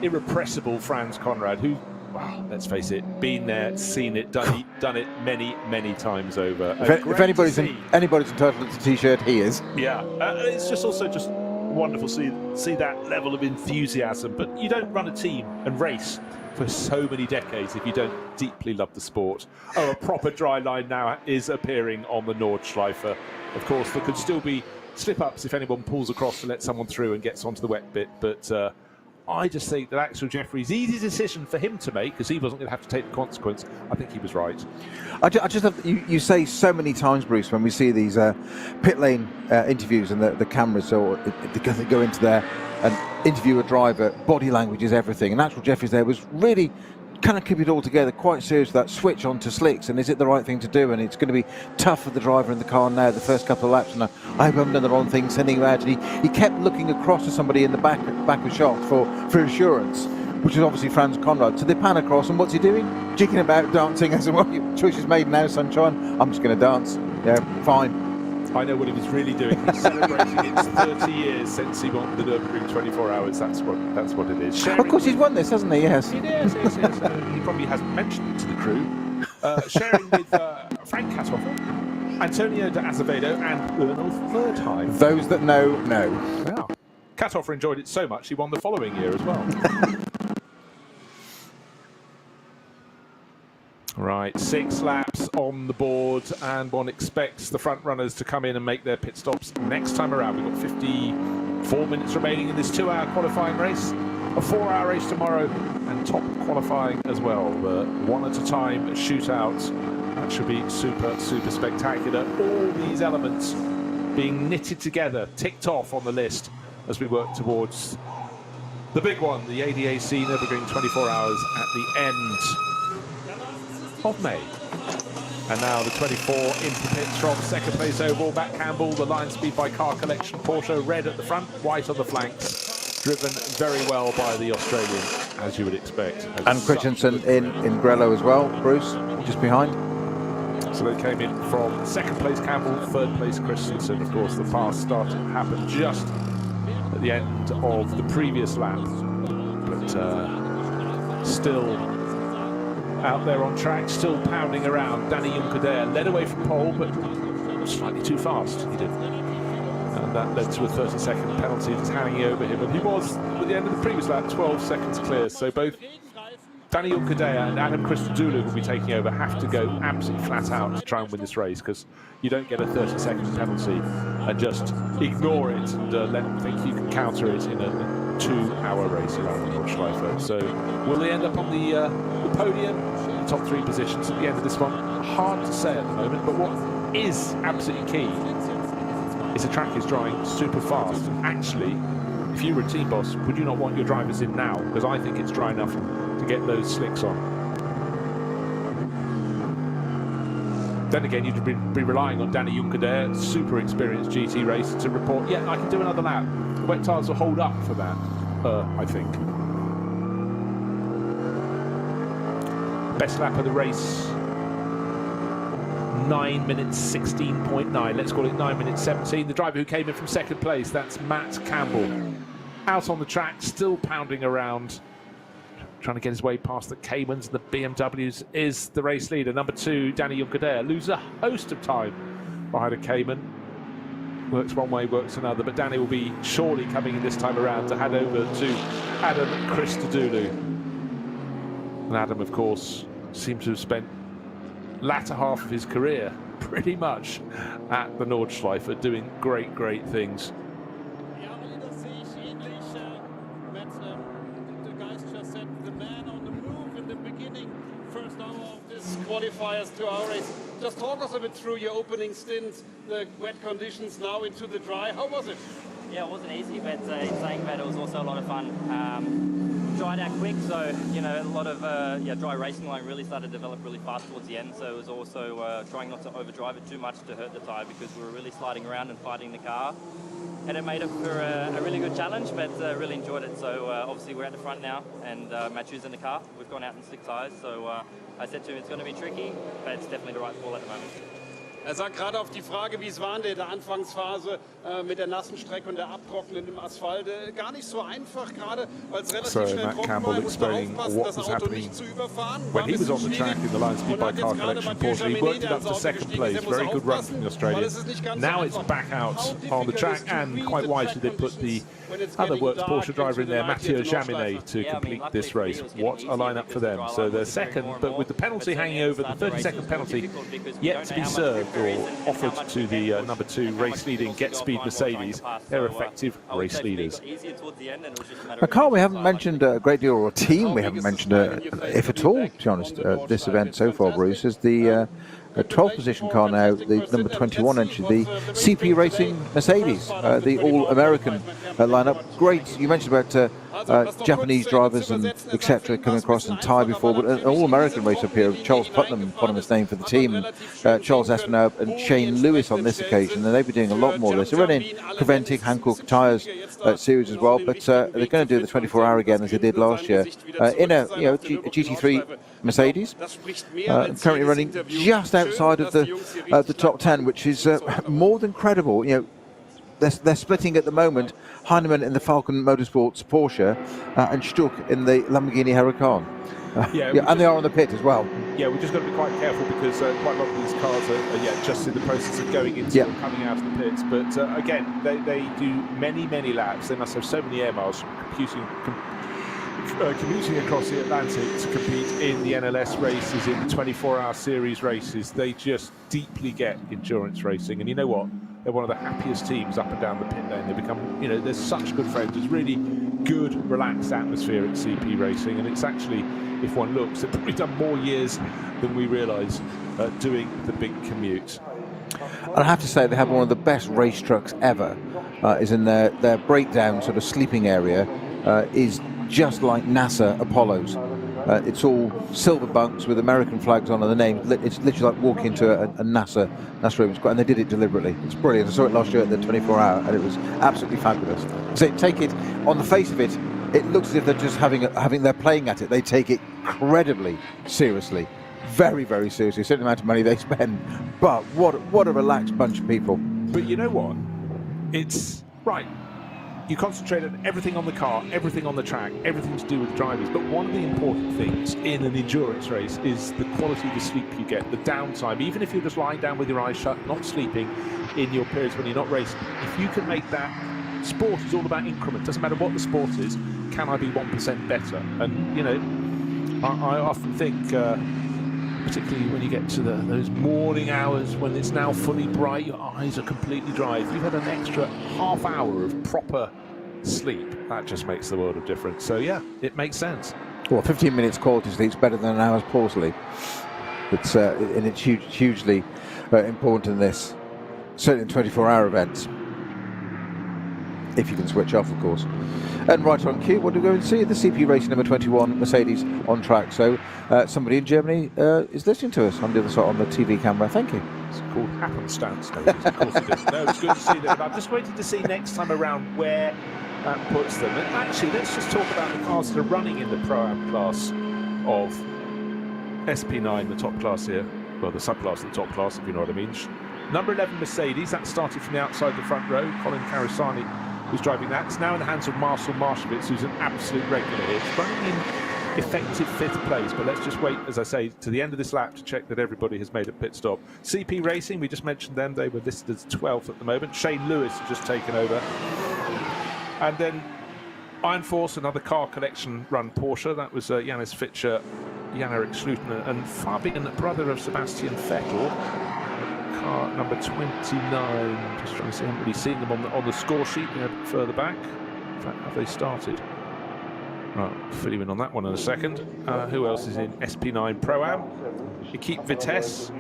S1: irrepressible Franz Conrad, who well, let's face it, been there, seen it, done it many, many times over.
S2: If anybody's entitled to a T-shirt, he is.
S8: Yeah, it's just also just wonderful to see that level of enthusiasm. But you don't run a team and race
S1: for so many decades if you don't deeply love the sport. Oh, a proper dry line now is appearing on the Nordschleife. Of course, there could still be slip-ups if anyone pulls across to let someone through and gets onto the wet bit, but I just think that Axel Jeffrey's easy decision for him to make, because he wasn't going to have to take the consequence, I think he was right.
S2: I just have, you say so many times, Bruce, when we see these pit lane interviews and the cameras or they go into there and interview a driver, body language is everything, and Axel Jeffries there was really kind of keep it all together, quite serious, that switch onto slicks, and is it the right thing to do? And it's going to be tough for the driver in the car now, the first couple of laps, and I hope I haven't done the wrong thing sending him out. And he kept looking across to somebody in the back of shot for assurance, which is obviously Franz Conrad. So they pan across, and what's he doing? Jigging about, dancing. I said, well, your choice is made now, sunshine. I'm just going to dance. Yeah, fine.
S1: I know what he was really doing. He's celebrating its 30 years since he won the Nürburgring 24 hours. That's what it is.
S2: Of course, he's won this, hasn't he? Yes.
S1: He is. He probably hasn't mentioned it to the crew. Sharing with Frank Kathofer, Antonio de Azevedo, and Ernulf Verdheim.
S2: Those that know.
S1: Wow. Kathofer enjoyed it so much he won the following year as well. Right, 6 laps on the board, and one expects the front runners to come in and make their pit stops next time around. We've got 54 minutes remaining in this 2-hour qualifying race, a 4-hour race tomorrow, and top qualifying as well. The one at a time shootout. That should be super, super spectacular. All these elements being knitted together, ticked off on the list as we work towards the big one, the ADAC Nürburgring 24 hours at the end of May. And now the 24 into pits from second place overall, Matt Campbell, the line speed by Car Collection Porsche, red at the front, white on the flanks, driven very well by the Australian, as you would expect.
S2: And Christensen in Grello as well, Bruce, just behind.
S1: So they came in from second place Campbell, third place Christensen. Of course, the fast start happened just at the end of the previous lap, but still out there on track, still pounding around. Danny Juncker led away from pole, but slightly too fast, he did. And that led to a 30-second penalty just hanging over him. And he was, at the end of the previous lap, 12 seconds clear. So both Danny Juncker and Adam Christodoulou, who will be taking over, have to go absolutely flat out to try and win this race, because you don't get a 30-second penalty and just ignore it and let them think you can counter it in a 2-hour race around the Nordschleife. So will they end up on the podium, the top 3 positions at the end of this one? Hard to say at the moment, but what is absolutely key is the track is drying super fast. And actually, if you were a team boss, would you not want your drivers in now? Because I think it's dry enough to get those slicks on. Then again, you'd be relying on Danny Juncker, super experienced GT racer, to report, yeah, I can do another lap. The wet tyres will hold up for that, I think. Best lap of the race, 9 minutes 16.9. Let's call it 9 minutes 17. The driver who came in from second place, that's Matt Campbell. Out on the track, still pounding around, trying to get his way past the Caymans and the BMWs, is the race leader. Number 2, Danny Juncker, loses a host of time behind a Cayman. Works one way, works another, but Danny will be surely coming in this time around to hand over to Adam Christodoulou. And Adam, of course, seems to have spent latter half of his career pretty much at the Nordschleife, doing great, great things.
S9: Qualifiers to our race. Just talk us a bit through your opening stint, the wet conditions, now into the dry. How was it?
S10: Yeah, it wasn't easy, but in saying that, it was also a lot of fun. Dried out quick, so a lot of dry racing line really started to develop really fast towards the end. So it was also trying not to overdrive it too much to hurt the tyre, because we were really sliding around and fighting the car. And it made it for a really good challenge, but really enjoyed it. So obviously we're at the front now, and Matthew's in the car. We've gone out in slick tyres, so I said to him it's going to be tricky, but it's definitely the right call at the moment.
S9: sagt gerade auf die Frage, wie es war in der Anfangsphase mit der nassen Strecke und der abtrocknenden Asphalt. Gar nicht so einfach, gerade weil es relativ schnell
S1: Matt
S9: trocken
S1: Campbell
S9: war. Musste
S1: explaining
S9: aufpassen,
S1: what
S9: das
S1: was
S9: Auto
S1: happening
S9: nicht zu überfahren.
S1: when he was on the track in the Lion Speed by Car Collection Porsche. He worked it up to second place. Very good run from the Australian. Now it's back out on the track, and quite wisely they put the other works Porsche driver in there, Mathieu Jaminet, to complete this race. What a lineup for them. So they're second, but with the penalty hanging over, the 30-second penalty yet to be served or offered to the number 2 race leading Get Speed Mercedes. They're effective race leaders.
S2: A car we haven't mentioned a great deal, or a team we haven't mentioned, if at all, to be honest, this event so far, Bruce, is the 12th position car now, the number 21 entry, the CP Racing Mercedes, the all-American lineup. Great, you mentioned about Japanese drivers and etc. coming across and Thai before, but an all-American race up here. Charles Putnam, eponymous name for the team, Charles Espinel and Shane Lewis on this occasion, and they'll be doing a lot more of this. They're running Caventic, Hankook tyres series as well, but they're going to do the 24-hour again as they did last year in a GT3 Mercedes, currently running just outside of the top 10, which is more than credible. They're splitting at the moment, Heinemann in the Falcon Motorsports Porsche and Stuck in the Lamborghini Huracan. And they are on the pit as well.
S1: Yeah, we've just got to be quite careful because quite a lot of these cars are just in the process of going into or coming out of the pits. But again, they do many laps. They must have so many air miles commuting across the Atlantic to compete in the NLS races, in the 24-hour series races. They just deeply get endurance racing, and you know what? They're one of the happiest teams up and down the pit lane. They become, they're such good friends. There's really good, relaxed atmosphere at CP Racing, and it's actually, if one looks, they've probably done more years than we realise doing the big commute.
S2: And I have to say, they have one of the best race trucks ever. Is in their breakdown sort of sleeping area is just like NASA Apollos. It's all silver bunks with American flags on and the name. It's literally like walking into a NASA room, and they did it deliberately. It's brilliant. I saw it last year at the 24-hour, and it was absolutely fabulous. So take it on the face of it, it looks as if they're just they're playing at it. They take it incredibly seriously, very seriously. A certain amount of money they spend, but what a relaxed bunch of people.
S1: But you know what? It's right. You concentrate on everything on the car, everything on the track, everything to do with drivers. But one of the important things in an endurance race is the quality of the sleep you get, the downtime. Even if you're just lying down with your eyes shut, not sleeping in your periods when you're not racing, if you can make that, sport is all about increment. Doesn't matter what the sport is, can I be 1% better? And, I often think, particularly when you get to those morning hours when it's now fully bright, your eyes are completely dry. If you've had an extra half hour of proper sleep, that just makes the world of difference. So yeah, it makes sense.
S2: Well, 15 minutes quality sleep's better than an hour's poor sleep. It's and it's hugely important in this, certainly in 24-hour events, if you can switch off, of course. And right on cue, what do we go and see? The CP Racing number 21 Mercedes on track. So somebody in Germany is listening to us on the other side on the TV camera. Thank you.
S1: It's called happenstance. Of course it is. No, it's good to see them. I'm just waiting to see next time around where that puts them. And actually, let's just talk about the cars that are running in the Pro-Am class of SP9, the top class here. Well, the subclass of the top class, if you know what I mean. Number 11 Mercedes, that started from the outside the front row. Colin Carasani was driving that. It's now in the hands of Marcel Marshevitz, who's an absolute regular here. It's running in effective 5th place, but let's just wait, as I say, to the end of this lap to check that everybody has made a pit stop. CP Racing, we just mentioned them. They were listed as 12th at the moment. Shane Lewis has just taken over. And then Iron Force, another car collection run Porsche. That was Janis Fischer, Jan-Erik Schluten, and Fabian, brother of Sebastian Vettel. Car number 29, just trying to see, I haven't really seen them on the score sheet. They're further back. In fact, have they started? I'll fill you in on that one in a second. Who else is in SP9 Pro-Am? Equipe Vitesse,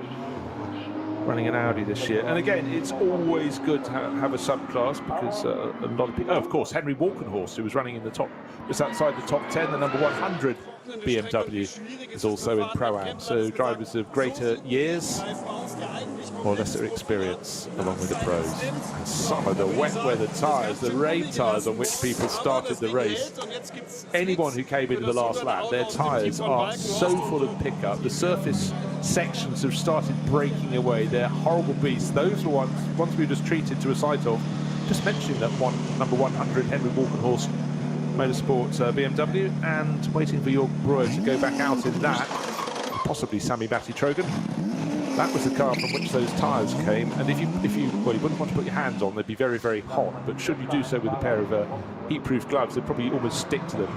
S1: running an Audi this year. And again, it's always good to have a subclass because a lot of people... Oh, of course, Henry Walkenhorst, who was running in the top, just outside the top 10, the number 100 BMW is also in Pro-Am. So drivers of greater years or lesser experience along with the pros. And some of the wet weather tyres, the rain tyres on which people started the race, anyone who came into the last lap, their tyres are so full of pickup. The surface sections have started breaking away. They're horrible beasts. Those are ones we just treated to a sight of. Just mentioning that number 100 Henry Walkenhorst Motorsport BMW, and waiting for your Brewer to go back out in that, possibly Sami Batty-Trogan. That was the car from which those tyres came, and if you well, you wouldn't want to put your hands on, they'd be very, very hot, but should you do so with a pair of heat-proof gloves, they'd probably almost stick to them.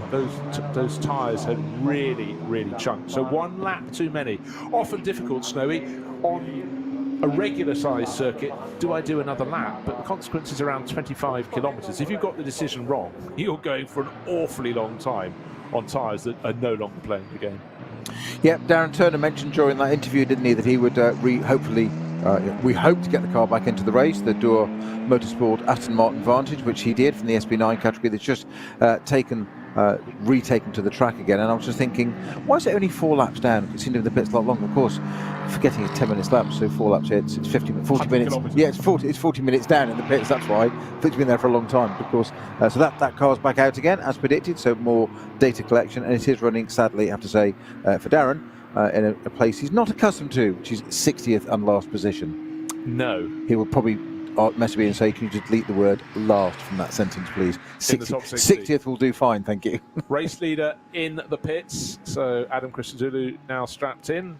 S1: Those tyres had really, really chunked. So one lap too many. Often difficult, Snowy, on a regular size circuit. Do I do another lap? But the consequence is around 25 kilometres. If you've got the decision wrong, you're going for an awfully long time on tyres that are no longer playing the game.
S2: Yeah, Darren Turner mentioned during that interview, didn't he, that he would hopefully we hope to get the car back into the race, the Doer Motorsport Aston Martin Vantage, which he did from the SB9 category. That's just retaken to the track again. And I was just thinking, why is it only 4 laps down? It seemed to be the pit's a lot longer. Of course, forgetting it's 10 minutes laps, so 4 laps, it's 40 minutes. Yeah, it's 40 minutes down in the pits, that's why. It's been there for a long time, of course. So that car's back out again, as predicted, so more data collection, and it is running, sadly, I have to say, for Darren, in a place he's not accustomed to, which is 60th and last position.
S1: No.
S2: He will probably message me and say, can you just delete the word last from that sentence, please? 60th will do fine, thank you.
S1: Race leader in the pits, so Adam Christodoulou now strapped in.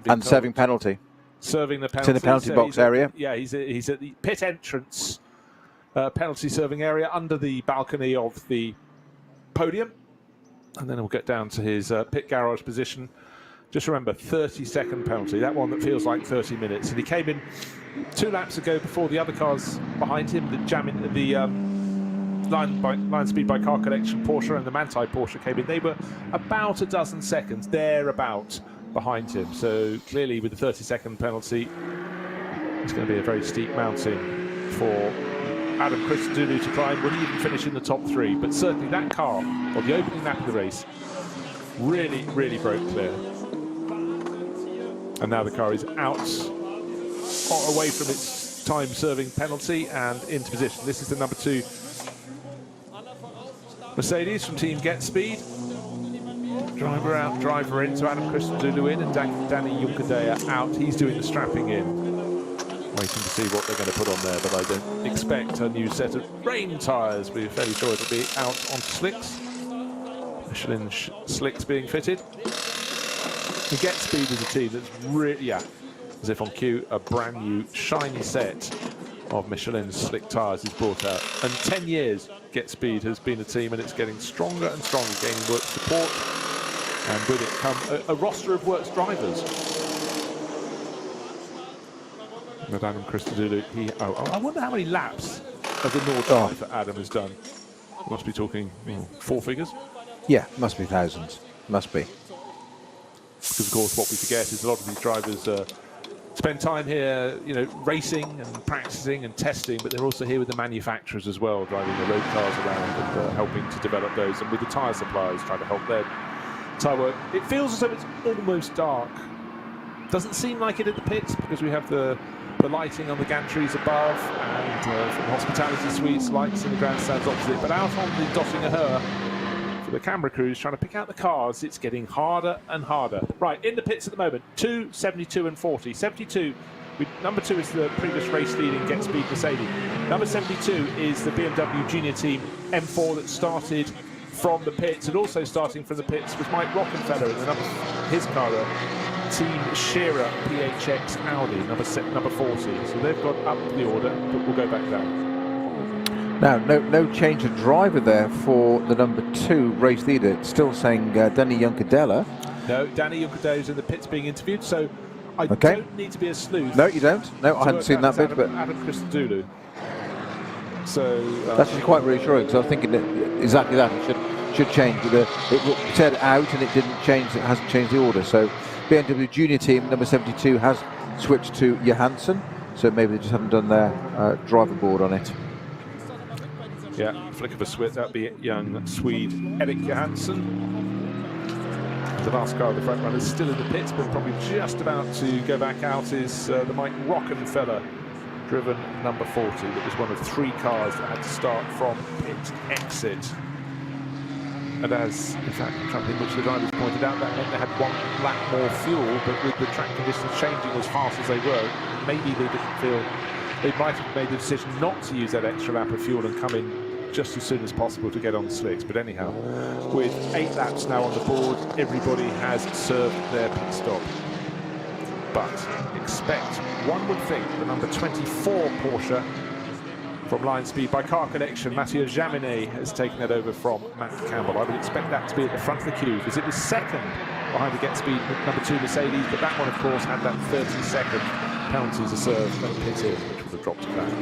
S2: And serving penalty.
S1: Serving the penalty.
S2: It's in the penalty box area.
S1: Yeah, he's at the pit entrance penalty serving area under the balcony of the podium. And then we'll get down to his pit garage position. Just remember, 30-second penalty, that one that feels like 30 minutes. And he came in 2 laps ago before the other cars behind him, the line speed by car collection Porsche and the Manthey Porsche came in. They were about a dozen seconds, thereabout, behind him. So clearly with the 30-second penalty, it's going to be a very steep mountain for Adam Christodoulou to climb. Will he even finish in the top 3? But certainly that car, on the opening lap of the race, really, really broke clear. And now the car is out, away from its time-serving penalty and into position. This is the number 2 Mercedes from Team Get Speed. Driver out, driver in, so Adam Christodoulou in and Danny Juncadella out. He's doing the strapping in. Waiting to see what they're going to put on there, but I don't expect a new set of rain tyres. We're fairly sure it'll be out onto slicks. Michelin slicks being fitted. The Get Speed is a team that's really, as if on cue, a brand new shiny set of Michelin slick tyres is brought out. And 10 years Get Speed has been a team, and it's getting stronger and stronger, gaining work support, and with it come a roster of works drivers. But Adam Christodoulou, I wonder how many laps of the Nordschleife Adam has done. We must be talking 4 figures.
S2: Yeah, must be thousands. Must be.
S1: Because of course what we forget is a lot of these drivers spend time here, racing and practicing and testing, but they're also here with the manufacturers as well, driving the road cars around and helping to develop those, and with the tyre suppliers trying to help their tyre work. It feels as though it's almost dark. Doesn't seem like it at the pits because we have the lighting on the gantries above and from the hospitality suites, lights in the grandstands opposite, but out on the Dottinger for the camera crews trying to pick out the cars, it's getting harder and harder. Right, in the pits at the moment, 2, 72 and 40. 72, number 2 is the previous race leading Get Speed Mercedes. Number 72 is the BMW Junior Team M4 that started from the pits, and also starting from the pits was Mike Rockenfeller in his car, Team Shearer PHX Audi, number 40. So they've got up the order, but we'll go back down.
S2: Now, no change of driver there for the number 2 race leader. It's still saying Danny Juncadella.
S1: No, Danny Juncadella is in the pits being interviewed, so I don't need to be a sleuth.
S2: No, you don't. No, I hadn't seen that bit. But
S1: Adam Christodoulou. So
S2: that's actually quite reassuring, because I was thinking that exactly that. It should change. But it said out and it didn't change. It hasn't changed the order. So BMW Junior Team number 72 has switched to Johansson. So maybe they just haven't done their driver board on it.
S1: Yeah, flick of a switch, that'd be young Swede Erik Johansson. the last car of the front runners still in the pits, but probably just about to go back out is the Mike Rockenfeller driven number 40. That was one of 3 cars that had to start from pit exit. And as, in fact, something which the drivers pointed out, that meant they had 1 lap more fuel, but with the track conditions changing as fast as they were, maybe they didn't feel they might have made the decision not to use that extra lap of fuel and come in just as soon as possible to get on the slicks. But anyhow, with 8 laps now on the board, everybody has served their pit stop. But expect, one would think, the number 24 Porsche from Line Speed by Car Connection, Mathieu Jaminet has taken it over from Matt Campbell. I would expect that to be at the front of the queue, because it was second behind the Get Speed number 2 Mercedes, but that one, of course, had that 30-second penalty to serve and pit in, which would have dropped it back.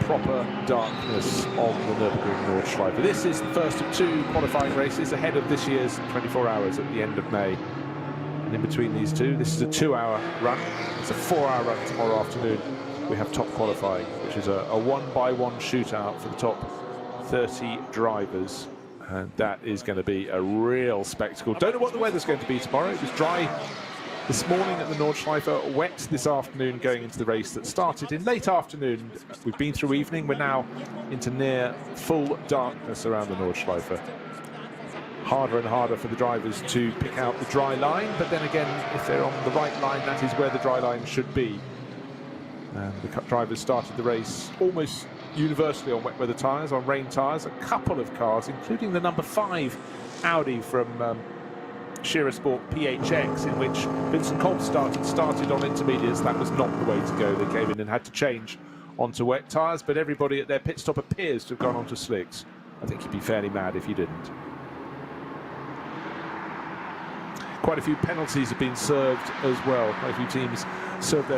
S1: Proper darkness on the Nürburgring-Nordschleife. This is the first of 2 qualifying races ahead of this year's 24 hours at the end of May. And in between these 2, this is a 2-hour run. It's a 4-hour run tomorrow afternoon. We have top qualifying, which is a 1-by-1 shootout for the top 30 drivers. And that is going to be a real spectacle. Don't know what the weather's going to be tomorrow. It was dry this morning at the Nordschleife, wet this afternoon going into the race that started in late afternoon. We've been through evening, we're now into near full darkness around the Nordschleife. Harder and harder for the drivers to pick out the dry line, but then again, if they're on the right line, that is where the dry line should be. And the drivers started the race almost universally on wet weather tyres, on rain tyres. A couple of cars, including the number 5 Audi from Shearer Sport PHX, in which Vincent Kolb started on intermediates. That was not the way to go. They came in and had to change onto wet tyres, but everybody at their pit stop appears to have gone onto slicks. I think you'd be fairly mad if you didn't. Quite a few penalties have been served as well. Quite a few teams served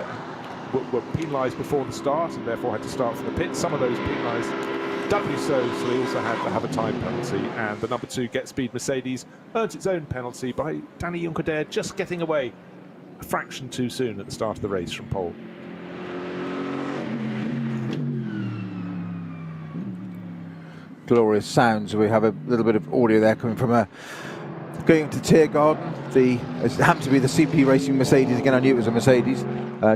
S1: were penalised before the start and therefore had to start from the pit. Some of those penalised doubly so they also had to have a time penalty. And the number 2 Get Speed Mercedes earns its own penalty by Danny Juncker just getting away a fraction too soon at the start of the race from pole.
S2: Glorious sounds. We have a little bit of audio there coming from going to Tiergarten. It happened to be the CP Racing Mercedes again. I knew it was a Mercedes.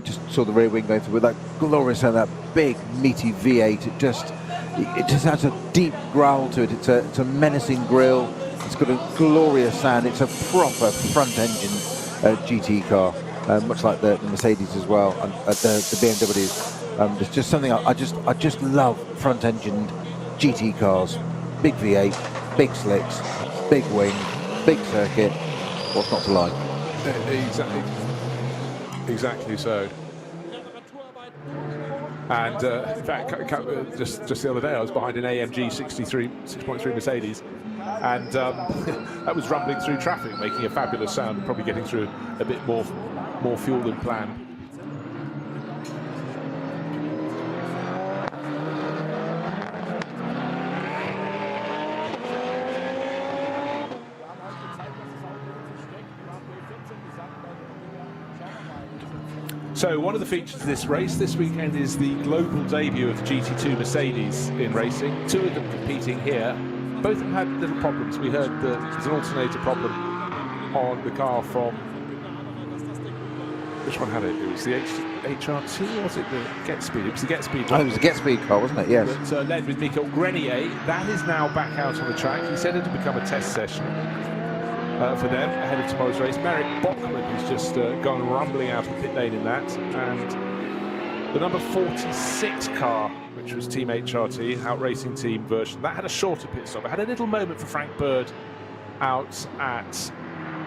S2: Just saw the rear wing going through with that glorious sound, that big meaty V8. It just has a deep growl to it. It's a menacing grille. It's got a glorious sound. It's a proper front engine GT car, much like the Mercedes as well, and the BMWs. There's just something I just love front engined GT cars. Big V8, big slicks, big wing, big circuit. What's not to like?
S1: Exactly so. And in fact, just the other day, I was behind an AMG 6.3 Mercedes, and that was rumbling through traffic, making a fabulous sound, probably getting through a bit more fuel than planned. So one of the features of this race this weekend is the global debut of the GT2 Mercedes in racing. 2 of them competing here. Both of them had little problems. We heard that there's an alternator problem on the car from... Which one had it? It was the HRT, or was it the Get Speed? It was the Get Speed.
S2: Oh, it was the Get Speed car, wasn't it? Yes.
S1: But, led with Michael Grenier. That is now back out on the track. He said it had become a test session for them ahead of tomorrow's race. Merrick Bockman has just gone rumbling out of the pit lane in that, and the number 46 car, which was Team HRT, out racing team version, that had a shorter pit stop. It had a little moment for Frank Bird out at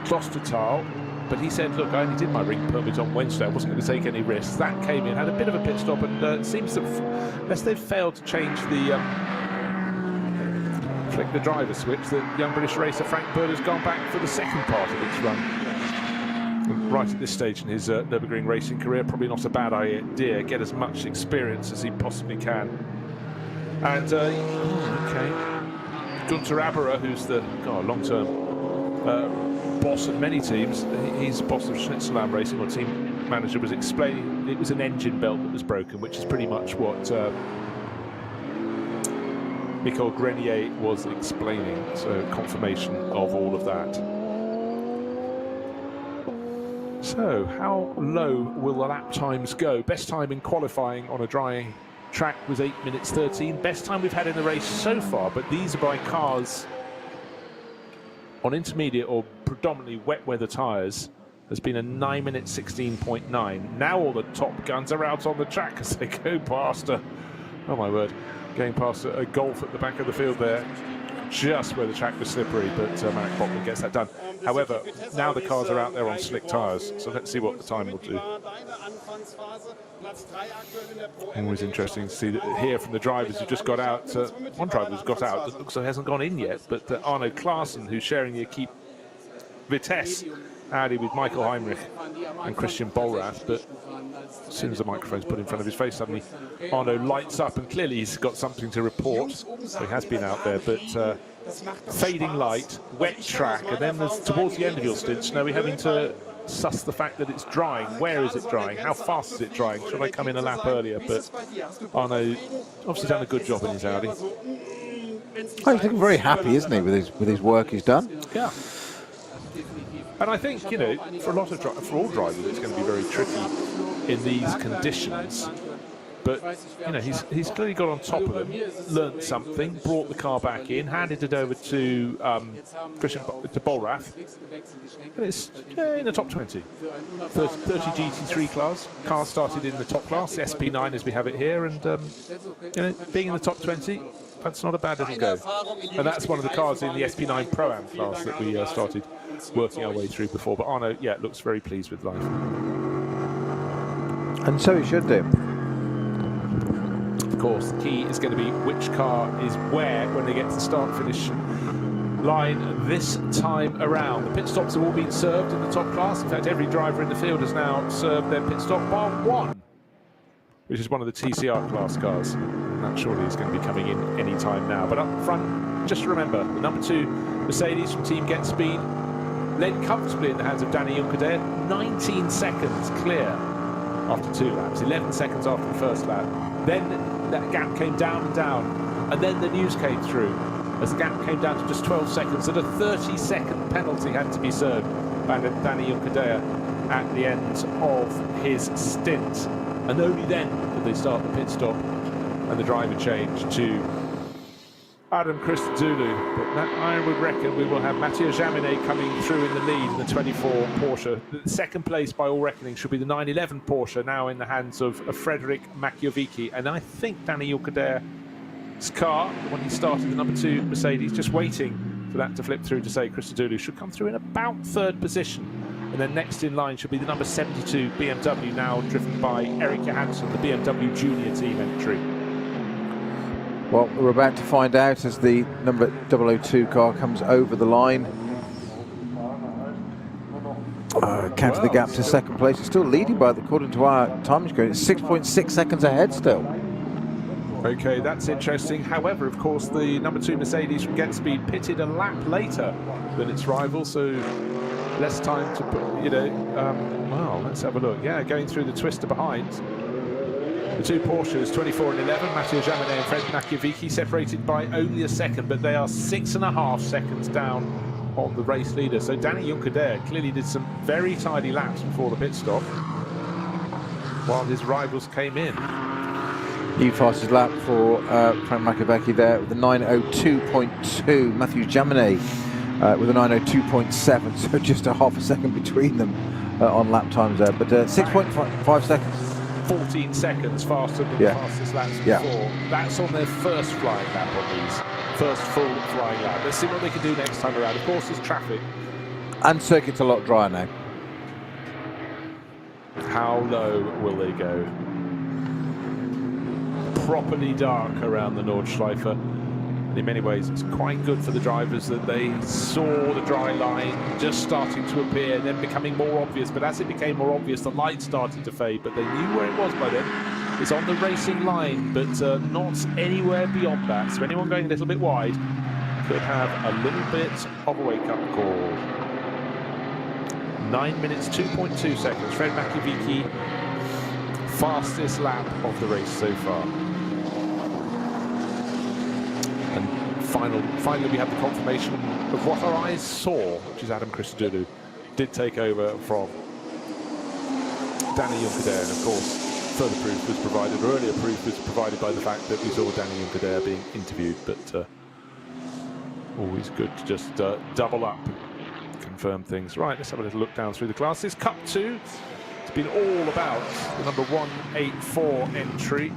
S1: Klostertal, but he said, look, I only did my ring permit on Wednesday, I wasn't going to take any risks. That came in, had a bit of a pit stop, and it seems that unless they've failed to change the flick the driver switch, the young British racer Frank Bird has gone back for the second part of its run. Right at this stage in his Nürburgring racing career, probably not a bad idea. Get as much experience as he possibly can. And okay, Gunter Aberer, who's the long-term boss of many teams, he's boss of Schnitzelam Racing, or team manager, was explaining it was an engine belt that was broken, which is pretty much what Michael Grenier was explaining. So confirmation of all of that. So how low will the lap times go? Best time in qualifying on a dry track was 8 minutes 13. Best time we've had in the race so far, but these are by cars on intermediate or predominantly wet weather tyres. Has been a 9 minute 16.9. Now all the top guns are out on the track as they go past oh my word, going past a Golf at the back of the field there, just where the track was slippery, but Marek Botman gets that done. However, now the cars are out there on slick tyres, so let's see what the time will do. Always interesting to see that here from the drivers who just got out. One driver who's got out that looks like he hasn't gone in yet, but Arno Klaassen, who's sharing the Equipe Vitesse Audi with Michael Heinrich and Christian Bollrath, but as soon as the microphone's put in front of his face, suddenly Arno lights up, and clearly he's got something to report. So he has been out there, but fading light, wet track, and then towards the end of your stint, Snowy, having to suss the fact that it's drying. Where is it drying? How fast is it drying? Should I come in a lap earlier? But Arno obviously done a good job in his Audi.
S2: Oh, he's looking very happy, isn't he, with his work he's done?
S1: Yeah. And I think, you know, for all drivers, it's going to be very tricky in these conditions. But, you know, he's clearly got on top of them, learnt something, brought the car back in, handed it over to Bollrath. And it's in the top 20. 30 GT3 class. Car started in the top class, the SP9 as we have it here. And, you know, being in the top 20, that's not a bad little go. And that's one of the cars in the SP9 Pro-Am class that we started working our way through before. But Arno, yeah, looks very pleased with life.
S2: And so he should do.
S1: Of course, the key is going to be which car is where when they get to the start-finish line this time around. The pit stops have all been served in the top class. In fact, every driver in the field has now served their pit stop bar one, which is one of the TCR class cars. And that surely is going to be coming in any time now. But up front, just remember, the number 2 Mercedes from Team Get Speed led comfortably in the hands of Danny Juncadere, 19 seconds clear after 2 laps, 11 seconds after the first lap. Then that gap came down and down, and then the news came through as the gap came down to just 12 seconds, that a 30-second penalty had to be served by Danny Juncadere at the end of his stint. And only then did they start the pit stop and the driver change to Adam Christodoulou. But that, I would reckon, we will have Mathieu Jaminet coming through in the lead in the 24 Porsche. The second place, by all reckoning, should be the 911 Porsche, now in the hands of Frederic Makiewicz. And I think Danny Juncadère's car, when he started the number 2 Mercedes, just waiting for that to flip through to say Christodoulou, should come through in about 3rd position. And then next in line should be the number 72 BMW, now driven by Eric Johansson, the BMW Junior team entry.
S2: Well, we're about to find out as the number 002 car comes over the line. Counter the gap to second place. It's still leading by, according to our time screen, it's 6.6 seconds ahead still.
S1: Okay, that's interesting. However, of course, the number 2 Mercedes from Get Speed pitted a lap later than its rival, so less time to put, you know, well, let's have a look. Yeah, going through the twister behind. The 2 Porsches, 24 and 11, Mathieu Jaminet and Fred Makiewicz, separated by only a second, but they are 6.5 seconds down on the race leader. So Danny Juncadère clearly did some very tidy laps before the pit stop, while his rivals came in.
S2: New fastest lap for Frank Makiewicz there with a 9:02.2. Mathieu Jaminet with a 9:02.7, so just a half a second between them on lap times there. But 6.5 seconds.
S1: 14 seconds faster than the fastest laps before. That's on their first flying lap on these. First full flying lap. Let's see what they can do next time around. Of course, there's traffic.
S2: And circuit's a lot drier now.
S1: How low will they go? Properly dark around the Nordschleife. And in many ways, it's quite good for the drivers that they saw the dry line just starting to appear, then becoming more obvious. But as it became more obvious, the light started to fade. But they knew where it was by then. It's on the racing line, but not anywhere beyond that. So anyone going a little bit wide could have a little bit of a wake-up call. 9 minutes, 2.2 seconds. Fred Makiewicz, fastest lap of the race so far. And finally we have the confirmation of what our eyes saw, which is Adam Christodoulou did take over from Danny Juncadere, and of course further proof was provided, or earlier proof was provided by the fact that we saw Danny Juncadere being interviewed, but always good to just double up, confirm things. Right, let's have a little look down through the classes. Cup 2, it's been all about the number 184 entry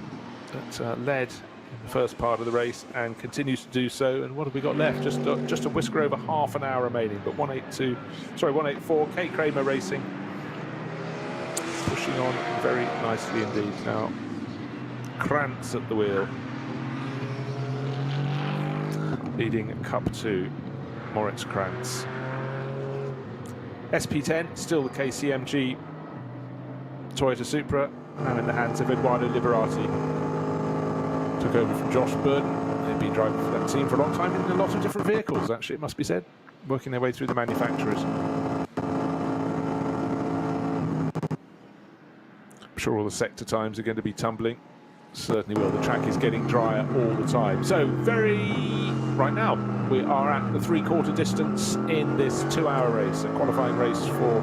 S1: that led in the first part of the race and continues to do so. And what have we got left? Just a whisker over half an hour remaining, but 184, Kate Kramer racing, pushing on very nicely indeed. Now Krantz at the wheel, leading Cup 2, Moritz Krantz. SP10, still the KCMG Toyota Supra, now in the hands of Eduardo Liberati. Took over from Josh Burden. They've been driving for that team for a long time in a lot of different vehicles, actually, it must be said, working their way through the manufacturers. I'm sure all the sector times are going to be tumbling. Certainly will. The track is getting drier all the time. So right now we are at the 3/4 distance in this 2-hour race, a qualifying race for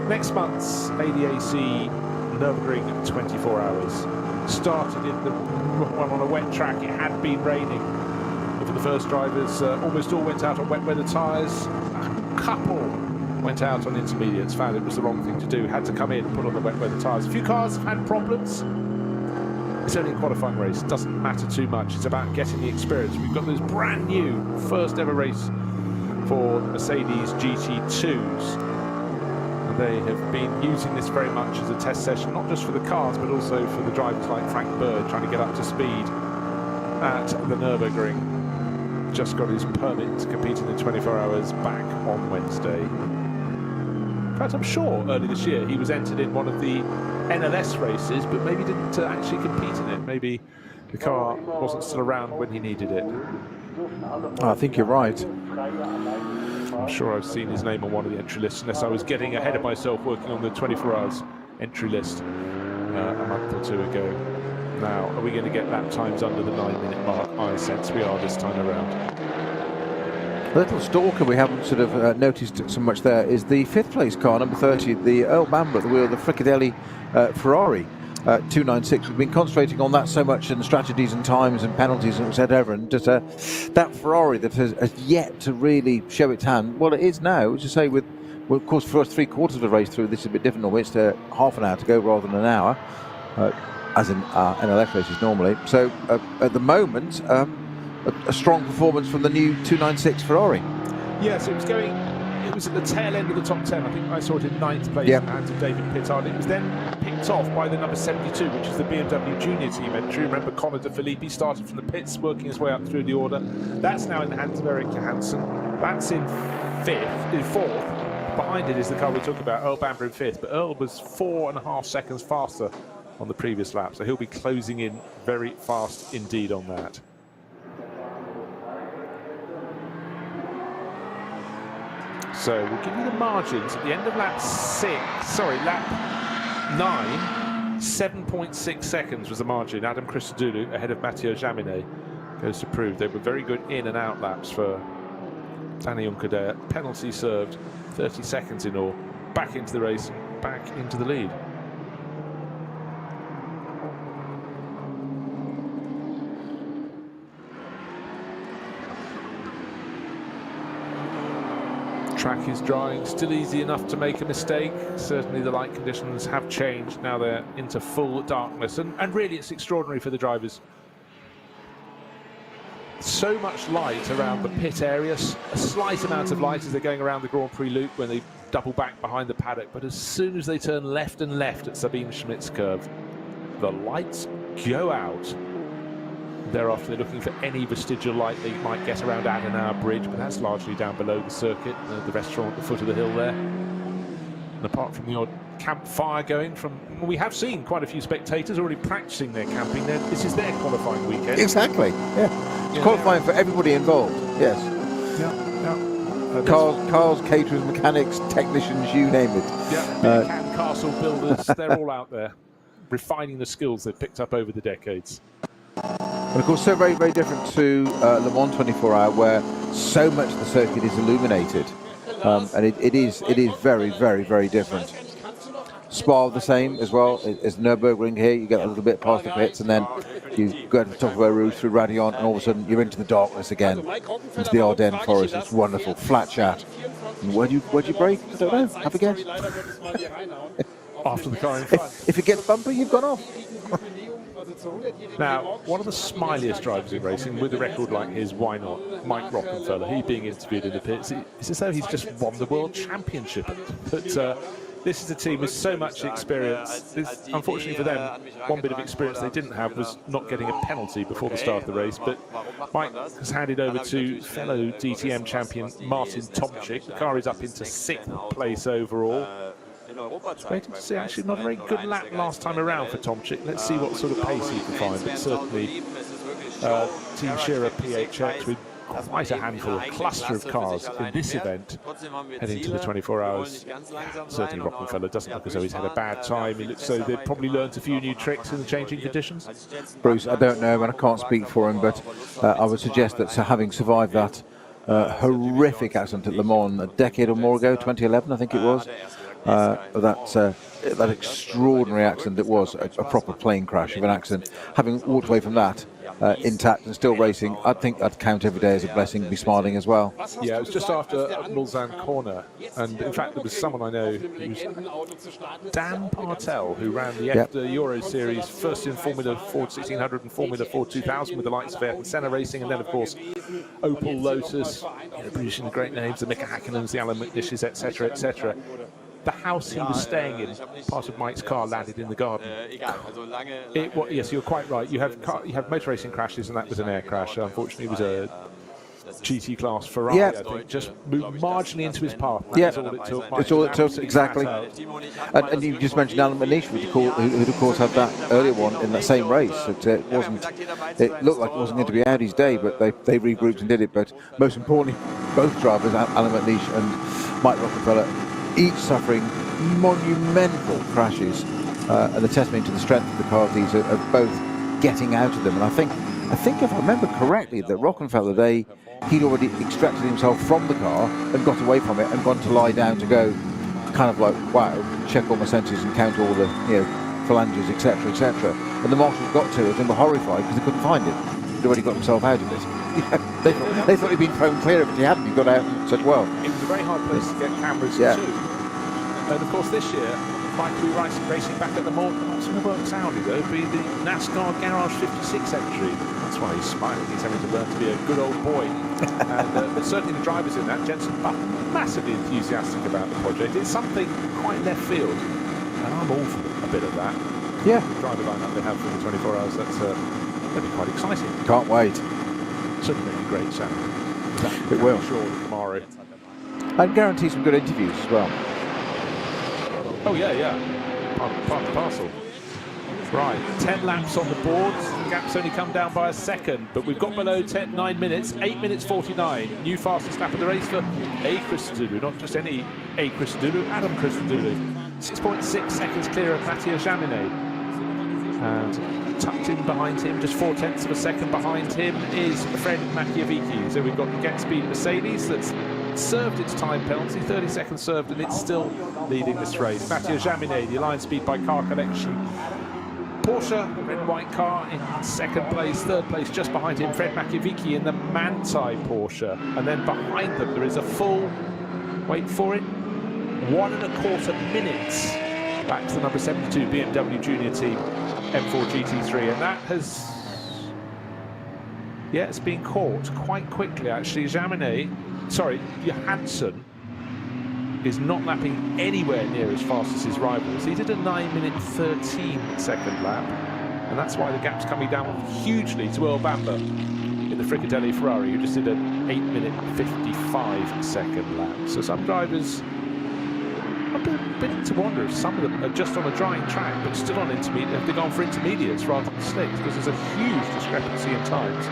S1: next month's ADAC Nürburgring 24 hours. Started in on a wet track. It had been raining. But for the first drivers, almost all went out on wet weather tyres. A couple went out on intermediates, found it was the wrong thing to do, had to come in and put on the wet weather tyres. A few cars have had problems. It's only a qualifying race, it doesn't matter too much, it's about getting the experience. We've got this brand new first ever race for Mercedes GT2s. And they have been using this very much as a test session, not just for the cars, but also for the drivers like Frank Bird, trying to get up to speed at the Nürburgring. Just got his permit to compete in the 24 hours back on Wednesday. In fact, I'm sure early this year he was entered in one of the NLS races, but maybe didn't actually compete in it. Maybe the car wasn't still around when he needed it.
S2: I think you're right.
S1: I'm sure I've seen his name on one of the entry lists, unless I was getting ahead of myself working on the 24 hours entry list a month or two ago. Now, are we going to get lap times under the 9-minute mark? I sense we are this time around.
S2: A little stalker we haven't sort of noticed so much there is the 5th place car, number 30, the Earl Bamber at the wheel, the Fricadelli Ferrari 296. We've been concentrating on that so much in strategies and times and penalties and etc. And just that Ferrari that has yet to really show its hand. Well, it is now, as you say, with of course, for us 3/4 of the race through, this is a bit different. It's half an hour to go rather than an hour, as in NLF races normally. So at the moment, a strong performance from the new 296 Ferrari.
S1: Yes, it was at the tail end of the top 10. I think I saw it in 9th place in the hands of David Pittard. It was then picked off by the number 72, which is the BMW Junior team entry. Remember, Conor De Filippi started from the pits, working his way up through the order. That's now in the hands of Eric Johansson. That's in 4th. Behind it is the car we talk about, Earl Bamber in 5th. But Earl was 4.5 seconds faster on the previous lap, so he'll be closing in very fast indeed on that. So we'll give you the margins at the end of lap 9, 7.6 seconds was the margin. Adam Christodoulou ahead of Matteo Jaminet goes to prove they were very good in and out laps for Danny Juncadere. Penalty served, 30 seconds in all. Back into the race, back into the lead. Track is drying, still easy enough to make a mistake. Certainly the light conditions have changed. Now they're into full darkness, and really it's extraordinary for the drivers. So much light around the pit area, a slight amount of light as they're going around the Grand Prix loop when they double back behind the paddock, but as soon as they turn left and left at Sabine Schmidt's curve, the lights go out. Thereafter, they're looking for any vestigial light they might get around Adenauer Bridge, but that's largely down below the circuit, the restaurant at the foot of the hill there. And apart from the odd campfire going from, we have seen quite a few spectators already practicing their camping. This is their qualifying weekend.
S2: Exactly, yeah. It's qualifying for everybody involved, yes.
S1: Yeah.
S2: Cars, caterers, mechanics, technicians, you name it.
S1: Yeah, can castle builders, they're all out there, refining the skills they've picked up over the decades.
S2: And of course, so very, very different to Le Mans 24-hour, where so much of the circuit is illuminated, and it is very, very, very different. Spa the same as well as Nürburgring here. You get a little bit past the pits, and then you go to the top of a roof through Radion, and all of a sudden you're into the darkness again, into the Ardennes forest. It's wonderful, flat chat. And where'd you brake? I don't know. Have a guess.
S1: After the car in front.
S2: If it gets bumpy, you've gone off.
S1: Now, one of the smiliest drivers in racing, with a record like his, why not? Mike Rockenfeller, he's being interviewed in the pits. It's as though he's just won the World Championship. But this is a team with so much experience. Unfortunately for them, one bit of experience they didn't have was not getting a penalty before the start of the race. But Mike has handed over to fellow DTM champion Martin Tomczyk. The car is up into 6th place overall. Waiting to see, actually not a very good lap last time around for Tomczyk. Let's see what sort of pace he can find. But certainly Team Scherer PHX with quite a handful, a cluster of cars in this event heading to the 24 hours. Certainly Rockenfeller doesn't look as though he's had a bad time. He looks as though they've probably learned a few new tricks in the changing conditions.
S2: Bruce, I don't know, and I can't speak for him, but I would suggest that having survived that horrific accident at Le Mans a decade or more ago, 2011 I think it was, that extraordinary accident, it was a proper plane crash of an accident. Having walked away from that intact and still racing, I think I'd count every day as a blessing, be smiling as well.
S1: Yeah, it was just after Mulsanne corner, and in fact there was someone I know, it was Dan Partel, who ran the Euro Series, first in Formula Ford 1600 and Formula Ford 2000 with the likes of Ayrton Senna Racing, and then of course Opel, Lotus, producing the great names, the Mika Häkkinens, the Alan McNishes, etc., etc. The house he was staying in, part of Mike's car landed in the garden. Yes, you're quite right. You have motor racing crashes, and that was an air crash. Unfortunately, it was a GT class Ferrari, I think, just moved marginally into his path. That's all it took.
S2: It's all it took, exactly. And you just mentioned Alan McNish, who of course had that earlier one in that same race. It looked like it wasn't going to be Audi's day, but they regrouped and did it. But most importantly, both drivers, Alan McNish and Mike Rockenfeller, each suffering monumental crashes, and the testament to the strength of the cars these are both getting out of them. And I think if I remember correctly, that Rockenfeller, he'd already extracted himself from the car and got away from it and gone to lie down to go, kind of like, wow, check all my senses and count all the phalanges, etc., etc. And the marshals got to it and were horrified because they couldn't find him. He'd already got himself out of it. They thought he'd been thrown clear of it. He hadn't. He got out and said, well.
S1: It was a very hard place to get cameras too. And of course this year, Mike will be racing back at the Mans. It's going to work soundly though, be the NASCAR Garage 56 entry. That's why he's smiling. He's having to learn to be a good old boy. And but certainly the drivers in that, Jensen Button, massively enthusiastic about the project. It's something quite left field, and I'm all for a bit of that.
S2: Yeah.
S1: The driver lineup they have for the 24 hours, that's that'd be quite exciting.
S2: Can't wait.
S1: Certainly make a great sound.
S2: It will.
S1: I'm sure tomorrow.
S2: And guarantee some good interviews as well.
S1: Oh yeah. Part and parcel. Right, 10 laps on the board. The gap's only come down by a second, but we've got below 9 minutes, 8 minutes 49. New fastest lap of the race for A. Christodoulou, not just any A. Christodoulou, Adam Christodoulou. 6.6 seconds clear of Mattia Jaminet. And tucked in behind him, just 0.4 of a second behind him, is Fred Machiavicchi. So we've got the Get Speed Mercedes that's served its time penalty, 30 seconds served, and it's still leading this race. Mattia Jaminet, the Alliance Speed by Car Collection. Porsche, the red and white car, in second place. Third place just behind him, Fred Machiavicchi in the Manthey Porsche. And then behind them there is a full, wait for it, 1.25 minutes back to the number 72 BMW Junior Team M4 GT3. And that has, it's been caught quite quickly actually. Johansson is not lapping anywhere near as fast as his rivals. He did a 9-minute 13-second lap, and that's why the gap's coming down hugely to Earl Bamber in the Fricadelli Ferrari, who just did an 8-minute 55-second lap. So some drivers are beginning to wonder if some of them are just on a drying track but still on intermediate, if they've gone for intermediates rather than slicks, because there's a huge discrepancy in times.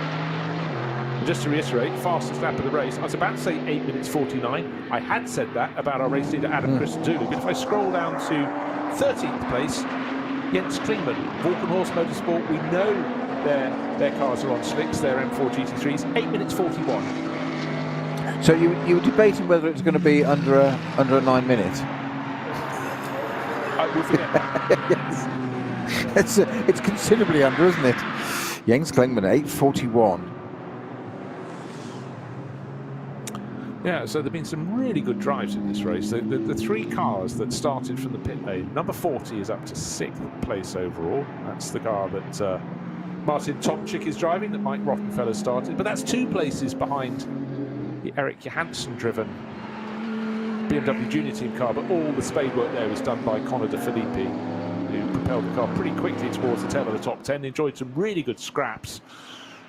S1: And just to reiterate, fastest lap of the race, I was about to say 8 minutes 49. I had said that about our race leader Adam Christodoulou, but if I scroll down to 13th place, Jens Klingmann, Volkenhorst Motorsport, we know their cars are on slicks, their M4 GT3s. 8 minutes 41.
S2: So you were debating whether it's going to be under a 9 minute.
S1: I will forget that.
S2: Yes. It's considerably under, isn't it? Jens Klingmann, 8:41.
S1: Yeah, so there have been some really good drives in this race. The three cars that started from the pit lane, number 40 is up to 6th place overall. That's the car that Martin Tomczyk is driving, that Mike Rottenfeller started. But that's 2 places behind the Eric Johansson-driven BMW Junior Team car. But all the spade work there was done by Connor De Filippi, who propelled the car pretty quickly towards the tail of the top 10, enjoyed some really good scraps.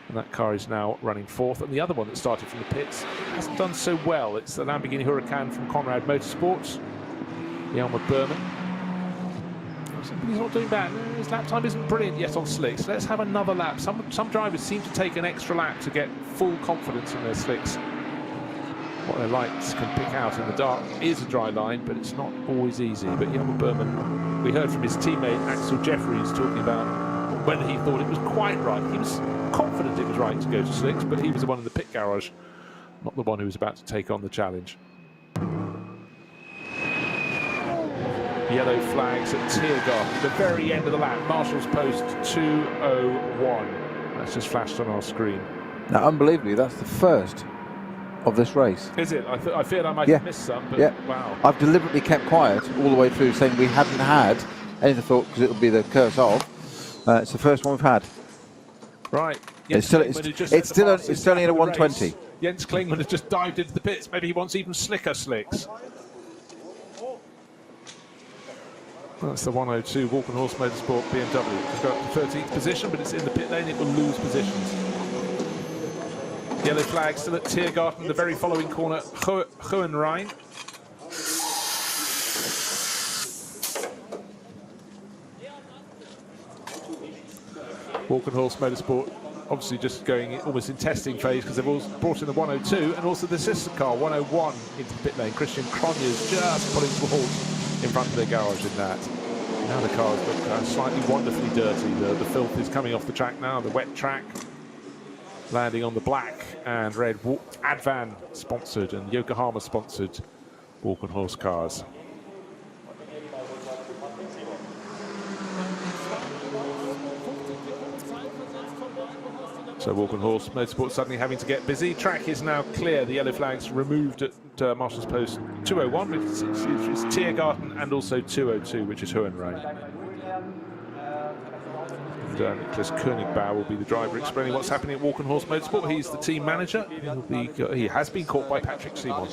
S1: And that car is now running 4th. And the other one that started from the pits hasn't done so well. It's the Lamborghini Huracan from Conrad Motorsports, Jelmer Berman. He's not doing bad. His lap time isn't brilliant yet on slicks. Let's have another lap. Some drivers seem to take an extra lap to get full confidence in their slicks. What their lights can pick out in the dark is a dry line, but it's not always easy. But Jelmer Berman, we heard from his teammate Axel Jeffries talking about whether he thought it was quite right. He was confident it was right to go to slicks, but he was the one in the pit garage, not the one who was about to take on the challenge. Yellow flags at Tiergarten, the very end of the lap. Marshall's post 2:01. That's just flashed on our screen.
S2: Now, unbelievably, that's the first of this race.
S1: Is it? I feared I might have missed some, but wow.
S2: I've deliberately kept quiet all the way through, saying we hadn't had anything thought, because it would be the curse of. It's the first one we've had.
S1: Right.
S2: It's only at a 120.
S1: Jens Klingmann has just dived into the pits. Maybe he wants even slicker slicks. That's the 102 Walkenhorst Motorsport BMW. It's got up to 13th position, but it's in the pit lane. It will lose positions. Yellow flag still at Tiergarten, the very following corner, Hohenrhein. Walkenhorst Motorsport obviously just going almost in testing phase, because they've also brought in the 102 and also the sister car 101 into the pit lane. Christian Cronjes just pulling to a halt in front of their garage in that. Now the cars look slightly wonderfully dirty. The filth is coming off the track now, the wet track, landing on the black and red Advan sponsored and Yokohama sponsored Walkenhorst cars. So Walkenhorst Motorsport suddenly having to get busy. Track is now clear. The yellow flags removed at Marshall's post 2:01, which is Tiergarten, and also 2:02, which is Hohenrhein. And Niklas Königbauer will be the driver, explaining what's happening at Walkenhorst Motorsport. He's the team manager. He has been caught by Patrick Simon.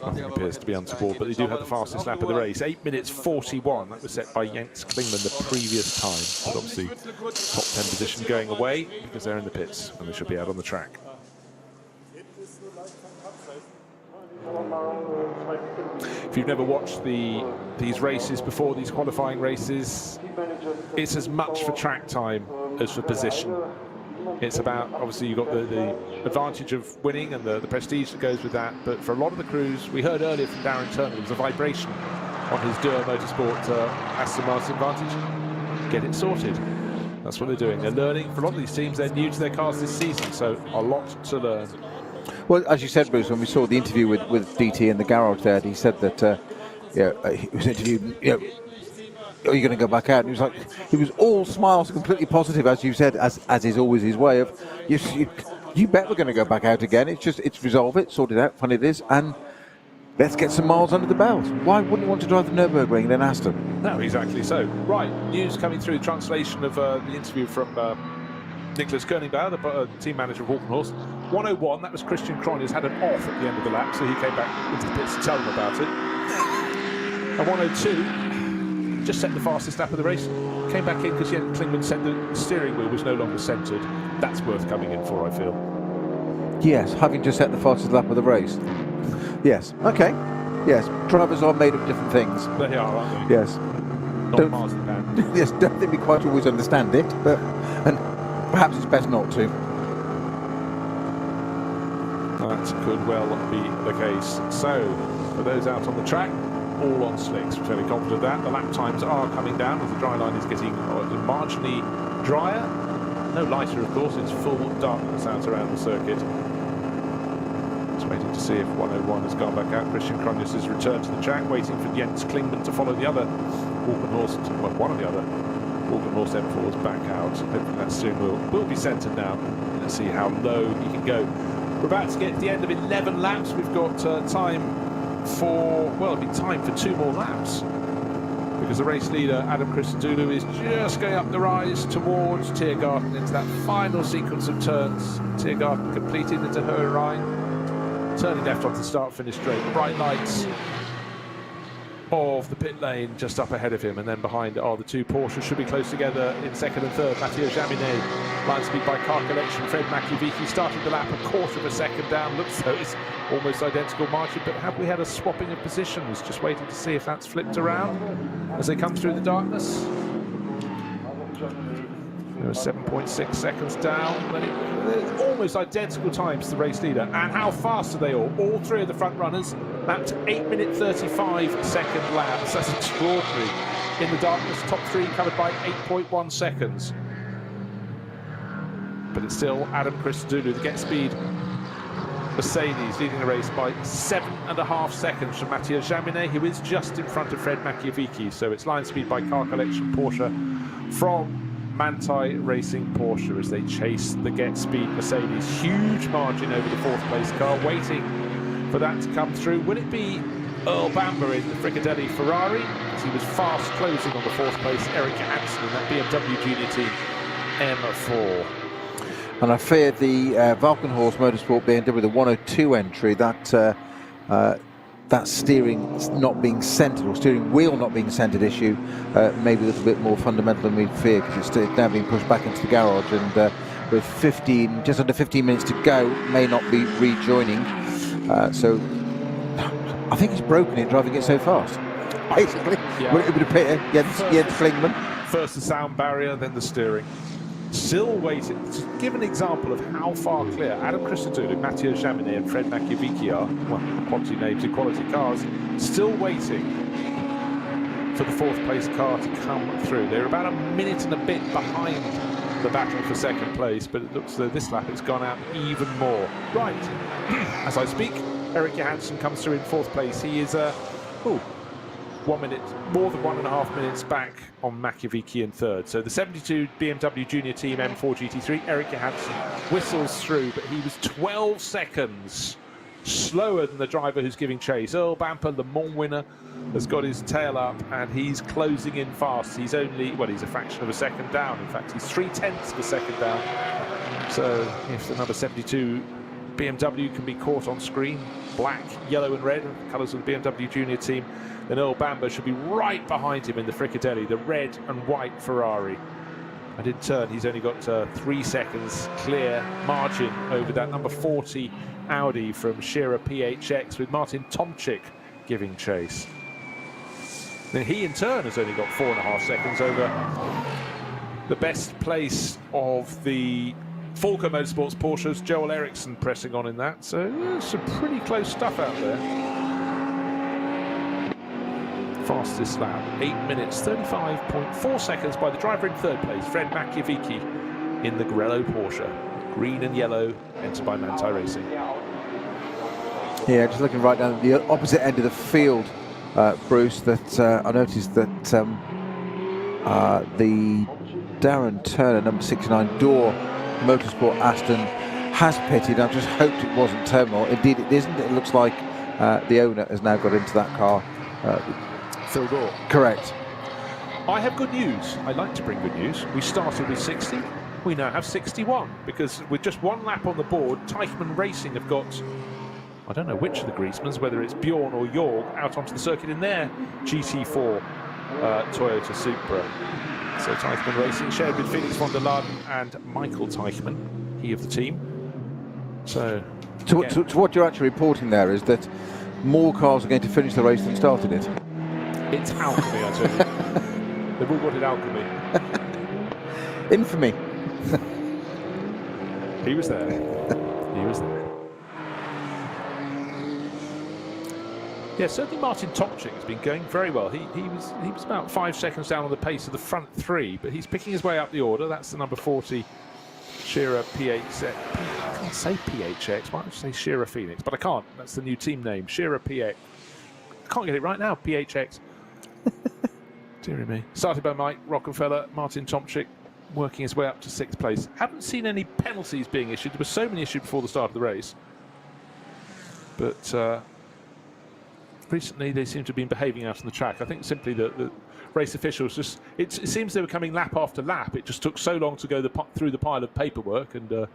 S1: Nothing appears to be untoward, but they do have the fastest lap of the race. 8 minutes 41. That was set by Jens Klingmann the previous time. But obviously, top 10 position going away because they're in the pits and they should be out on the track. If you've never watched these races before, these qualifying races, it's as much for track time as for position. It's about, obviously, you've got the advantage of winning and the prestige that goes with that. But for a lot of the crews, we heard earlier from Darren Turner, there was a vibration on his Duo Motorsport Aston Martin Vantage. Get it sorted. That's what they're doing. They're learning. For a lot of these teams, they're new to their cars this season, so a lot to learn.
S2: Well, as you said, Bruce, when we saw the interview with DT in the garage there, he said that he was interviewed, are you going to go back out? And he was all smiles, completely positive, as you said, as is always his way of, you bet we're going to go back out again. It's resolve it, sort it out, fun it is, and let's get some miles under the belt. Why wouldn't you want to drive the Nürburgring then Aston?
S1: No, exactly so. Right, news coming through, translation of the interview from Niklas Königbauer, the team manager of Walkenhorst. 101, that was Christian Cronjes, had an off at the end of the lap, so he came back into the pits to tell them about it. And 102, just set the fastest lap of the race, came back in because Jens Klingmann said the steering wheel was no longer centred. That's worth coming in for, I feel.
S2: Yes, having just set the fastest lap of the race. Yes, okay. Yes, drivers are made of different things.
S1: They are, aren't they?
S2: Yes.
S1: Not marzipan.
S2: Yes, don't think we quite always understand it, and perhaps it's best not to.
S1: That could well be the case. So, for those out on the track, all on slicks. We're fairly confident of that. The lap times are coming down as the dry line is getting marginally drier. No lighter, of course. It's full darkness out around the circuit. Just waiting to see if 101 has gone back out. Christian Krunius has returned to the track, waiting for Jens Klingman to follow the other Walkenhorst, well, one of the other Walkenhorst M4s back out. Hopefully that steering wheel will be centred now. Let's see how low he can go. We're about to get to the end of 11 laps. We've got time for, well, it'll be time for 2 more laps, because the race leader, Adam Christodoulou, is just going up the rise towards Tiergarten into that final sequence of turns. Tiergarten completed into Hohenrhein, turning left onto the start-finish straight. Bright lights of the pit lane just up ahead of him, and then behind are the 2 Porsches. Should be close together in second and third. Mathieu Jaminet, line speed by car collection. Fred Makiewicz started the lap a quarter of a second down. Looks though it's almost identical margin, but have we had a swapping of positions? Just waiting to see if that's flipped around as they come through the darkness. There are 7.6 seconds down. They're almost identical times to the race leader. And how fast are they all? All 3 of the front runners lapped 8-minute 35-second laps. That's extraordinary. In the darkness, top 3 covered by 8.1 seconds. But it's still Adam Christodoulou, the Get Speed Mercedes, leading the race by 7.5 seconds from Mathieu Jaminet, who is just in front of Fred Makiewicz. So it's line speed by car collection Porsche from Manthey Racing Porsche as they chase the Get Speed Mercedes. Huge margin over the 4th place car, waiting for that to come through. Will it be Earl Bamber in the Fricadelli Ferrari, as he was fast closing on the 4th place Eric Hansen in that BMW Junior Team M4?
S2: And I fear the Valkenhorst Motorsport BMW, the 102 entry, that steering not being centred, or steering wheel not being centred issue, maybe a little bit more fundamental than we fear, because it's now being pushed back into the garage, and with just under 15 minutes to go, may not be rejoining. So I think he's broken it driving it so fast. Basically,
S1: yeah.
S2: Would it appear? Jens Klingman.
S1: First the sound barrier, then the steering. Still waiting. To give an example of how far clear Adam Christodoulou, Mathieu Jaminet and Fred Makiewicz are, well, quality names in quality cars, still waiting for the 4th place car to come through. They're about a minute and a bit behind the battle for second place, but it looks as though this lap it's gone out even more. Right, as I speak, Eric Johansson comes through in 4th place. He is 1 minute, more than 1.5 minutes back on Makiewicz in 3rd. So the 72 BMW Junior Team M4 GT3, Eric Johansson whistles through, but he was 12 seconds slower than the driver who's giving chase. Earl Bamper, Le Mans winner, has got his tail up and he's closing in fast. He's only, well, he's a fraction of a second down. In fact, he's 0.3 of a second down. So if the number 72 BMW can be caught on screen, black, yellow and red, colours of the BMW Junior Team, then Earl Bamber should be right behind him in the Fricadelli, the red and white Ferrari. And in turn, he's only got 3 seconds clear margin over that number 40 Audi from Scherer PHX, with Martin Tomczyk giving chase. Then he in turn has only got 4.5 seconds over the best place of the Falco Motorsports Porsches, Joel Eriksson pressing on in that. So some pretty close stuff out there. Fastest lap, 8 minutes 35.4 seconds by the driver in 3rd place, Fred Makiewicz in the Grello Porsche. Green and yellow, entered by Manthey Racing.
S2: Yeah, just looking right down the opposite end of the field, Bruce, that I noticed that the Darren Turner, number 69 Door Motorsport Aston, has pitted. I just hoped it wasn't terminal. Indeed it isn't. It looks like the owner has now got into that car.
S1: Phil Gore.
S2: Correct.
S1: I have good news. I like to bring good news. We started with 60. We now have 61, because with just 1 lap on the board, Teichmann Racing have got, I don't know which of the Griezmanns, whether it's Bjorn or Jorg, out onto the circuit in their GT4 Toyota Supra. So Teichmann Racing shared with Felix von der Laden and Michael Teichmann, he of the team. So
S2: to what you're actually reporting there is that more cars are going to finish the race than started it.
S1: It's alchemy, I tell you. They've all got it alchemy.
S2: Infamy.
S1: He was there. He was there. Yeah, certainly Martin Tomczyk has been going very well. He was about 5 seconds down on the pace of the front three, but he's picking his way up the order. That's the number 40, Shearer PHX. I can't say PHX. Why don't you say Shearer Phoenix? But I can't. That's the new team name, Shearer PX. I can't get it right now. PHX. Dear me. Started by Mike Rockefeller, Martin Tomczyk working his way up to 6th place. Haven't seen any penalties being issued. There were so many issued before the start of the race, but recently they seem to have been behaving out on the track. I think simply the race officials just, it seems they were coming lap after lap. It just took so long to go through the pile of paperwork and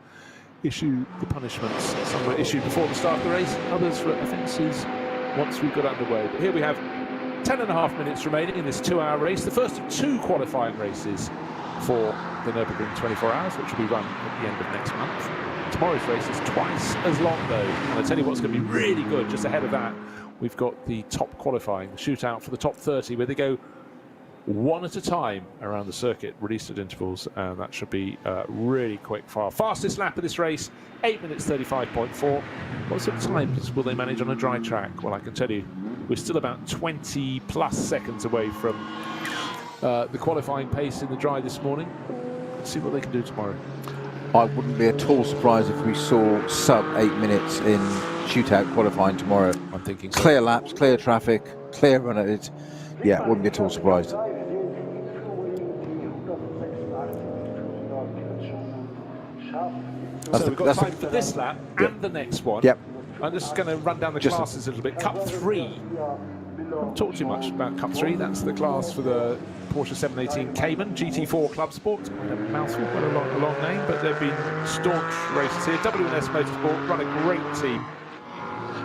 S1: issue the punishments. Some were issued before the start of the race, others for offences once we got underway. But here we have 10.5 minutes remaining in this 2-hour race, the first of 2 qualifying races for the Nürburgring 24 hours, which will be run at the end of next month. Tomorrow's race is twice as long though, and I tell you what's going to be really good just ahead of that. We've got the top qualifying, the shootout for the top 30, where they go one at a time around the circuit, released at intervals, and that should be really quick. Fastest lap of this race, 8 minutes 35.4. What sort of times will they manage on a dry track? Well, I can tell you, we're still about 20 plus seconds away from the qualifying pace in the dry this morning. Let's see what they can do tomorrow.
S2: I wouldn't be at all surprised if we saw sub 8 minutes in shootout qualifying tomorrow.
S1: I'm thinking so.
S2: Clear laps, clear traffic, clear run at it. Yeah, wouldn't be at all surprised.
S1: So we've got time for this lap and the next one.
S2: Yep.
S1: I'm just going to run down the classes a little bit. Cup 3. Don't talk too much about Cup 3. That's the class for the Porsche 718 Cayman GT4 Club Sport. Quite a mouthful, quite a long name, but they've been staunch races here. W&S Motorsport run a great team,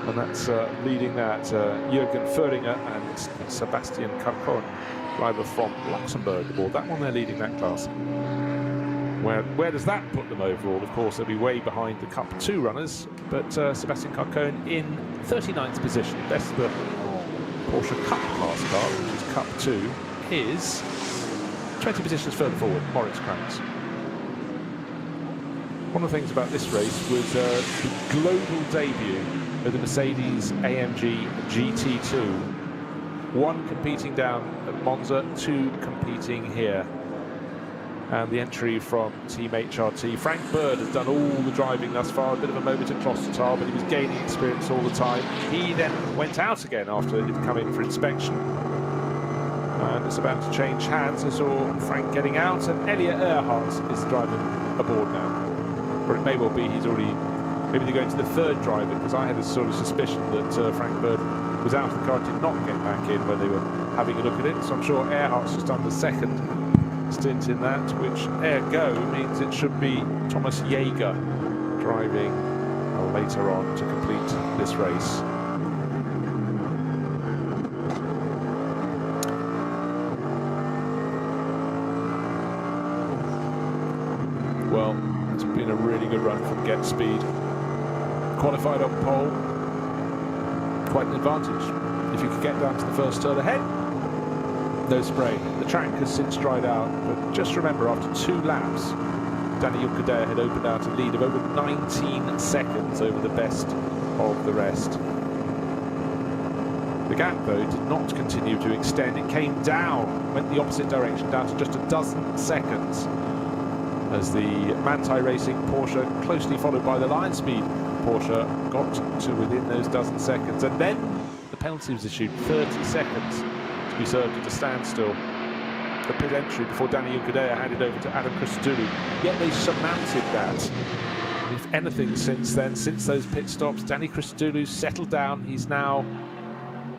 S1: and that's leading that Jürgen Föhringer and Sebastian Carcon, driver from Luxembourg, aboard that one. They're leading that class. Where does that put them overall? Of course, they'll be way behind the Cup 2 runners, but Sebastian Carcon in 39th position. Best of the Porsche Cup class car, which is Cup 2, is 20 positions further forward, Moritz Kranz. One of the things about this race was the global debut of the Mercedes AMG GT2. 1 competing down at Monza, 2 competing here. And the entry from Team HRT. Frank Bird has done all the driving thus far, a bit of a moment at Klostertal, but he was gaining experience all the time. He then went out again after he'd come in for inspection. And it's about to change hands. I saw Frank getting out, and Elliot Earhart is driving aboard now. Or it may well be he's already, maybe they're going to the 3rd driver, because I had a sort of suspicion that Frank Bird was out of the car, did not get back in when they were having a look at it. So I'm sure Earhart's just done the 2nd stint in that, which ergo means it should be Thomas Jaeger driving later on to complete this race. Well, it's been a really good run from Get Speed. Qualified on pole, quite an advantage. If you could get down to the first turn ahead, no spray. The track has since dried out, but just remember, after 2 laps, Danny Juncadella had opened out a lead of over 19 seconds over the best of the rest. The gap, though, did not continue to extend. It came down, went the opposite direction, down to just a dozen seconds, as the Manthey Racing Porsche, closely followed by the Lion Speed Porsche, got to within those dozen seconds. And then the penalty was issued, 30 seconds. To be served at a standstill. The pit entry before Danny Juncadella handed over to Adam Christodoulou. Yet they surmounted that. If anything since then, since those pit stops, Danny Christodoulou settled down. He's now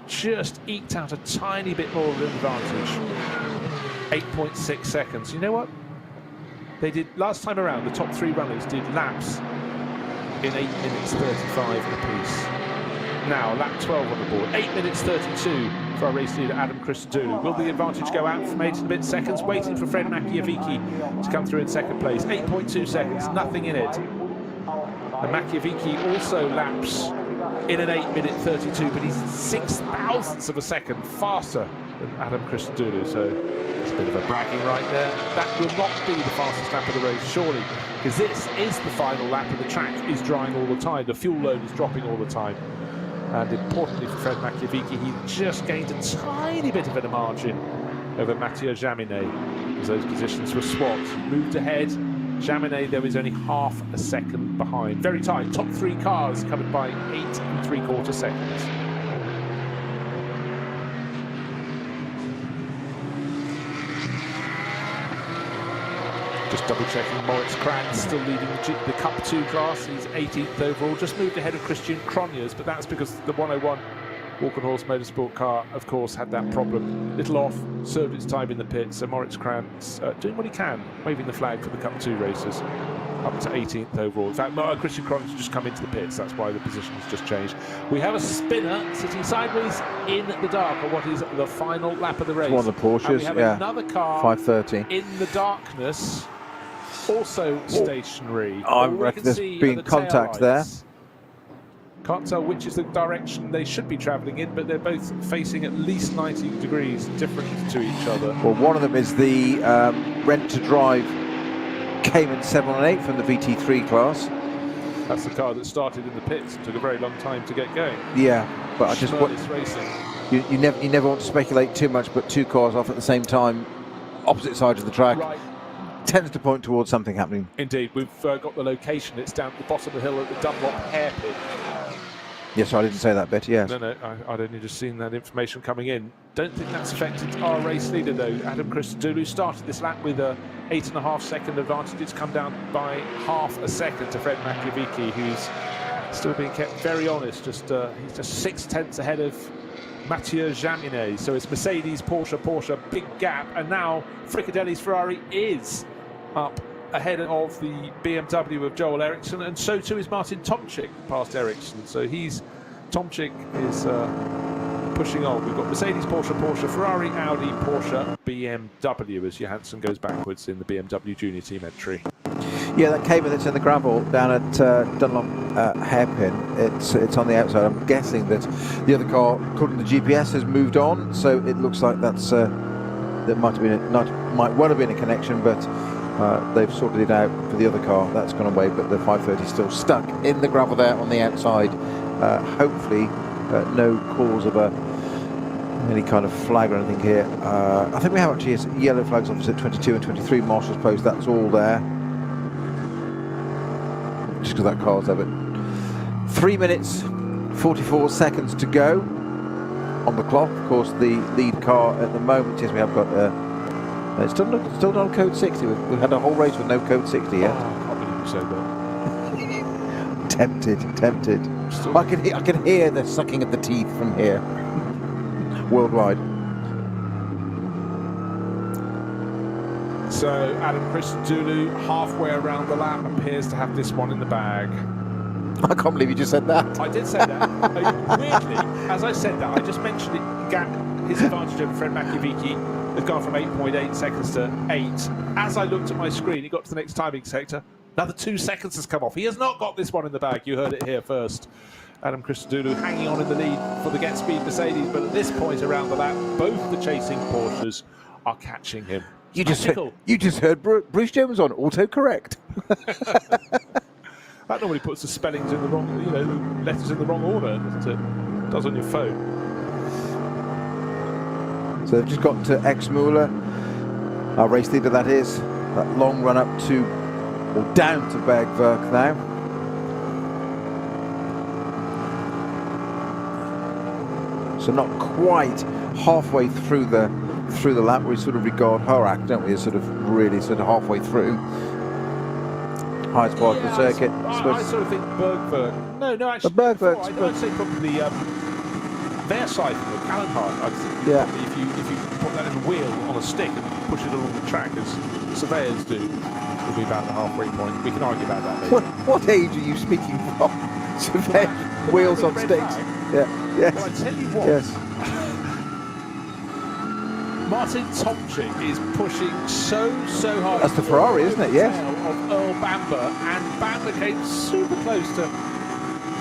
S1: just eked out a tiny bit more of an advantage. 8.6 seconds. You know what? They did, last time around, the top 3 runners did laps in 8 minutes 35 apiece. Now, lap 12 on the board, 8 minutes 32 for our race leader, Adam Christodoulou. Will the advantage go out from 8 and a bit seconds? Waiting for Fred Machiavicki to come through in 2nd place. 8.2 seconds, nothing in it. And Machiavicki also laps in an 8 minute 32, but he's 6,000ths of a second faster than Adam Christodoulou. So it's a bit of a bragging right there. That will not be the fastest lap of the race, surely, because this is the final lap and the track is drying all the time. The fuel load is dropping all the time. And importantly for Fred Machiavicki, he just gained a tiny bit of a margin over Mathieu Jaminet as those positions were swapped. He moved ahead. Jaminet, though, is only half a second behind. Very tight. Top 3 cars covered by 8 3/4 seconds. Just double checking, Moritz Kranz still leading the Cup 2 class. He's 18th overall, just moved ahead of Christian Cronjes, but that's because the 101 Walkenhorst Motorsport car, of course, had that problem. Little off, served its time in the pit, so Moritz Kranz doing what he can, waving the flag for the Cup 2 races, up to 18th overall. In fact, Christian Cronjes has just come into the pits, that's why the position has just changed. We have a spinner sitting sideways in the dark on what is the final lap of the race.
S2: One of the Porsches,
S1: and we have another car
S2: 530
S1: in the darkness, also stationary.
S2: I reckon there's been contact there.
S1: Can't tell which is the direction they should be travelling in, but they're both facing at least 90 degrees different to each other.
S2: Well, one of them is the rent-to-drive Cayman 718 from the VT3 class.
S1: That's the car that started in the pits and took a very long time to get going.
S2: Yeah, but I just want
S1: racing.
S2: You never want to speculate too much, but 2 cars off at the same time, opposite sides of the track.
S1: Right.
S2: Tends to point towards something happening.
S1: Indeed, we've got the location. It's down at the bottom of the hill at the Dunlop hairpin.
S2: Yes, I didn't say that bit, yes.
S1: No, I'd only just seen that information coming in. Don't think that's affected our race leader, though. Adam Christodoulou started this lap with a 8.5 second advantage. It's come down by half a second to Fred Machiavicki, who's still being kept very honest. He's just 6 tenths ahead of Mathieu Jaminet. So it's Mercedes, Porsche, big gap. And now Fricadelli's Ferrari is up ahead of the BMW of Joel Eriksson, and so too is Martin Tomczyk past Eriksson. So Tomczyk is pushing on. We've got Mercedes, Porsche, Ferrari, Audi, Porsche, BMW as Johansson goes backwards in the BMW Junior Team entry.
S2: Yeah, that Cayman that's in the gravel down at Dunlop hairpin, it's on the outside. I'm guessing that the other car, according to the GPS, has moved on, so it looks like that's that might well have been a connection, but they've sorted it out for the other car. That's gone away, but the 530 is still stuck in the gravel there on the outside. Hopefully, no cause of any kind of flag or anything here. I think we have actually yellow flags opposite 22 and 23 Marshall's Post. That's all there. Just because that car's there, but 3 minutes 44 seconds to go on the clock. Of course, the lead car at the moment is we have got it's still not code 60. We've had a whole race with no code 60 yet.
S1: Oh, I can't believe you said that.
S2: Tempted. I can hear the sucking of the teeth from here. Worldwide.
S1: So Adam Christodoulou, halfway around the lap, appears to have this one in the bag.
S2: I can't believe you just said that.
S1: I did say that. Weirdly, as I said that, I just mentioned it. His advantage over Fred Machiavicki has gone from 8.8 seconds to 8. As I looked at my screen, it got to the next timing sector. Another 2 seconds has come off. He has not got this one in the bag. You heard it here first. Adam Christodoulou hanging on in the lead for the Get Speed Mercedes, but at this point around the lap, both the chasing Porsches are catching him.
S2: You just heard Bruce Jones on autocorrect.
S1: That normally puts the spellings in the wrong, the letters in the wrong order, doesn't it? It does on your phone.
S2: So they've just got to Exmüller, our race leader that is. That long run up to, or down to Bergwerk now. So not quite halfway through the lap. We sort of regard her act, don't we, as sort of really halfway through. Highest part of the circuit.
S1: I sort of think Bergwerk. No, actually.
S2: Bergwerk's
S1: I'd say probably Versailles or Callenhard. I'd think probably if you put that little wheel on a stick and push it along the track as surveyors do, it'll be about the halfway point. We can argue about that later.
S2: What age are you speaking from? Surveyor, wheels on sticks. Yeah. Yes.
S1: Well, I tell you what.
S2: Yes.
S1: Martin Tomczyk is pushing so hard.
S2: That's the Ferrari, isn't it? Yes.
S1: Of Earl Bamber, and Bamber came super close to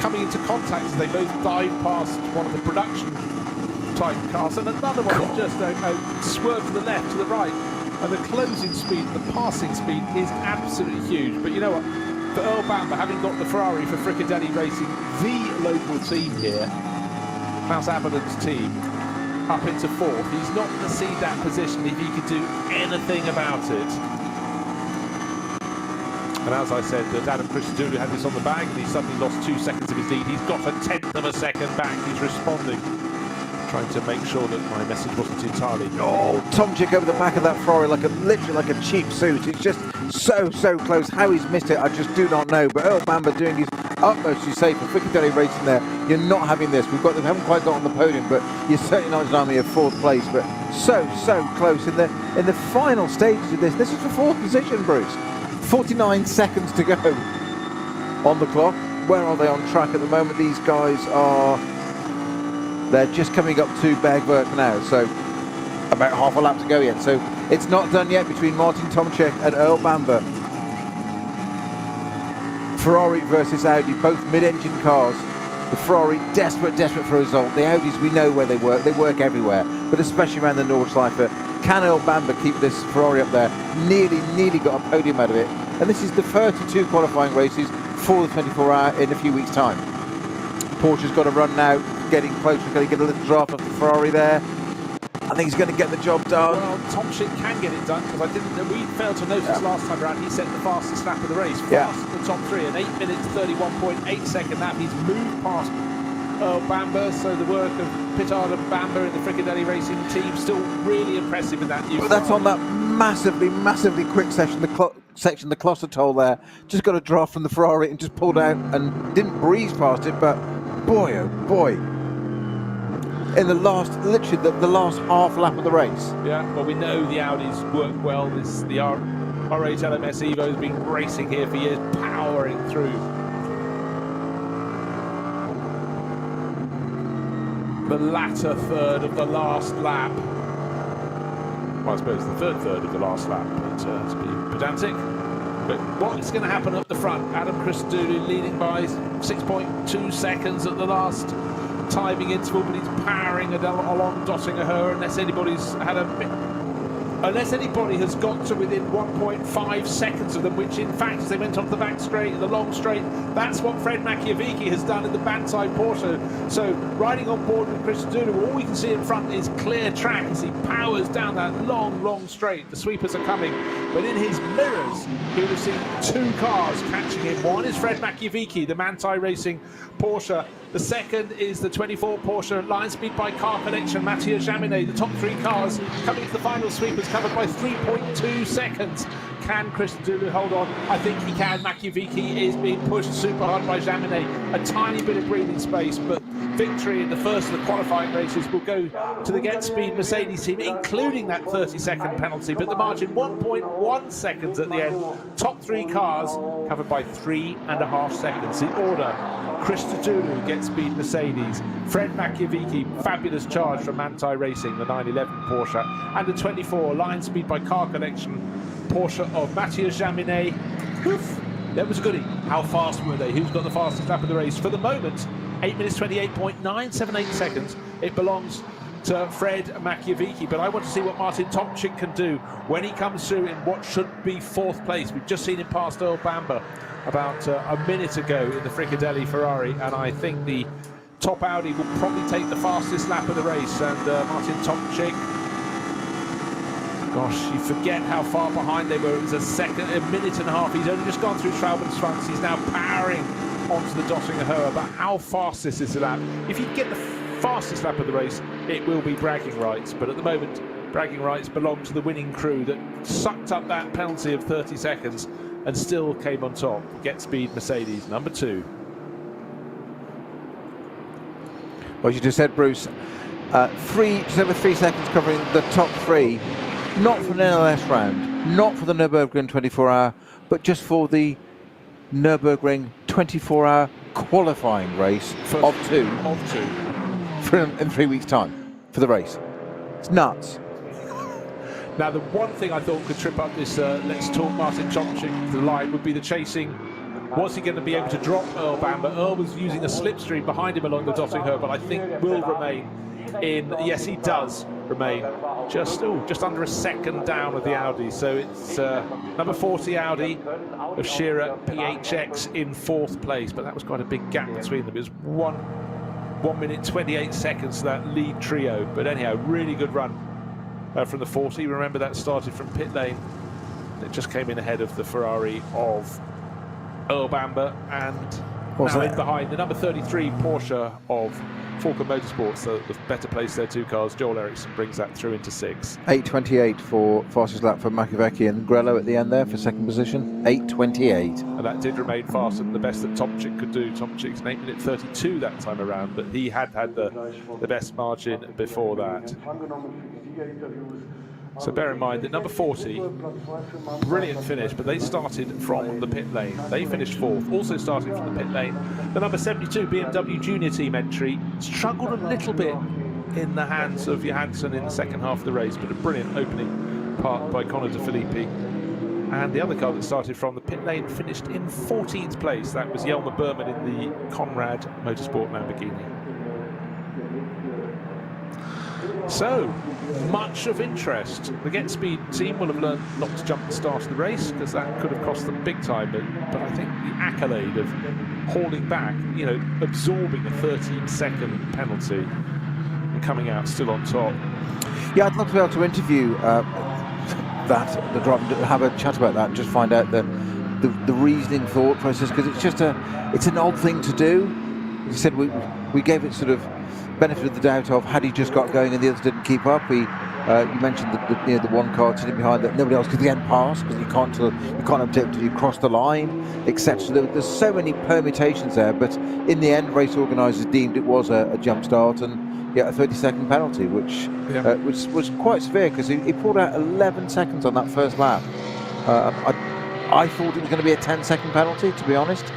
S1: coming into contact as they both dived past one of the production type cars, and another one just swerved to the left, to the right, and the closing speed, the passing speed is absolutely huge. But you know what? For Earl Bamber, having got the Ferrari for Fricadelli Racing, the local team here, Klaus Aberden's team up into fourth. He's not going to cede that position if he could do anything about it. And as I said, Adam Christodoulou had this on the bag and he suddenly lost 2 seconds of his lead. He's got a tenth of a second back. He's responding, trying to make sure that my message wasn't entirely...
S2: Oh, Tomczyk over the back of that Ferrari, literally like a cheap suit. It's just so close. How he's missed it, I just do not know. But Earl Bamber doing his utmost to say for Fricadelli Racing there, you're not having this. We haven't quite got on the podium, but you're certainly not an army of fourth place. But so close in the final stages of this. This is for fourth position, Bruce. 49 seconds to go on the clock. Where are they on track at the moment? These guys are... They're just coming up to Bergwerk now, so about half a lap to go yet. So it's not done yet between Martin Tomczyk and Earl Bamber. Ferrari versus Audi, both mid-engine cars. The Ferrari desperate for a result. The Audis, we know where they work everywhere, but especially around the Nordschleife. Can Earl Bamber keep this Ferrari up there? Nearly got a podium out of it. And this is the 32 qualifying races for the 24-hour in a few weeks' time. Porsche's got to run now, getting closer, going to get a little draft off the Ferrari there. I think he's going to get the job done.
S1: Well, Tomczyk can get it done, because we failed to notice last time around, he set the fastest lap of the race. Fast at the top three, an 8 minutes 31.8 second lap. He's moved past Earl Bamber, so the work of Pittard and Bamber in the Fricadelli Racing team still really impressive in that new
S2: But that's on that massively quick section, the Klossertoll there. Just got a draft from the Ferrari and just pulled out and didn't breeze past it, but boy oh boy. In the last, literally the last half lap of the race.
S1: Yeah, well, we know the Audis work well. The R8 LMS Evo has been racing here for years, powering through. The latter third of the last lap. Well, I suppose the third of the last lap, but to be pedantic. But what's going to happen up the front? Adam Christodoulou leading by 6.2 seconds at the last timing interval, but he's powering along Dottinger unless anybody has got to within 1.5 seconds of them, which in fact, as they went onto the back straight, the long straight, that's what Fred Machiavicki has done in the Banzai Porsche. So riding on board with Christodoulou, all we can see in front is clear track as he powers down that long straight. The sweepers are coming, but in his mirrors, he would have seen two cars catching him. One is Fred Machiavicki, the Manthey Racing Porsche. The second is the 24 Porsche Line Speed by Car Connection, Mathieu Jaminet. The top three cars coming to the final sweepers covered by 3.2 seconds. Can Christodoulou hold on? I think he can. Machiavicki is being pushed super hard by Jaminet. A tiny bit of breathing space, but victory in the first of the qualifying races will go to the Get Speed Mercedes team, including that 30-second penalty, but the margin 1.1 seconds at the end. Top three cars covered by 3.5 seconds. The order: Christodoulou, Get Speed Mercedes, Fred Machiavicki, fabulous charge from Manthey Racing, the 911 Porsche, and the 24 Line Speed by Car Connection Porsche of Mathieu Jaminet. Oof, that was a goodie. How fast were they? Who's got the fastest lap of the race? For the moment, 8 minutes 28.978 seconds. It belongs to Fred Machiavicki, but I want to see what Martin Tomczyk can do when he comes through in what should be fourth place. We've just seen him past Earl Bamber about a minute ago in the Fricadelli Ferrari, and I think the top Audi will probably take the fastest lap of the race. And Martin Tomczyk, gosh, you forget how far behind they were. It was a minute and a half. He's only just gone through Schwalbenschwanz. He's now powering onto the Dottinger. But how fast this is a lap? If you get the fastest lap of the race, it will be bragging rights. But at the moment, bragging rights belong to the winning crew that sucked up that penalty of 30 seconds and still came on top. Get Speed Mercedes, number 2.
S2: Well, you just said, Bruce, just over 3 seconds covering the top three. Not for an NLS round, not for the Nürburgring 24-hour, but just for the Nürburgring 24-hour qualifying race of two in 3 weeks' time for the race. It's nuts.
S1: Now, the one thing I thought could trip up this Let's Talk Martin Tomczyk to the line would be the chasing. Was he going to be able to drop Earl Bamber? Earl was using a slipstream behind him along the Dottinger, but I think will remain in. Yes, he does remain just under a second down of the Audi. So it's number 40 Audi of Shearer PHX in fourth place, but that was quite a big gap between them. It was 1 minute 28 seconds to that lead trio. But anyhow, really good run from the 40. Remember, that started from pit lane. It just came in ahead of the Ferrari of Earl Bamber, and now in behind the number 33 Porsche of Falcon Motorsports, so the better place there, two cars. Joel Eriksson brings that through into 6.
S2: 8:28 for fastest lap for Makoviecki and Grello at the end there for second position. 8:28.
S1: And that did remain faster than the best that Tomczyk could do. Tomczyk's an 8 minute 32 that time around, but he had the best margin before that. So bear in mind that number 40, brilliant finish, but they started from the pit lane. They finished 4th, also starting from the pit lane. The number 72 BMW Junior Team entry struggled a little bit in the hands of Johansson in the second half of the race, but a brilliant opening part by Conor De Filippi. And the other car that started from the pit lane finished in 14th place. That was Jelmer Berman in the Conrad Motorsport Lamborghini. So, much of interest. The Get Speed team will have learned not to jump the start of the race, because that could have cost them big time, but I think the accolade of hauling back, you know, absorbing a 13-second penalty and coming out still on top.
S2: Yeah, I'd love to be able to interview the driver, have a chat about that and just find out the reasoning thought process, because it's an odd thing to do. As I said, we gave it sort of benefit of the doubt of had he just got going and the others didn't keep up. You mentioned the one car sitting behind that nobody else could again pass, because you can't update until you cross the line, etc. So there's so many permutations there, but in the end, race organisers deemed it was a jump start and a 30-second penalty, which was quite severe, because he pulled out 11 seconds on that first lap. I thought it was going to be a 10-second penalty, to be honest.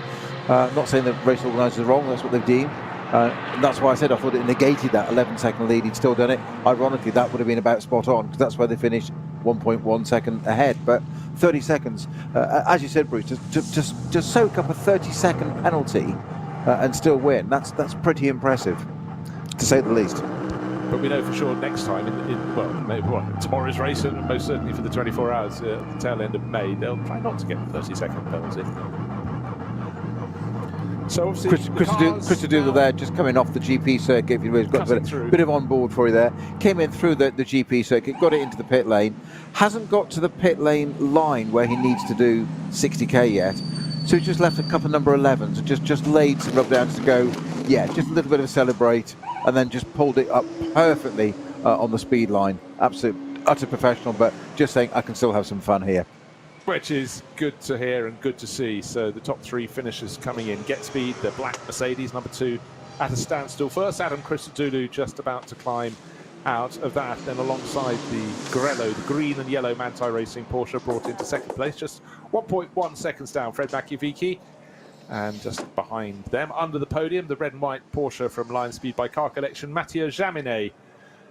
S2: Not saying that race organisers are wrong, that's what they've deemed. And that's why I said I thought it negated that 11-second lead. He'd still done it. Ironically, that would have been about spot on, because that's where they finished 1.1 second ahead. But 30 seconds, as you said, Bruce, just soak up a 30-second penalty and still win. That's pretty impressive, to say the least.
S1: But we know for sure next time, maybe tomorrow's race, and most certainly for the 24 hours at the tail end of May, they'll try not to get the 30-second penalty. So obviously, Chris Doodle there, just coming off the GP circuit. He's got a bit of on board for you there. Came in through the GP circuit, got it into the pit lane. Hasn't got to the pit lane line where he needs to do 60k yet. So he's just left a couple of number 11s and just laid some rub downs to go. Yeah, just a little bit of a celebrate, and then just pulled it up perfectly on the speed line. Absolute, utter professional, but just saying I can still have some fun here. Which is good to hear and good to see. So the top 3 finishers coming in. Get Speed, the black Mercedes, number 2 at a standstill. First, Adam Christodoulou just about to climb out of that. Then alongside the Grello, the green and yellow Manthey Racing Porsche, brought into second place. Just 1.1 seconds down, Fred Makowiecki. And just behind them, under the podium, the red and white Porsche from Lion Speed by Car Collection, Mathieu Jaminet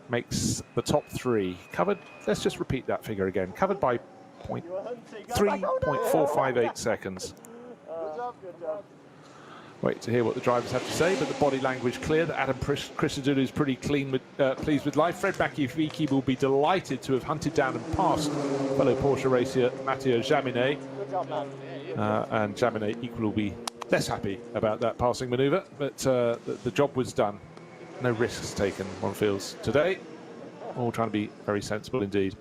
S1: makes the top 3. Covered, let's just repeat that figure again. Covered by 3.458 seconds.
S6: Good job.
S1: Wait to hear what the drivers have to say, but the body language clear that Adam Christodoulou is pretty pleased with life. Fred Makowiecki will be delighted to have hunted down and passed fellow Porsche racer Mathieu Jaminet. And Jaminet equally will be less happy about that passing manoeuvre, but the job was done. No risks taken, one feels, today. All trying to be very sensible indeed.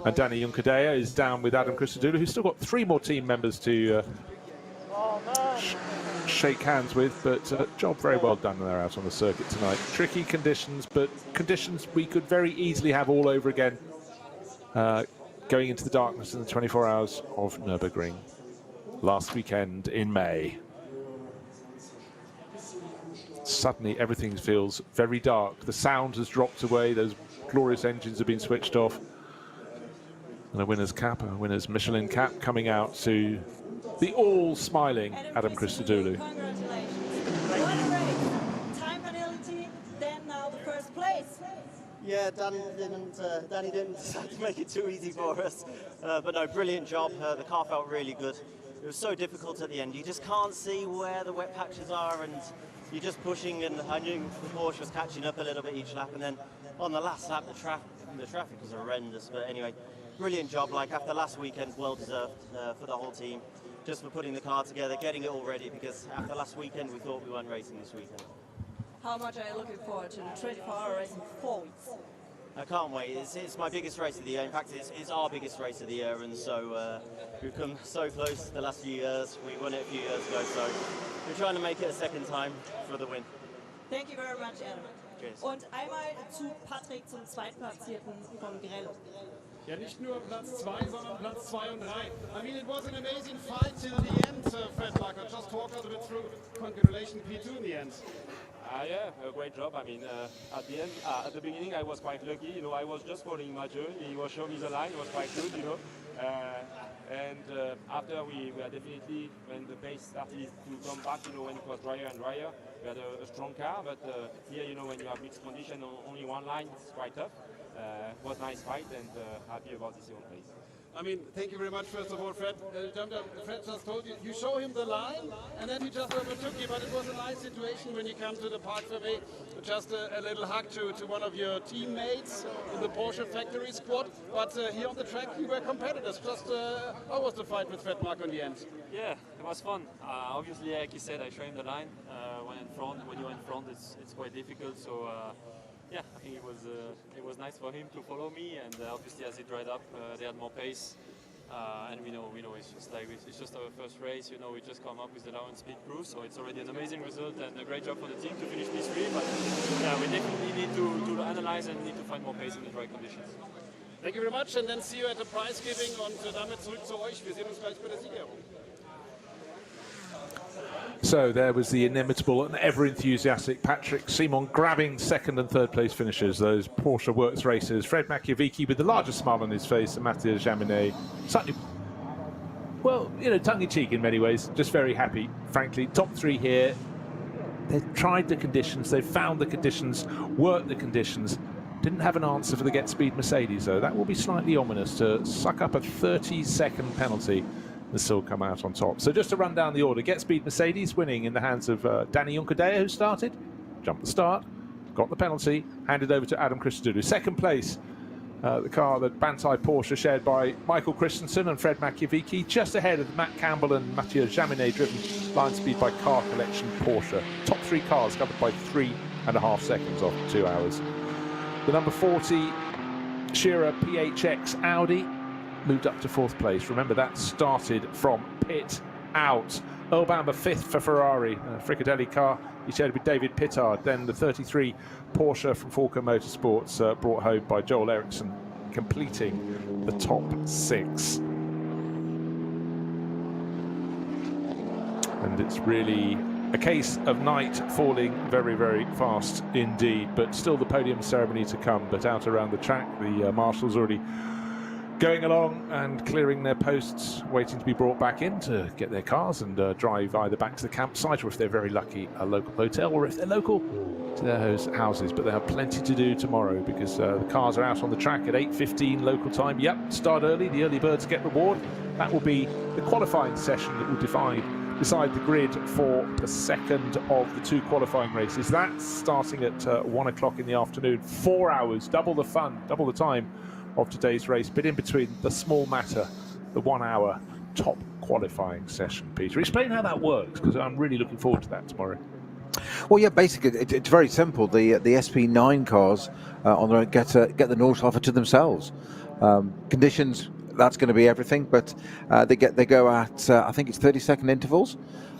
S1: And Danny Juncadella is down with Adam Christodoulou, who's still got 3 more team members to shake hands with, but job very well done there out on the circuit tonight. Tricky conditions, but conditions we could very easily have all over again going into the darkness in the 24 hours of Nürburgring last weekend in May. Suddenly everything feels very dark. The sound has dropped away, those glorious engines have been switched off. And a winner's cap, a winner's Michelin cap coming out to the all-smiling Adam Christodoulou.
S5: Congratulations. What a race. Time penalty, then now the first place.
S6: Yeah, Danny didn't decide to make it too easy for us. But no, brilliant job. The car felt really good. It was so difficult at the end. You just can't see where the wet patches are, and you're just pushing, and I knew the Porsche was catching up a little bit each lap, and then on the last lap the traffic was horrendous. But anyway, brilliant job. Like after last weekend, well deserved for the whole team, just for putting the car together, getting it all ready, because after last weekend we thought we weren't racing this weekend.
S5: how much are you looking forward to the 24-hour race in 4 weeks?
S6: I can't wait. It's my biggest race of the year. In fact, it's our biggest race of the year, and so we've come so close the last few years. We won it a few years ago, so we're trying to make it a second time for the win.
S5: Thank you very much, Adam.
S6: Cheers.
S5: Und einmal zu Patrick, zum Zweitplatzierten von Grello.
S9: Ja, nicht nur Platz 2, sondern Platz 2 und 3. I mean, it was an amazing fight till the end, Fred Marker. Just talk a little bit through. Congratulations, P2 in the end.
S11: Yeah, a great job. I mean, at the end, at the beginning, I was quite lucky. You know, I was just following Mathieu. He was showing me the line. It was quite good, you know. And after we were definitely, when the pace started to come back, you know, when it was drier and drier, we had a strong car. But here, you know, when you have mixed condition, only one line, it's quite tough. It was a nice fight, and happy about this second place.
S9: I mean, thank you very much, first of all, Fred. Fred just told you, you show him the line, and then he just overtook you, but it was a nice situation when you come to the Park Fermé. Just a little hug to one of your teammates in the Porsche factory squad, but here on the track you were competitors. Just how was the fight with Fred Mark in the end?
S11: Yeah, it was fun. Obviously, like you said, I showed him the line. When you're in front, it's quite difficult, so yeah, I think it was nice for him to follow me, and obviously as he dried up, they had more pace, and we know it's just our first race. You know, we just come up with the Lion Speed Crew, so it's already an amazing result and a great job for the team to finish P3. But yeah, we definitely need to analyze and need to find more pace in the dry conditions.
S9: Thank you very much, and then see you at the prize giving. Und damit zurück zu euch. Wir sehen uns gleich bei der Siegerehrung.
S1: So there was the inimitable and ever-enthusiastic Patrick Simon grabbing second and third place finishers, those Porsche Works racers. Fred Machiavicki with the largest smile on his face, and Mathieu Jaminet slightly, well, you know, tongue-in-cheek in many ways, just very happy, frankly. Top three here. They've tried the conditions, they've found the conditions, worked the conditions. Didn't have an answer for the Get Speed Mercedes, though. That will be slightly ominous to suck up a 30-second penalty and still come out on top. So just to run down the order, Get Speed Mercedes winning in the hands of Danny Juncadella, who started, jumped the start, got the penalty, handed over to Adam Christodoulou. Second place, the car that Bantai Porsche shared by Michael Christensen and Fred Machiavicki, just ahead of Matt Campbell and Mathieu Jaminet, driven Line Speed by Car Collection Porsche. Top three cars covered by 3.5 seconds after 2 hours. The number 40 Shearer PHX Audi moved up to fourth place. Remember, that started from pit out. Earl Bamber fifth for Ferrari. Fricadelli car he shared with David Pittard. Then the 33 Porsche from Falco Motorsports brought home by Joel Eriksson, completing the top six. And it's really a case of night falling very, very fast indeed, but still the podium ceremony to come. But out around the track, the marshals already going along and clearing their posts, waiting to be brought back in to get their cars and drive either back to the campsite, or if they're very lucky, a local hotel, or if they're local, to their houses. But they have plenty to do tomorrow, because the cars are out on the track at 8:15 local time. Yep, start early, the early birds get reward. That will be the qualifying session that will decide the grid for the second of the two qualifying races. That's starting at 1 o'clock in the afternoon. 4 hours, double the fun, double the time of today's race. But in between, the small matter, the 1 hour top qualifying session. Peter, explain how that works, because I'm really looking forward to that tomorrow.
S2: Well, yeah, basically it's very simple. The SP9 cars on the road get the Nordschleife to themselves. Conditions, that's going to be everything, but they go at I think it's 30-second intervals,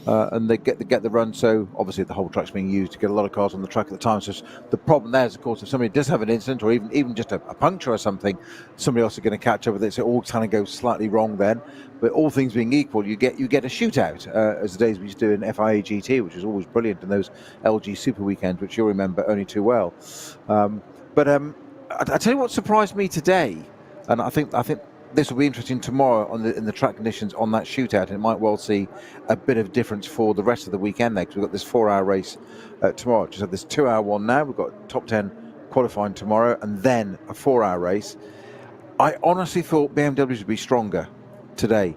S2: and they get the run. So obviously the whole track's being used to get a lot of cars on the track at the time. So the problem there is, of course, if somebody does have an incident, or even just a puncture or something, somebody else is going to catch up with it. So it all kind of goes slightly wrong then. But all things being equal, you get a shootout, as the days we used to do in FIA GT, which was always brilliant, in those LG Super weekends, which you'll remember only too well. But I tell you what surprised me today, and I think this will be interesting tomorrow in the track conditions on that shootout, and it might well see a bit of difference for the rest of the weekend there, because we've got this 4-hour race tomorrow. Just have this 2-hour one now. We've got top 10 qualifying tomorrow, and then a 4-hour race. I honestly thought BMW would be stronger today,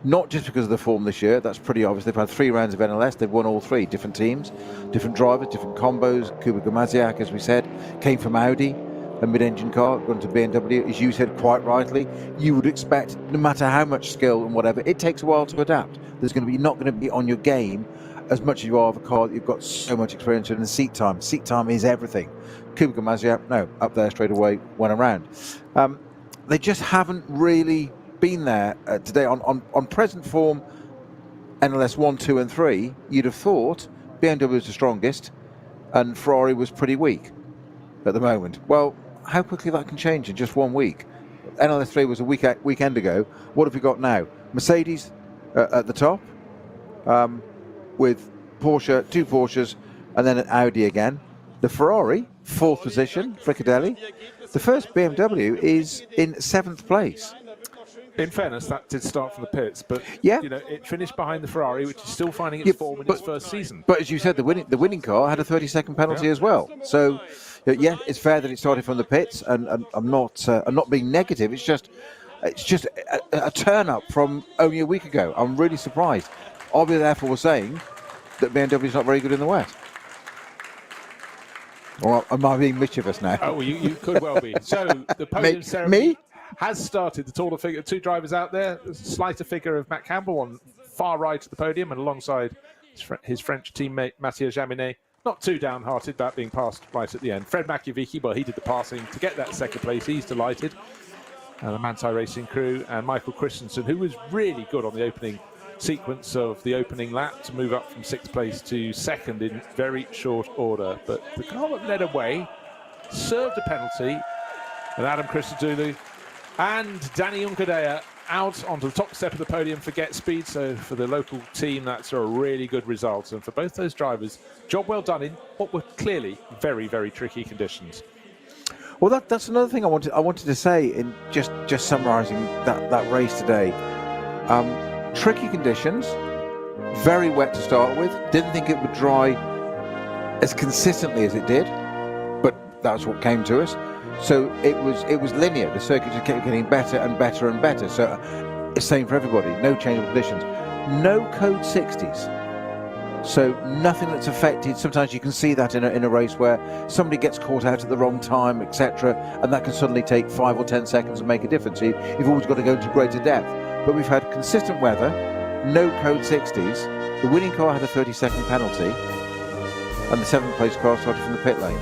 S2: not just because of the form this year. That's pretty obvious. They've had 3 rounds of NLS. They've won all 3. Different teams, different drivers, different combos. Kuba Gamaziak, as we said, came from Audi, a mid-engine car, gone to BMW. As you said quite rightly, you would expect, no matter how much skill and whatever, it takes a while to adapt. There's not going to be on your game as much as you are of a car that you've got so much experience in, and seat time. Seat time is everything. Kubica and Mazepin, no, up there straight away, went around. They just haven't really been there today. On present form, NLS 1, 2 and 3, you'd have thought BMW was the strongest and Ferrari was pretty weak at the moment. Well, how quickly that can change in just 1 week. NLS 3 was a weekend ago. What have we got now? Mercedes at the top, with Porsche, 2 Porsches, and then an Audi again. The Ferrari, 4th position, Fricadelli. The first BMW is in 7th place.
S1: In fairness, that did start from the pits, but
S2: yeah,
S1: it finished behind the Ferrari, which is still finding its form in its first season.
S2: But as you said, the winning car had a 30-second penalty as well. So, yeah, it's fair that it started from the pits, and I'm not being negative. It's just a turn up from only a week ago. I'm really surprised. I'll be therefore saying that BMW is not very good in the wet. Or am I being mischievous now?
S1: Oh, well, you could well be. So the podium ceremony has started. The taller figure, 2 drivers out there. There's a slighter figure of Matt Campbell on far right of the podium, and alongside his French teammate Mathieu Jaminet. Not too downhearted about being passed right at the end. Fred Makiavicki, well, he did the passing to get that 2nd place. He's delighted. And the Manthey Racing crew and Michael Christensen, who was really good on the opening sequence of the opening lap to move up from 6th place to 2nd in very short order. But the car that led away served a penalty, and Adam Christodoulou and Danny Unkadea out onto the top step of the podium for Get Speed. So for the local team, that's a really good result. And for both those drivers, job well done in what were clearly very, very tricky conditions.
S2: Well, that's another thing I wanted to say in just summarising that race today. Tricky conditions, very wet to start with. Didn't think it would dry as consistently as it did, but that's what came to us. So it was linear. The circuit just kept getting better and better and better. So it's same for everybody. No change of conditions. No code 60s. So nothing that's affected. Sometimes you can see that in a race where somebody gets caught out at the wrong time, etc., and that can suddenly take 5 or 10 seconds and make a difference. You've always got to go into greater depth. But we've had consistent weather, no code 60s. The winning car had a 30-second penalty, and the 7th place car started from the pit lanes.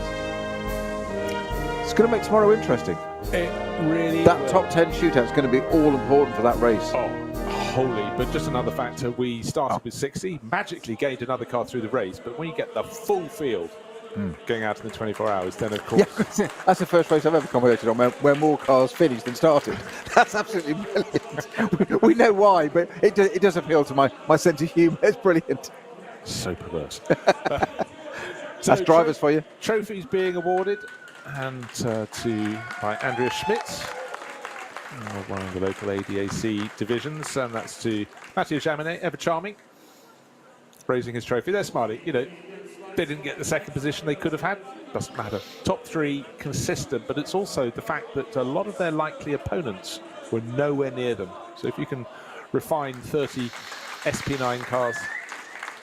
S2: It's going to make tomorrow interesting.
S1: It really
S2: That
S1: will.
S2: top 10 shootout is going to be all important for that race.
S1: Oh, holy. But just another factor, we started with 60, magically gained another car through the race, but when you get the full field going out in the 24 hours, then of course...
S2: Yeah, that's the first race I've ever commentated on where more cars finished than started. That's absolutely brilliant. We know why, but it does appeal to my sense of humour. It's brilliant.
S1: So perverse.
S2: That's drivers for you.
S1: Trophies being awarded, and by Andrea Schmidt, one of the local ADAC divisions, and that's to Mathieu Jaminet, ever charming, raising his trophy. They're smiling. They didn't get the 2nd position they could have had. Doesn't matter. Top 3 consistent, but it's also the fact that a lot of their likely opponents were nowhere near them. So if you can refine 30 SP9 cars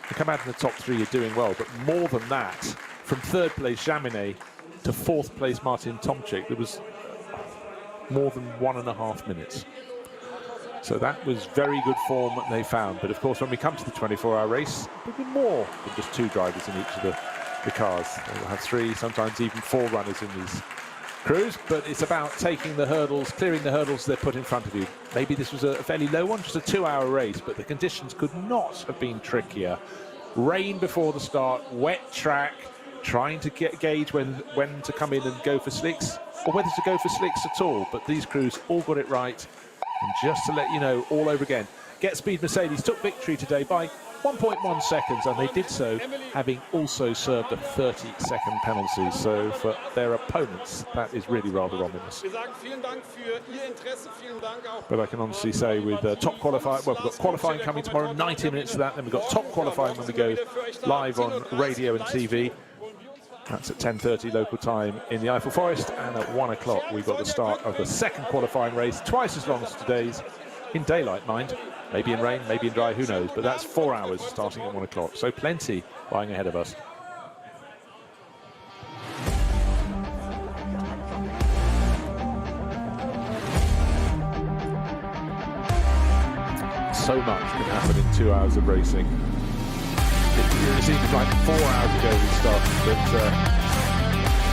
S1: and come out in the top 3, you're doing well. But more than that, from 3rd place Jaminet to 4th place Martin Tomczyk, there was more than 1.5 minutes. So that was very good form that they found. But of course, when we come to the 24-hour race, there'll be more than just 2 drivers in each of the cars. They'll have 3, sometimes even 4 runners in these crews. But it's about taking the hurdles, clearing the hurdles they're put in front of you. Maybe this was a fairly low one, just a 2-hour race, but the conditions could not have been trickier. Rain before the start, wet track, trying to gauge when to come in and go for slicks, or whether to go for slicks at all. But these crews all got it right. And just to let you know, all over again, Get Speed Mercedes took victory today by 1.1 seconds, and they did so having also served a 30-second penalty. So for their opponents, that is really rather ominous. But I can honestly say with top qualifying, well, we've got qualifying coming tomorrow, 90 minutes of that, then we've got top qualifying when we go live on radio and TV. That's at 10:30 local time in the Eiffel Forest, and at 1 o'clock we've got the start of the 2nd qualifying race, twice as long as today's, in daylight, mind. Maybe in rain, maybe in dry, who knows, but that's 4 hours starting at 1 o'clock, so plenty lying ahead of us. So much can happen in 2 hours of racing. It it seems like 4 hours ago we started, but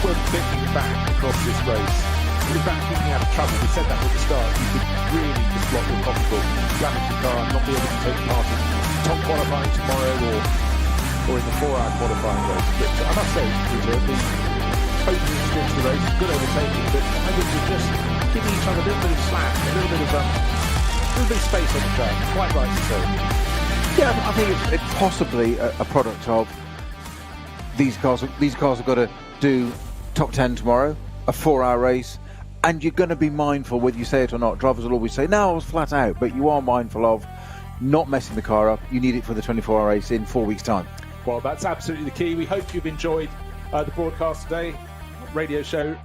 S1: when thinking back across this race, without keeping out of trouble, we said that at the start, you could really just block your pocketbook, damage your car, and not be able to take part in top qualifying tomorrow or in the 4-hour qualifying race. But I must say, Peter, the opening stint of the race, good overtaking, but I think we're just giving each other a little bit of slack, a little bit of space on the track. Quite right to say.
S2: Yeah, I think it's possibly a product of these cars. These cars have got to do top 10 tomorrow, a 4-hour race, and you're going to be mindful, whether you say it or not. Drivers will always say, "No, I was flat out," but you are mindful of not messing the car up. You need it for the 24-hour race in 4 weeks' time.
S1: Well, that's absolutely the key. We hope you've enjoyed the broadcast today, Radio Show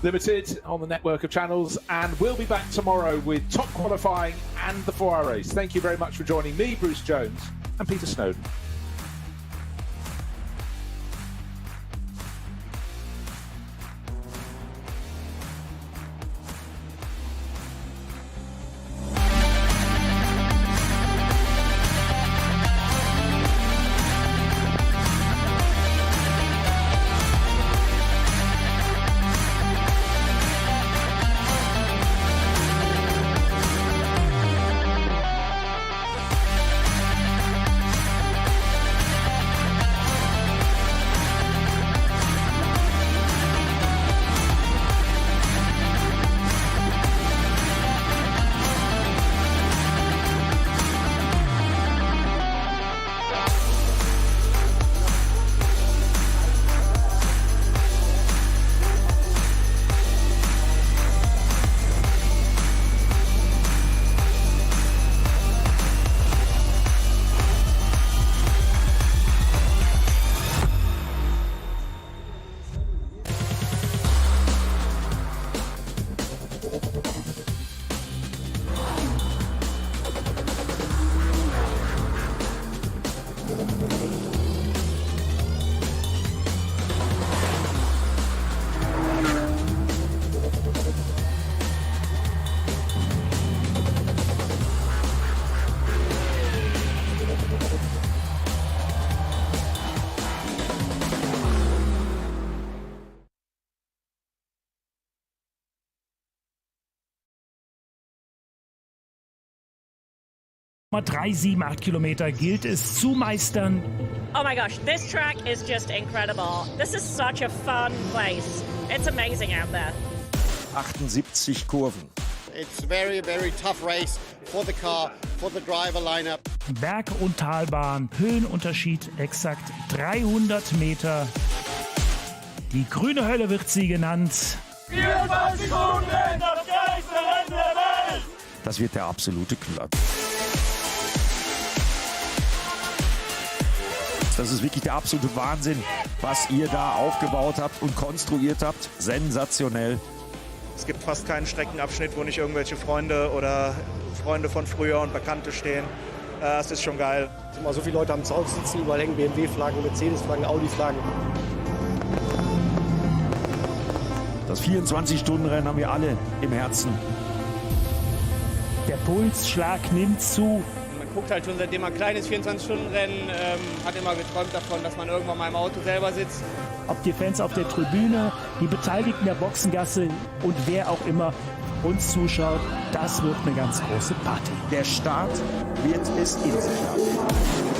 S1: Limited on the network of channels, and we'll be back tomorrow with top qualifying and the 4-hour race. Thank you very much for joining me, Bruce Jones, and Peter Snowden.
S3: Mal 3,78 Kilometer gilt es zu meistern.
S4: Oh my gosh, this track is just incredible. This is such a fun place. It's amazing out there.
S12: 78 Kurven.
S13: It's very, very tough race for the car, for the driver lineup.
S3: Berg- und Talbahn, Höhenunterschied exakt 300 Meter. Die grüne Hölle wird sie genannt.
S14: 24 Sekunden, das geilste Rennen der Welt!
S12: Das wird der absolute Knüller. Das ist wirklich der absolute Wahnsinn, was ihr da aufgebaut habt und konstruiert habt. Sensationell.
S15: Es gibt fast keinen Streckenabschnitt, wo nicht irgendwelche Freunde oder Freunde von früher und Bekannte stehen. Das ist schon geil.
S6: Es sind mal so viele Leute am Zaun sitzen, überall hängen BMW-Flaggen, Mercedes-Flaggen, Audi-Flaggen.
S12: Das 24-Stunden-Rennen haben wir alle im Herzen.
S3: Der Pulsschlag nimmt zu.
S16: Man guckt halt schon, seitdem man klein ist, 24-Stunden-Rennen, hat immer geträumt davon, dass man irgendwann mal im Auto selber sitzt.
S3: Ob die Fans auf der Tribüne, die Beteiligten der Boxengasse und wer auch immer uns zuschaut, das wird eine ganz große Party.
S12: Der Start wird es in sich haben.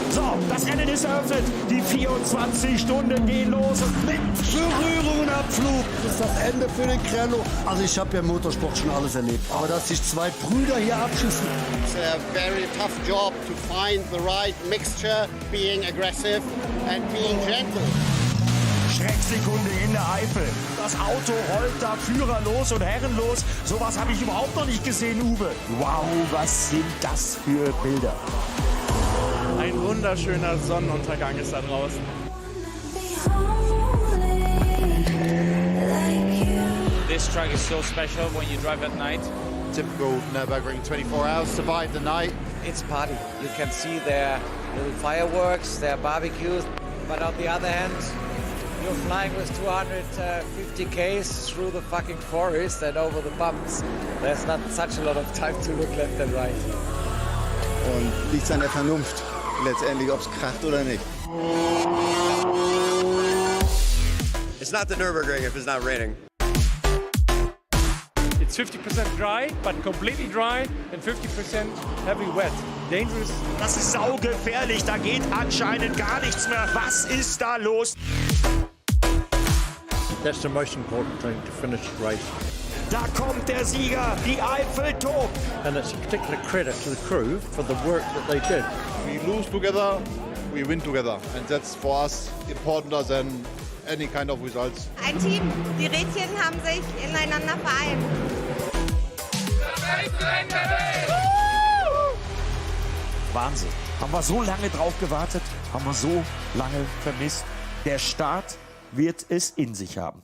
S3: So, das Rennen ist eröffnet. Die 24 Stunden gehen los mit
S17: Berührung und Abflug. Das ist das Ende für den Krello. Also ich habe ja im Motorsport schon alles erlebt. Aber dass sich zwei Brüder hier abschießen.
S13: It's a very tough job to find the right mixture, being aggressive and being gentle.
S12: Schrecksekunde in der Eifel. Das Auto rollt da führerlos und herrenlos. Sowas habe ich überhaupt noch nicht gesehen, Uwe. Wow, was sind das für Bilder?
S16: Ein wunderschöner Sonnenuntergang ist da draußen.
S18: This track is so special when you drive at night.
S19: Typical Nürburgring 24 hours, survive the night.
S20: It's party. You can see their little fireworks, their barbecues, but on the other hand, you're flying with 250 k's through the fucking forest and over the bumps. There's not such a lot of time to look left and right.
S17: Und liegt es an der Vernunft, letztendlich, ob es kracht oder nicht.
S21: It's not the Nürburgring if it's not raining.
S22: It's 50% dry, but completely dry, and 50% heavy wet. Dangerous.
S12: Das ist saugefährlich, da geht anscheinend gar nichts mehr. Was ist da los?
S23: That's the most important thing, to finish the race.
S12: Da kommt der Sieger, die Eifel tobt.
S23: And it's a particular credit to the crew for the work that they did.
S19: We lose together, we win together. And that's for us importanter than any kind of results.
S24: Ein Team, die Rädchen haben sich ineinander vereint.
S12: Wahnsinn. Haben wir so lange drauf gewartet, haben wir so lange vermisst. Der Start wird es in sich haben.